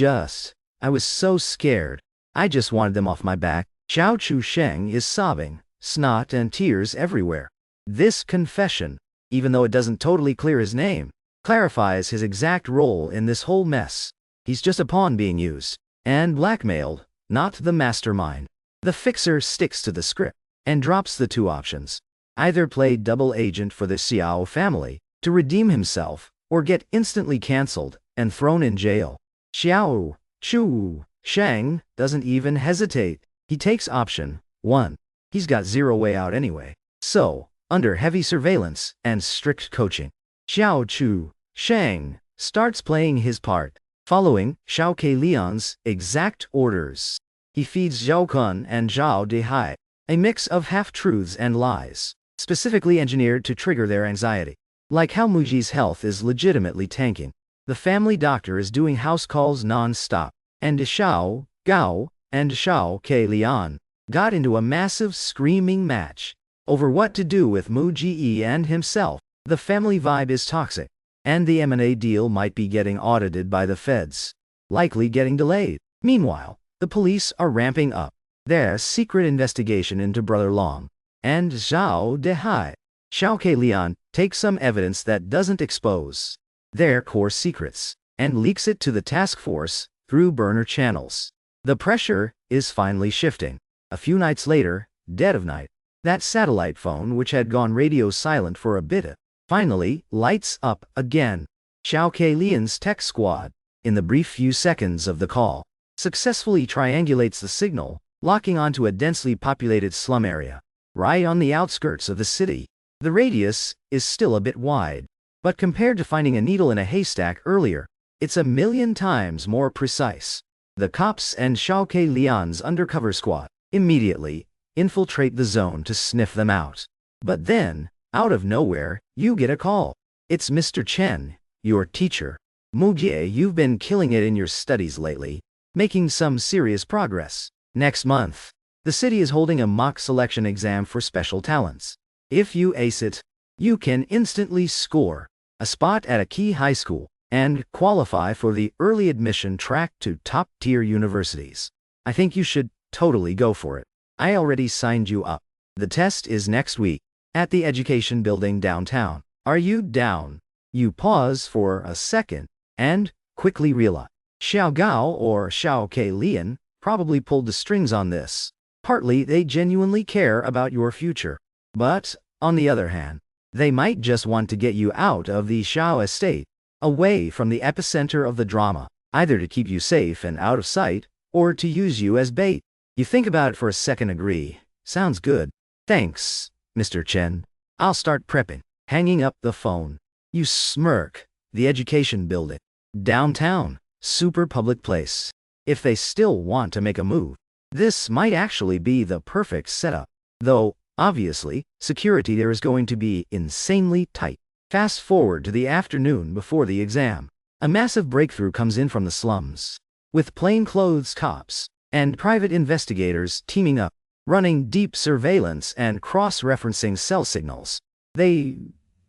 Speaker 1: so scared. I just wanted them off my back. Xiao Chu Sheng is sobbing, snot and tears everywhere. This confession, even though it doesn't totally clear his name, clarifies his exact role in this whole mess. He's just a pawn being used and blackmailed, not the mastermind. The fixer sticks to the script and drops the two options. Either play double agent for the Xiao family to redeem himself, or get instantly cancelled and thrown in jail. Xiao Chu Sheng doesn't even hesitate. He takes option 1. He's got zero way out anyway. So, under heavy surveillance and strict coaching, Xiao Chu Sheng starts playing his part, following Xiao Keilian's exact orders. He feeds Zhao Kun and Zhao Dehai a mix of half-truths and lies, specifically engineered to trigger their anxiety. Like how Muji's health is legitimately tanking. The family doctor is doing house calls non-stop, and Xiao Gao and Xiao Keilian got into a massive screaming match over what to do with Mu Jie and himself. The family vibe is toxic, and the M&A deal might be getting audited by the feds, likely getting delayed. Meanwhile, the police are ramping up their secret investigation into Brother Long and Zhao Dehai. Xiao Keilian takes some evidence that doesn't expose their core secrets and leaks it to the task force through burner channels. The pressure is finally shifting. A few nights later, dead of night, that satellite phone which had gone radio silent for a bit finally lights up again. Xiao Keilian's tech squad, in the brief few seconds of the call, successfully triangulates the signal, locking onto a densely populated slum area, right on the outskirts of the city. The radius is still a bit wide, but compared to finding a needle in a haystack earlier, it's a million times more precise. The cops and Xiao Keilian's undercover squad immediately infiltrate the zone to sniff them out. But then, out of nowhere, you get a call. It's Mr. Chen, your teacher. Mu Jie, you've been killing it in your studies lately, making some serious progress. Next month, the city is holding a mock selection exam for special talents. If you ace it, you can instantly score a spot at a key high school and qualify for the early admission track to top-tier universities. I think you should totally go for it. I already signed you up. The test is next week at the education building downtown. Are you down? You pause for a second and quickly realize Xiao Gao or Xiao Keilian probably pulled the strings on this. Partly they genuinely care about your future, but on the other hand, they might just want to get you out of the Xiao estate, away from the epicenter of the drama, either to keep you safe and out of sight, or to use you as bait. You think about it for a second, agree. Sounds good. Thanks, Mr. Chen. I'll start prepping. Hanging up the phone. You smirk. The education building. Downtown. Super public place. If they still want to make a move, this might actually be the perfect setup. Though, obviously, security there is going to be insanely tight. Fast forward to the afternoon before the exam. A massive breakthrough comes in from the slums, with plainclothes cops and private investigators teaming up, running deep surveillance and cross-referencing cell signals. They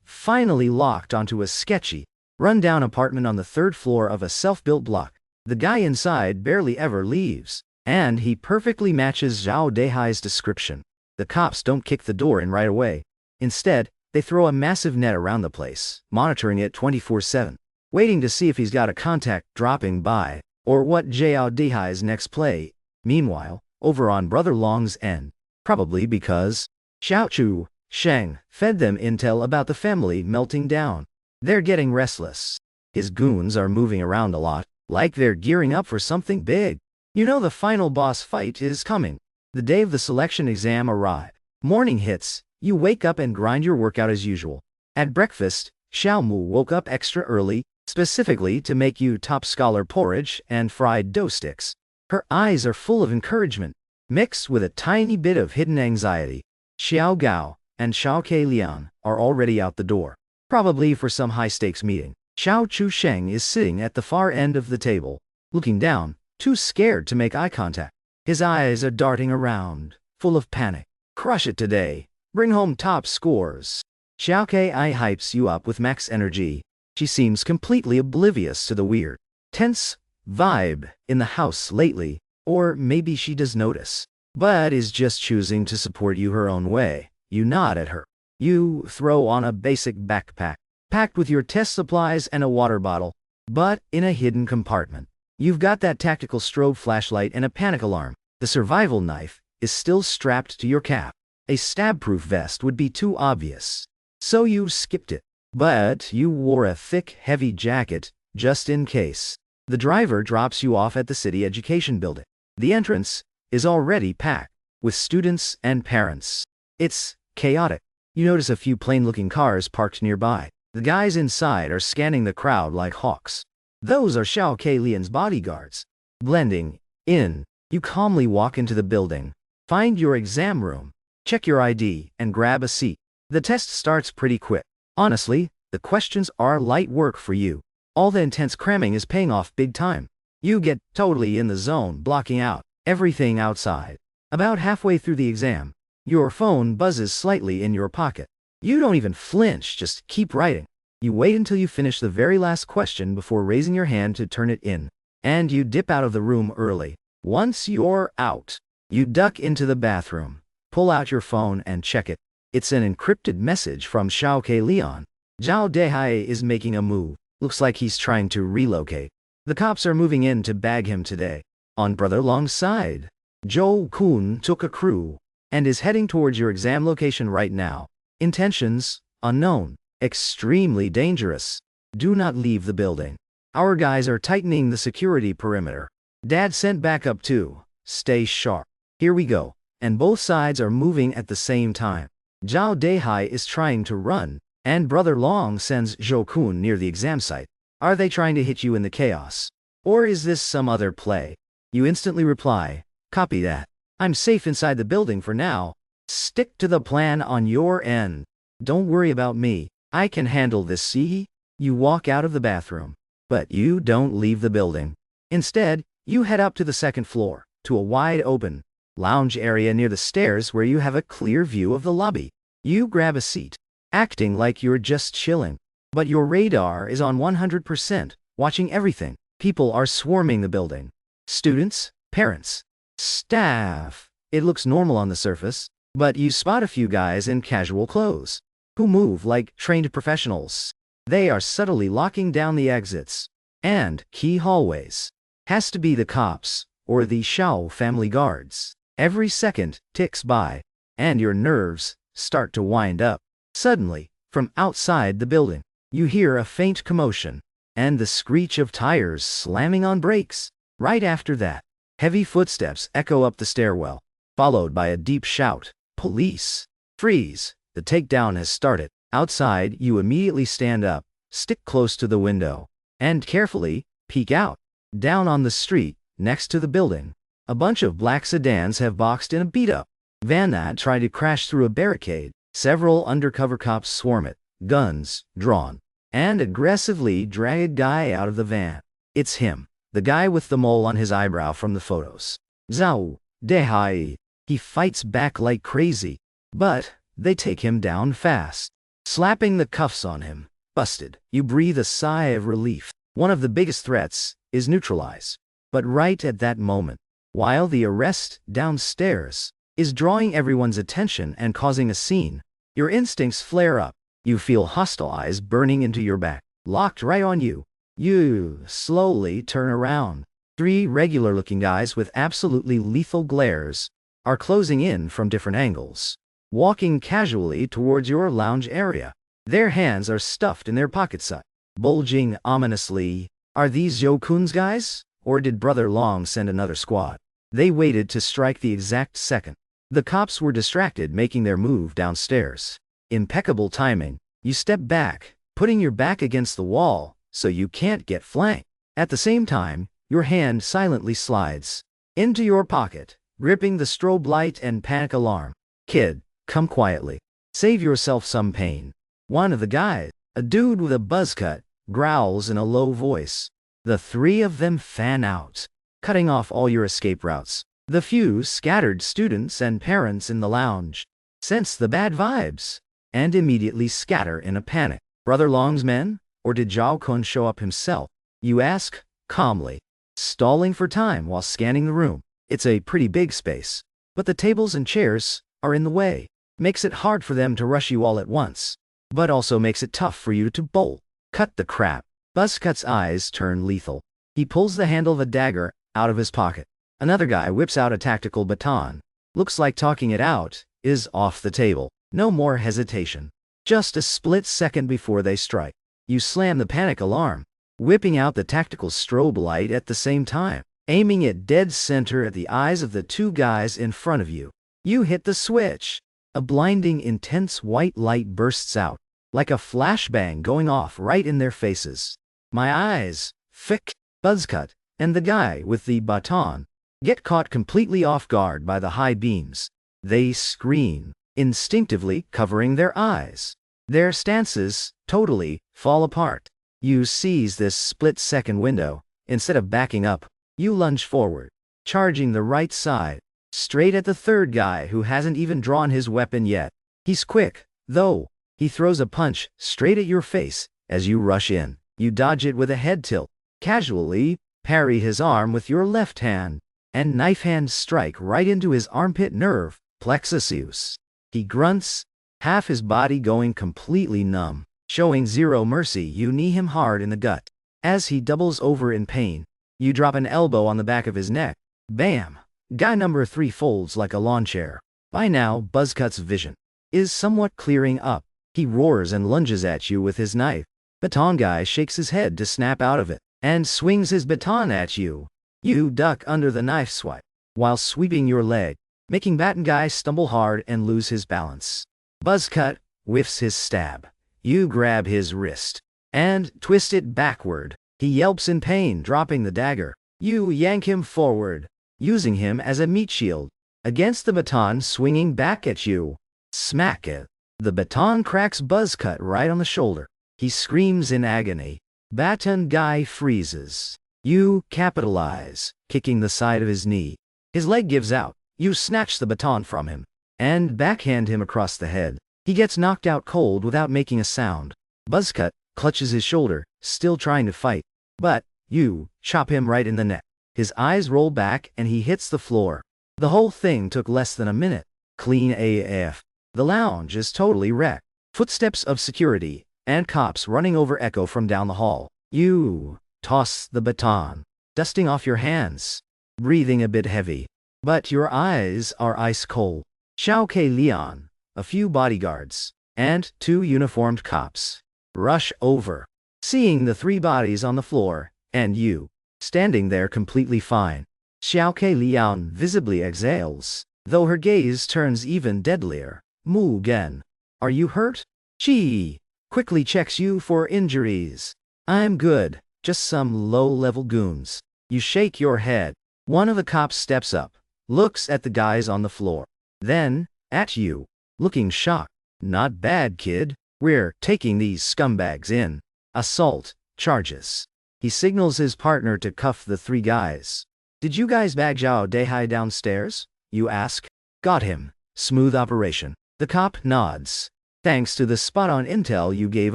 Speaker 1: finally locked onto a sketchy, run-down apartment on the third floor of a self-built block. The guy inside barely ever leaves, and he perfectly matches Zhao Dehai's description. The cops don't kick the door in right away. Instead, they throw a massive net around the place, monitoring it 24/7, waiting to see if he's got a contact dropping by, or what Zhao Dehai's next play. Meanwhile, over on Brother Long's end, probably because Xiao Chu Sheng fed them intel about the family melting down, they're getting restless. His goons are moving around a lot, like they're gearing up for something big. You know the final boss fight is coming. The day of the selection exam arrives. Morning hits, you wake up and grind your workout as usual. At breakfast, Xiaomu woke up extra early, specifically to make you top scholar porridge and fried dough sticks. Her eyes are full of encouragement, mixed with a tiny bit of hidden anxiety. Xiao Gao and Xiao Keiliang are already out the door, probably for some high-stakes meeting. Xiao Chusheng is sitting at the far end of the table, looking down, too scared to make eye contact. His eyes are darting around, full of panic. Crush it today. Bring home top scores. Xiao Kei hypes you up with max energy. She seems completely oblivious to the weird, tense vibe in the house lately, or maybe she does notice, but is just choosing to support you her own way. You nod at her. You throw on a basic backpack, packed with your test supplies and a water bottle, but in a hidden compartment. You've got that tactical strobe flashlight and a panic alarm. The survival knife is still strapped to your cap. A stab-proof vest would be too obvious, so you skipped it. But you wore a thick, heavy jacket, just in case. The driver drops you off at the city education building. The entrance is already packed with students and parents. It's chaotic. You notice a few plain-looking cars parked nearby. The guys inside are scanning the crowd like hawks. Those are Xiao Keilian's bodyguards. Blending in, you calmly walk into the building, find your exam room, check your ID, and grab a seat. The test starts pretty quick. Honestly, the questions are light work for you. All the intense cramming is paying off big time. You get totally in the zone, blocking out everything outside. About halfway through the exam, your phone buzzes slightly in your pocket. You don't even flinch, just keep writing. You wait until you finish the very last question before raising your hand to turn it in, and you dip out of the room early. Once you're out, you duck into the bathroom, pull out your phone and check it. It's an encrypted message from Xiao Keiliang. Zhao Dehai is making a move. Looks like he's trying to relocate. The cops are moving in to bag him today. On Brother Long's side, Zhou Kun took a crew and is heading towards your exam location right now. Intentions, unknown. Extremely dangerous. Do not leave the building. Our guys are tightening the security perimeter. Dad sent backup too. Stay sharp. Here we go. And both sides are moving at the same time. Zhao Dehai is trying to run, and Brother Long sends Zhou Kun near the exam site. Are they trying to hit you in the chaos? Or is this some other play? You instantly reply, copy that. I'm safe inside the building for now. Stick to the plan on your end. Don't worry about me. I can handle this, see? You walk out of the bathroom, but you don't leave the building. Instead, you head up to the second floor, to a wide-open lounge area near the stairs where you have a clear view of the lobby. You grab a seat, acting like you're just chilling. But your radar is on 100%, watching everything. People are swarming the building. Students, parents, staff. It looks normal on the surface, but you spot a few guys in casual clothes who move like trained professionals. They are subtly locking down the exits and key hallways. Has to be the cops or the Xiao family guards. Every second ticks by, and your nerves start to wind up. Suddenly, from outside the building, you hear a faint commotion and the screech of tires slamming on brakes. Right after that, heavy footsteps echo up the stairwell, followed by a deep shout, "Police! Freeze! The takedown has started." Outside, you immediately stand up, stick close to the window, and carefully peek out. Down on the street, next to the building, a bunch of black sedans have boxed in a beat-up van that tried to crash through a barricade. Several undercover cops swarm it, guns drawn, and aggressively drag a guy out of the van. It's him, the guy with the mole on his eyebrow from the photos. Zhao Dehai. He fights back like crazy, but they take him down fast, slapping the cuffs on him. Busted. You breathe a sigh of relief. One of the biggest threats is neutralized. But right at that moment, while the arrest downstairs is drawing everyone's attention and causing a scene, your instincts flare up. You feel hostile eyes burning into your back, locked right on you. You slowly turn around. 3 regular-looking guys with absolutely lethal glares are closing in from different angles, walking casually towards your lounge area. Their hands are stuffed in their pockets, bulging ominously. Are these Zhou Kun's guys? Or did Brother Long send another squad? They waited to strike the exact second. The cops were distracted making their move downstairs. Impeccable timing. You step back, putting your back against the wall so you can't get flanked. At the same time, your hand silently slides into your pocket, gripping the strobe light and panic alarm. Kid, come quietly. Save yourself some pain. One of the guys, a dude with a buzz cut, growls in a low voice. The three of them fan out, cutting off all your escape routes. The few scattered students and parents in the lounge sense the bad vibes and immediately scatter in a panic. Brother Long's men? Or did Zhao Kun show up himself? You ask, calmly, stalling for time while scanning the room. It's a pretty big space, but the tables and chairs are in the way. Makes it hard for them to rush you all at once, but also makes it tough for you to bolt. Cut the crap. Buzzcut's eyes turn lethal. He pulls the handle of a dagger out of his pocket. Another guy whips out a tactical baton. Looks like talking it out is off the table. No more hesitation. Just a split second before they strike. You slam the panic alarm, whipping out the tactical strobe light at the same time, aiming it dead center at the eyes of the two guys in front of you. You hit the switch. A blinding, intense white light bursts out, like a flashbang going off right in their faces. My eyes, Fick, Buzzcut, and the guy with the baton get caught completely off guard by the high beams. They scream, instinctively covering their eyes. Their stances totally fall apart. You seize this split-second window. Instead of backing up, you lunge forward, charging the right side, straight at the third guy who hasn't even drawn his weapon yet. He's quick, though. He throws a punch straight at your face as you rush in. You dodge it with a head tilt, casually parry his arm with your left hand, and knife hand strike right into his armpit nerve plexus. He grunts, half his body going completely numb. Showing zero mercy, you knee him hard in the gut. As he doubles over in pain, you drop an elbow on the back of his neck. Bam! Guy number 3 folds like a lawn chair. By now, Buzzcut's vision is somewhat clearing up. He roars and lunges at you with his knife. Baton guy shakes his head to snap out of it, and swings his baton at you. You duck under the knife swipe, while sweeping your leg, making baton guy stumble hard and lose his balance. Buzzcut whiffs his stab. You grab his wrist, and twist it backward. He yelps in pain, dropping the dagger. You yank him forward, using him as a meat shield, against the baton swinging back at you. Smack it. The baton cracks Buzzcut right on the shoulder. He screams in agony. Baton guy freezes. You capitalize, kicking the side of his knee. His leg gives out. You snatch the baton from him, and backhand him across the head. He gets knocked out cold without making a sound. Buzzcut clutches his shoulder, still trying to fight, but you chop him right in the neck. His eyes roll back and he hits the floor. The whole thing took less than a minute. Clean AF. The lounge is totally wrecked. Footsteps of security and cops running over echo from down the hall. You toss the baton, dusting off your hands, breathing a bit heavy. But your eyes are ice cold. Xiao K. Leon, a few bodyguards, and 2 uniformed cops rush over, seeing the 3 bodies on the floor, and you standing there completely fine. Xiao K. Leon visibly exhales, though her gaze turns even deadlier. Mu Gen, are you hurt? She quickly checks you for injuries. I'm good, just some low-level goons. You shake your head. One of the cops steps up, looks at the guys on the floor, then at you, looking shocked. Not bad, kid. We're taking these scumbags in. Assault charges. He signals his partner to cuff the 3 guys. Did you guys bag Zhao Dehai downstairs? You ask. Got him. Smooth operation. The cop nods. Thanks to the spot-on intel you gave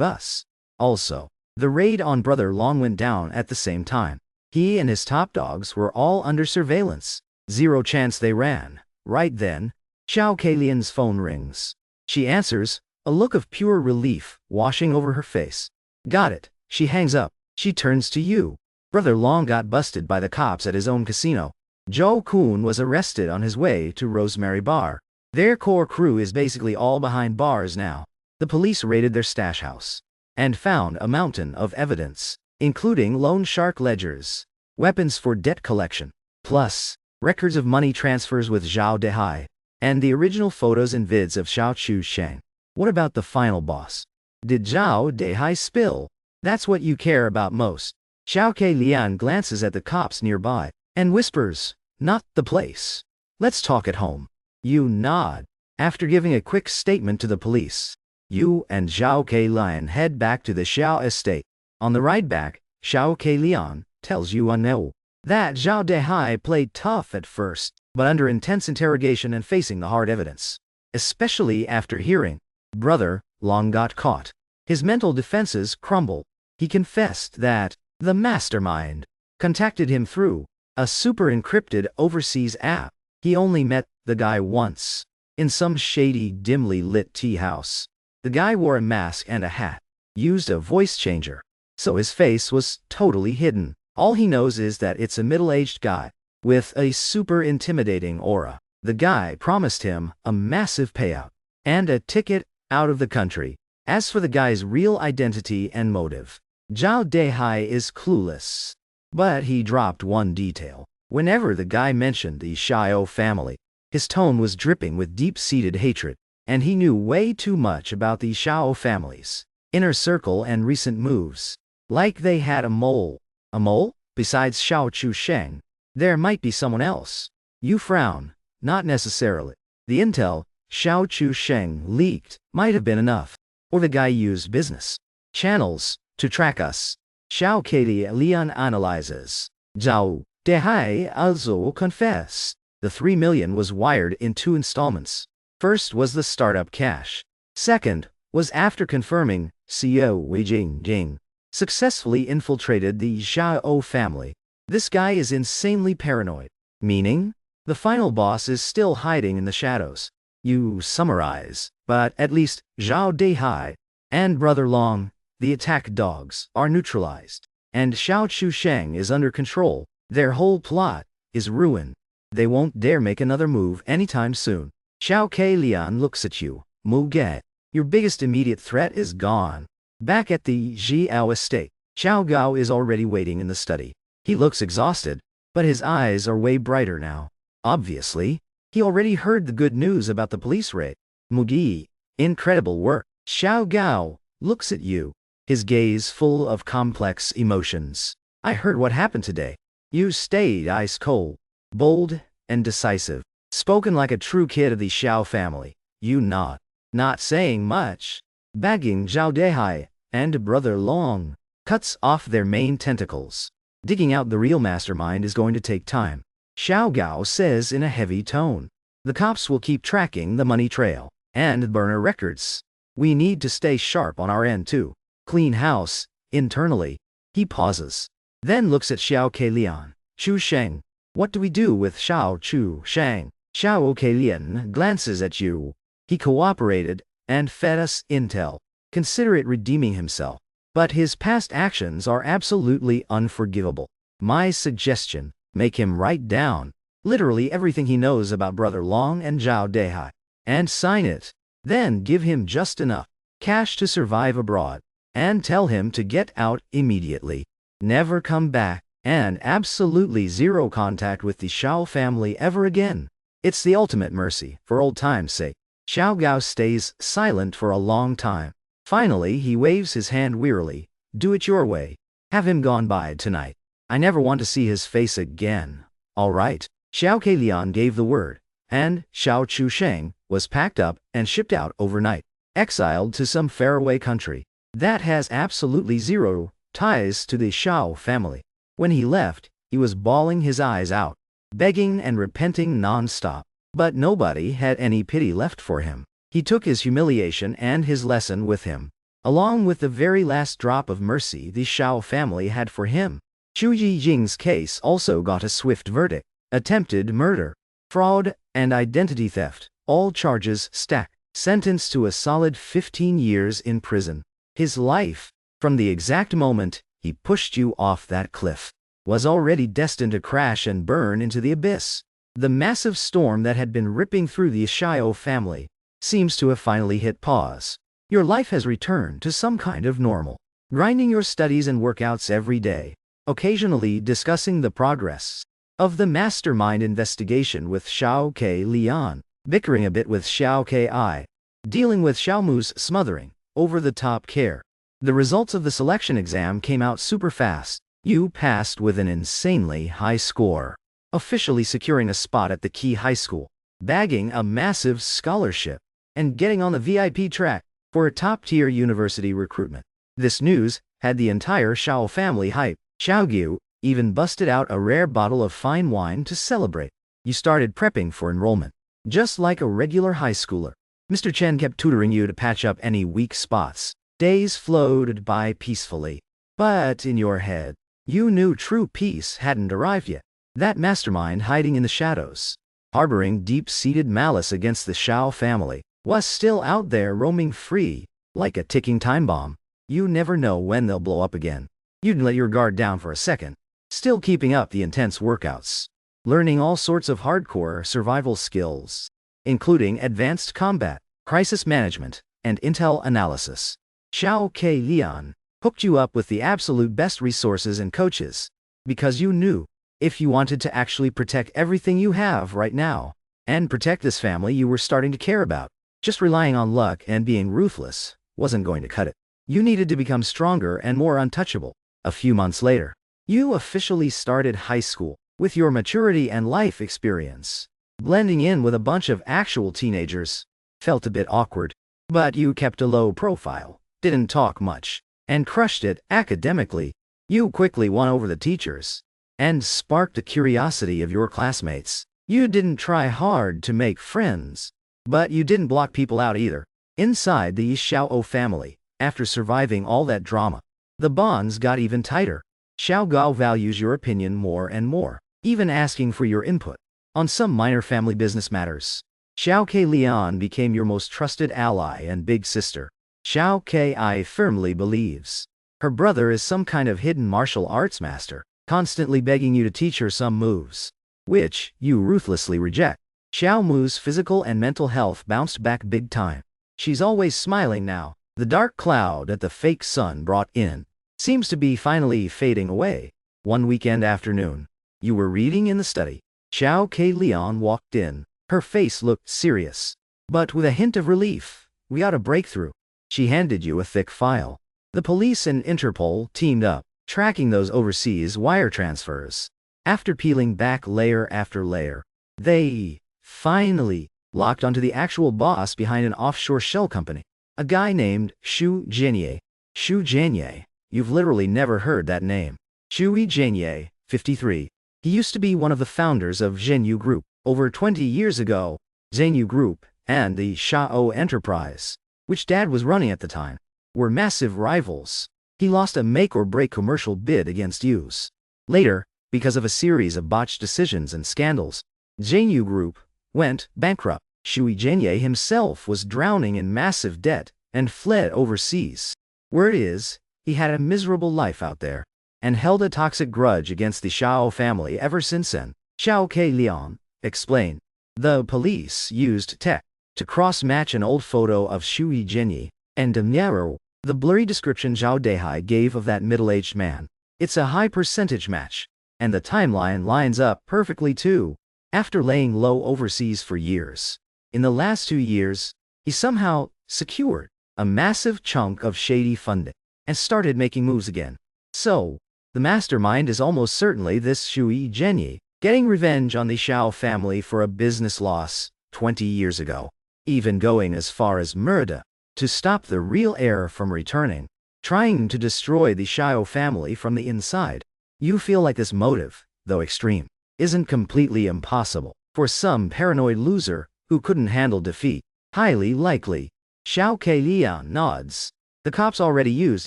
Speaker 1: us. Also, the raid on Brother Long went down at the same time. He and his top dogs were all under surveillance. Zero chance they ran. Right then, Xiao Kalian's phone rings. She answers, a look of pure relief washing over her face. Got it. She hangs up. She turns to you. Brother Long got busted by the cops at his own casino. Zhou Kun was arrested on his way to Rosemary Bar. Their core crew is basically all behind bars now. The police raided their stash house and found a mountain of evidence, including loan shark ledgers, weapons for debt collection, plus records of money transfers with Zhao Dehai, and the original photos and vids of Xiao Chu Sheng. What about the final boss? Did Zhao Dehai spill? That's what you care about most. Xiao Ke Lian glances at the cops nearby and whispers, "Not the place. Let's talk at home." You nod. After giving a quick statement to the police, you and Xiao Ke Lian head back to the Xiao estate. On the ride back, Xiao Ke Lian tells you no, that Zhao Dehai played tough at first, but under intense interrogation and facing the hard evidence, especially after hearing Brother Long got caught, his mental defenses crumble. He confessed that the mastermind contacted him through a super encrypted overseas app. He only met the guy once, in some shady, dimly lit tea house. The guy wore a mask and a hat, used a voice changer, so his face was totally hidden. All he knows is that it's a middle-aged guy with a super intimidating aura. The guy promised him a massive payout and a ticket out of the country. As for the guy's real identity and motive, Zhao Dehai is clueless. But he dropped one detail. Whenever the guy mentioned the Xiao family, his tone was dripping with deep-seated hatred, and he knew way too much about the Xiao family's inner circle and recent moves. Like they had a mole. A mole? Besides Xiao Chu Sheng, there might be someone else. You frown. Not necessarily. The intel Xiao Chu Sheng leaked might have been enough. Or the guy used business channels to track us. Xiao Ke Lian analyzes. Zhao Dehai also confessed. The 3 million was wired in 2 installments. First was the startup cash. Second was after confirming CEO Wei Jing successfully infiltrated the Xiao family. This guy is insanely paranoid. Meaning, the final boss is still hiding in the shadows. You summarize, but at least Zhao Dehai and Brother Long, the attack dogs, are neutralized, and Xiao Chu Sheng is under control. Their whole plot is ruined. They won't dare make another move anytime soon. Xiao Ke Lian looks at you. Muget, your biggest immediate threat is gone. Back at the Jiao estate, Xiao Gao is already waiting in the study. He looks exhausted, but his eyes are way brighter now. Obviously, he already heard the good news about the police raid. Mugi, incredible work. Xiao Gao looks at you, his gaze full of complex emotions. I heard what happened today. You stayed ice cold, bold, and decisive. Spoken like a true kid of the Xiao family. You nod, not saying much. Bagging Zhao Dehai and Brother Long cuts off their main tentacles. Digging out the real mastermind is going to take time. Xiao Gao says in a heavy tone. The cops will keep tracking the money trail and burner records. We need to stay sharp on our end too. Clean house, internally. He pauses, then looks at Xiao Ke Lian. Chu Sheng, what do we do with Xiao Chu Sheng? Xiao Ke Lian glances at you. He cooperated and fed us intel. Consider it redeeming himself. But his past actions are absolutely unforgivable. My suggestion, make him write down literally everything he knows about Brother Long and Zhao Dehai, and sign it. Then give him just enough cash to survive abroad, and tell him to get out immediately. Never come back, and absolutely zero contact with the Xiao family ever again. It's the ultimate mercy, for old time's sake. Xiao Gao stays silent for a long time. Finally, he waves his hand wearily. Do it your way. Have him gone by tonight. I never want to see his face again. All right. Xiao Ke Lian gave the word, and Xiao Chu Sheng was packed up and shipped out overnight, exiled to some faraway country that has absolutely zero ties to the Xiao family. When he left, he was bawling his eyes out, begging and repenting non-stop. But nobody had any pity left for him. He took his humiliation and his lesson with him, along with the very last drop of mercy the Xiao family had for him. Chu Yijing's case also got a swift verdict. Attempted murder, fraud, and identity theft, all charges stacked. Sentenced to a solid 15 years in prison. His life, from the exact moment he pushed you off that cliff, was already destined to crash and burn into the abyss. The massive storm that had been ripping through the Xiao family seems to have finally hit pause. Your life has returned to some kind of normal. Grinding your studies and workouts every day, occasionally discussing the progress of the mastermind investigation with Xiao Ke Lian, bickering a bit with Xiao Ki, dealing with Xiao Mu's smothering, over-the-top care. The results of the selection exam came out super fast. You passed with an insanely high score, officially securing a spot at the Key High School, bagging a massive scholarship, and getting on the VIP track for a top-tier university recruitment. This news had the entire Xiao family hype. Xiao Gu even busted out a rare bottle of fine wine to celebrate. You started prepping for enrollment, just like a regular high schooler. Mr. Chen kept tutoring you to patch up any weak spots. Days flowed by peacefully. But in your head, you knew true peace hadn't arrived yet. That mastermind hiding in the shadows, harboring deep-seated malice against the Xiao family, was still out there roaming free, like a ticking time bomb. You never know when they'll blow up again. You'd let your guard down for a second, still keeping up the intense workouts, learning all sorts of hardcore survival skills, including advanced combat, crisis management, and intel analysis. Xiao Ke Lian hooked you up with the absolute best resources and coaches, because you knew, if you wanted to actually protect everything you have right now, and protect this family you were starting to care about, just relying on luck and being ruthless wasn't going to cut it. You needed to become stronger and more untouchable. A few months later, you officially started high school, with your maturity and life experience blending in with a bunch of actual teenagers. Felt a bit awkward, but you kept a low profile, didn't talk much, and crushed it academically. You quickly won over the teachers, and sparked the curiosity of your classmates. You didn't try hard to make friends, but you didn't block people out either. Inside the Xiao family, after surviving all that drama, the bonds got even tighter. Xiao Gao values your opinion more and more, even asking for your input on some minor family business matters. Xiao Ke Lian became your most trusted ally and big sister. Xiao Ki firmly believes her brother is some kind of hidden martial arts master, constantly begging you to teach her some moves, which you ruthlessly reject. Xiao Mu's physical and mental health bounced back big time. She's always smiling now. The dark cloud that the fake sun brought in seems to be finally fading away. One weekend afternoon, you were reading in the study. Xiao Ke Lian walked in. Her face looked serious, but with a hint of relief. We got a breakthrough. She handed you a thick file. The police and Interpol teamed up, tracking those overseas wire transfers. After peeling back layer after layer, they finally locked onto the actual boss behind an offshore shell company, a guy named Xu Jianye. Xu Jianye, you've literally never heard that name. Xu Jianye, 53. He used to be one of the founders of Zhenyu Group. Over 20 years ago, Zhenyu Group and the Xiao Enterprise, which Dad was running at the time, were massive rivals. He lost a make-or-break commercial bid against Yu's. Later, because of a series of botched decisions and scandals, Zhenyu Group went bankrupt. Xu Jianye himself was drowning in massive debt and fled overseas. Word is, he had a miserable life out there, and held a toxic grudge against the Xiao family ever since then. Xiao Ke Lian explained. The police used tech to cross-match an old photo of Xu Jianye and Nhi. The blurry description Zhao Dehai gave of that middle-aged man. It's a high percentage match, and the timeline lines up perfectly too. After laying low overseas for years, in the last 2 years, he somehow secured a massive chunk of shady funding and started making moves again. So, the mastermind is almost certainly this Xu Jianye, getting revenge on the Xiao family for a business loss 20 years ago, even going as far as murder to stop the real heir from returning, trying to destroy the Xiao family from the inside. You feel like this motive, though extreme, isn't completely impossible for some paranoid loser who couldn't handle defeat. Highly likely. Xiao Ke Lian nods. The cops already used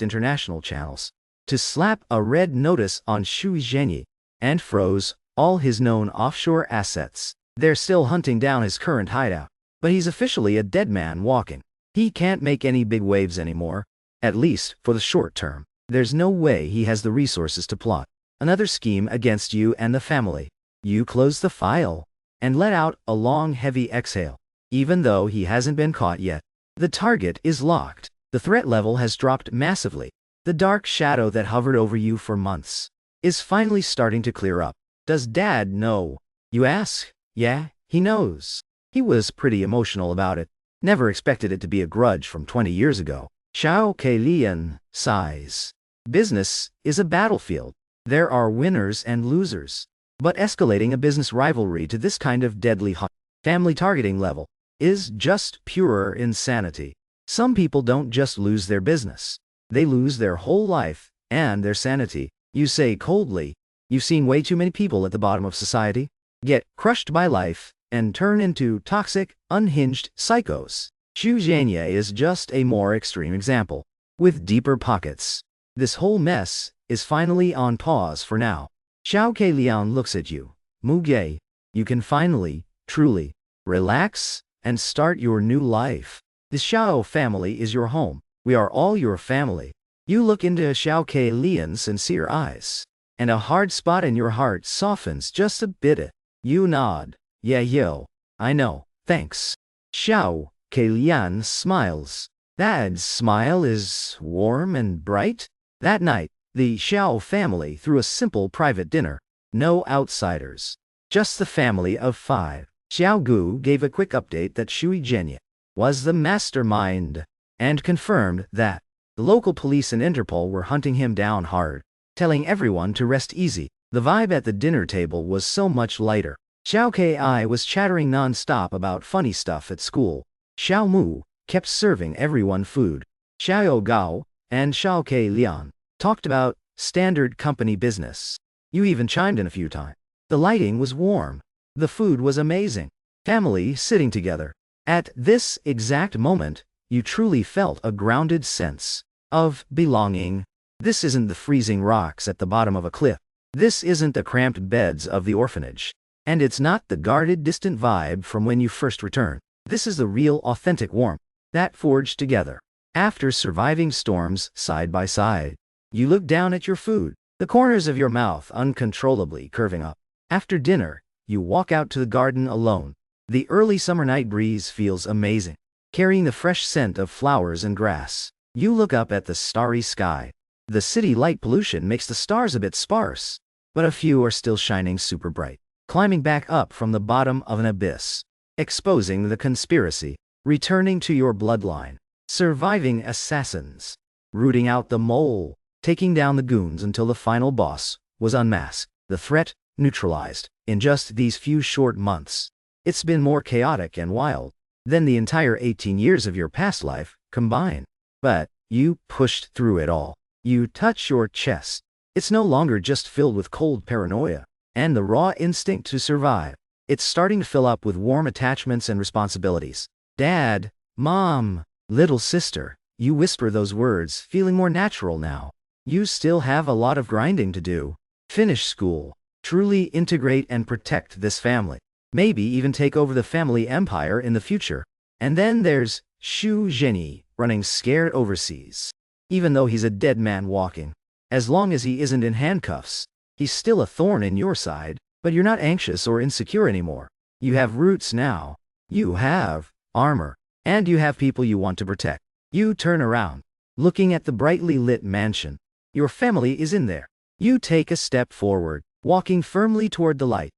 Speaker 1: international channels to slap a red notice on Xu Jianye and froze all his known offshore assets. They're still hunting down his current hideout, but he's officially a dead man walking. He can't make any big waves anymore, at least for the short term. There's no way he has the resources to plot another scheme against you and the family. You close the file and let out a long, heavy exhale. Even though he hasn't been caught yet, the target is locked. The threat level has dropped massively. The dark shadow that hovered over you for months is finally starting to clear up. Does Dad know? You ask? Yeah, he knows. He was pretty emotional about it. Never expected it to be a grudge from 20 years ago. Xiao Keilian sighs. Business is a battlefield. There are winners and losers. But escalating a business rivalry to this kind of deadly family targeting level is just pure insanity. Some people don't just lose their business. They lose their whole life and their sanity. You say coldly, you've seen way too many people at the bottom of society get crushed by life and turn into toxic, unhinged psychos. Xu Zhenya is just a more extreme example, with deeper pockets. This whole mess is finally on pause for now. Xiao Keilian looks at you. Muge, you can finally, truly, relax and start your new life. The Xiao family is your home. We are all your family. You look into Xiao Keilian's sincere eyes, and a hard spot in your heart softens just a bit. You nod. Yeah, yo. I know. Thanks. Xiao Keilian smiles. That smile is warm and bright. That night, the Xiao family threw a simple private dinner. No outsiders. Just the family of 5. Xiao Gu gave a quick update that Shui Zhenya was the mastermind, and confirmed that the local police and Interpol were hunting him down hard, telling everyone to rest easy. The vibe at the dinner table was so much lighter. Xiao Ki was chattering non-stop about funny stuff at school. Xiao Mu kept serving everyone food. Xiao Gao and Xiao Keilian talked about standard company business. You even chimed in a few times. The lighting was warm. The food was amazing. Family sitting together. At this exact moment, you truly felt a grounded sense of belonging. This isn't the freezing rocks at the bottom of a cliff. This isn't the cramped beds of the orphanage. And it's not the guarded, distant vibe from when you first returned. This is the real, authentic warmth that forged together. After surviving storms side by side, you look down at your food, the corners of your mouth uncontrollably curving up. After dinner, you walk out to the garden alone. The early summer night breeze feels amazing, carrying the fresh scent of flowers and grass. You look up at the starry sky. The city light pollution makes the stars a bit sparse, but a few are still shining super bright, climbing back up from the bottom of an abyss, exposing the conspiracy, returning to your bloodline, surviving assassins, rooting out the mole, taking down the goons until the final boss was unmasked, the threat neutralized. In just these few short months, it's been more chaotic and wild than the entire 18 years of your past life combined. But you pushed through it all. You touch your chest. It's no longer just filled with cold paranoia and the raw instinct to survive. It's starting to fill up with warm attachments and responsibilities. Dad, Mom, little sister. You whisper those words, feeling more natural now. You still have a lot of grinding to do. Finish school. Truly integrate and protect this family. Maybe even take over the family empire in the future. And then there's Xu Zhenyi, running scared overseas. Even though he's a dead man walking. As long as he isn't in handcuffs, he's still a thorn in your side, but you're not anxious or insecure anymore. You have roots now. You have armor. And you have people you want to protect. You turn around, looking at the brightly lit mansion. Your family is in there. You take a step forward, walking firmly toward the light.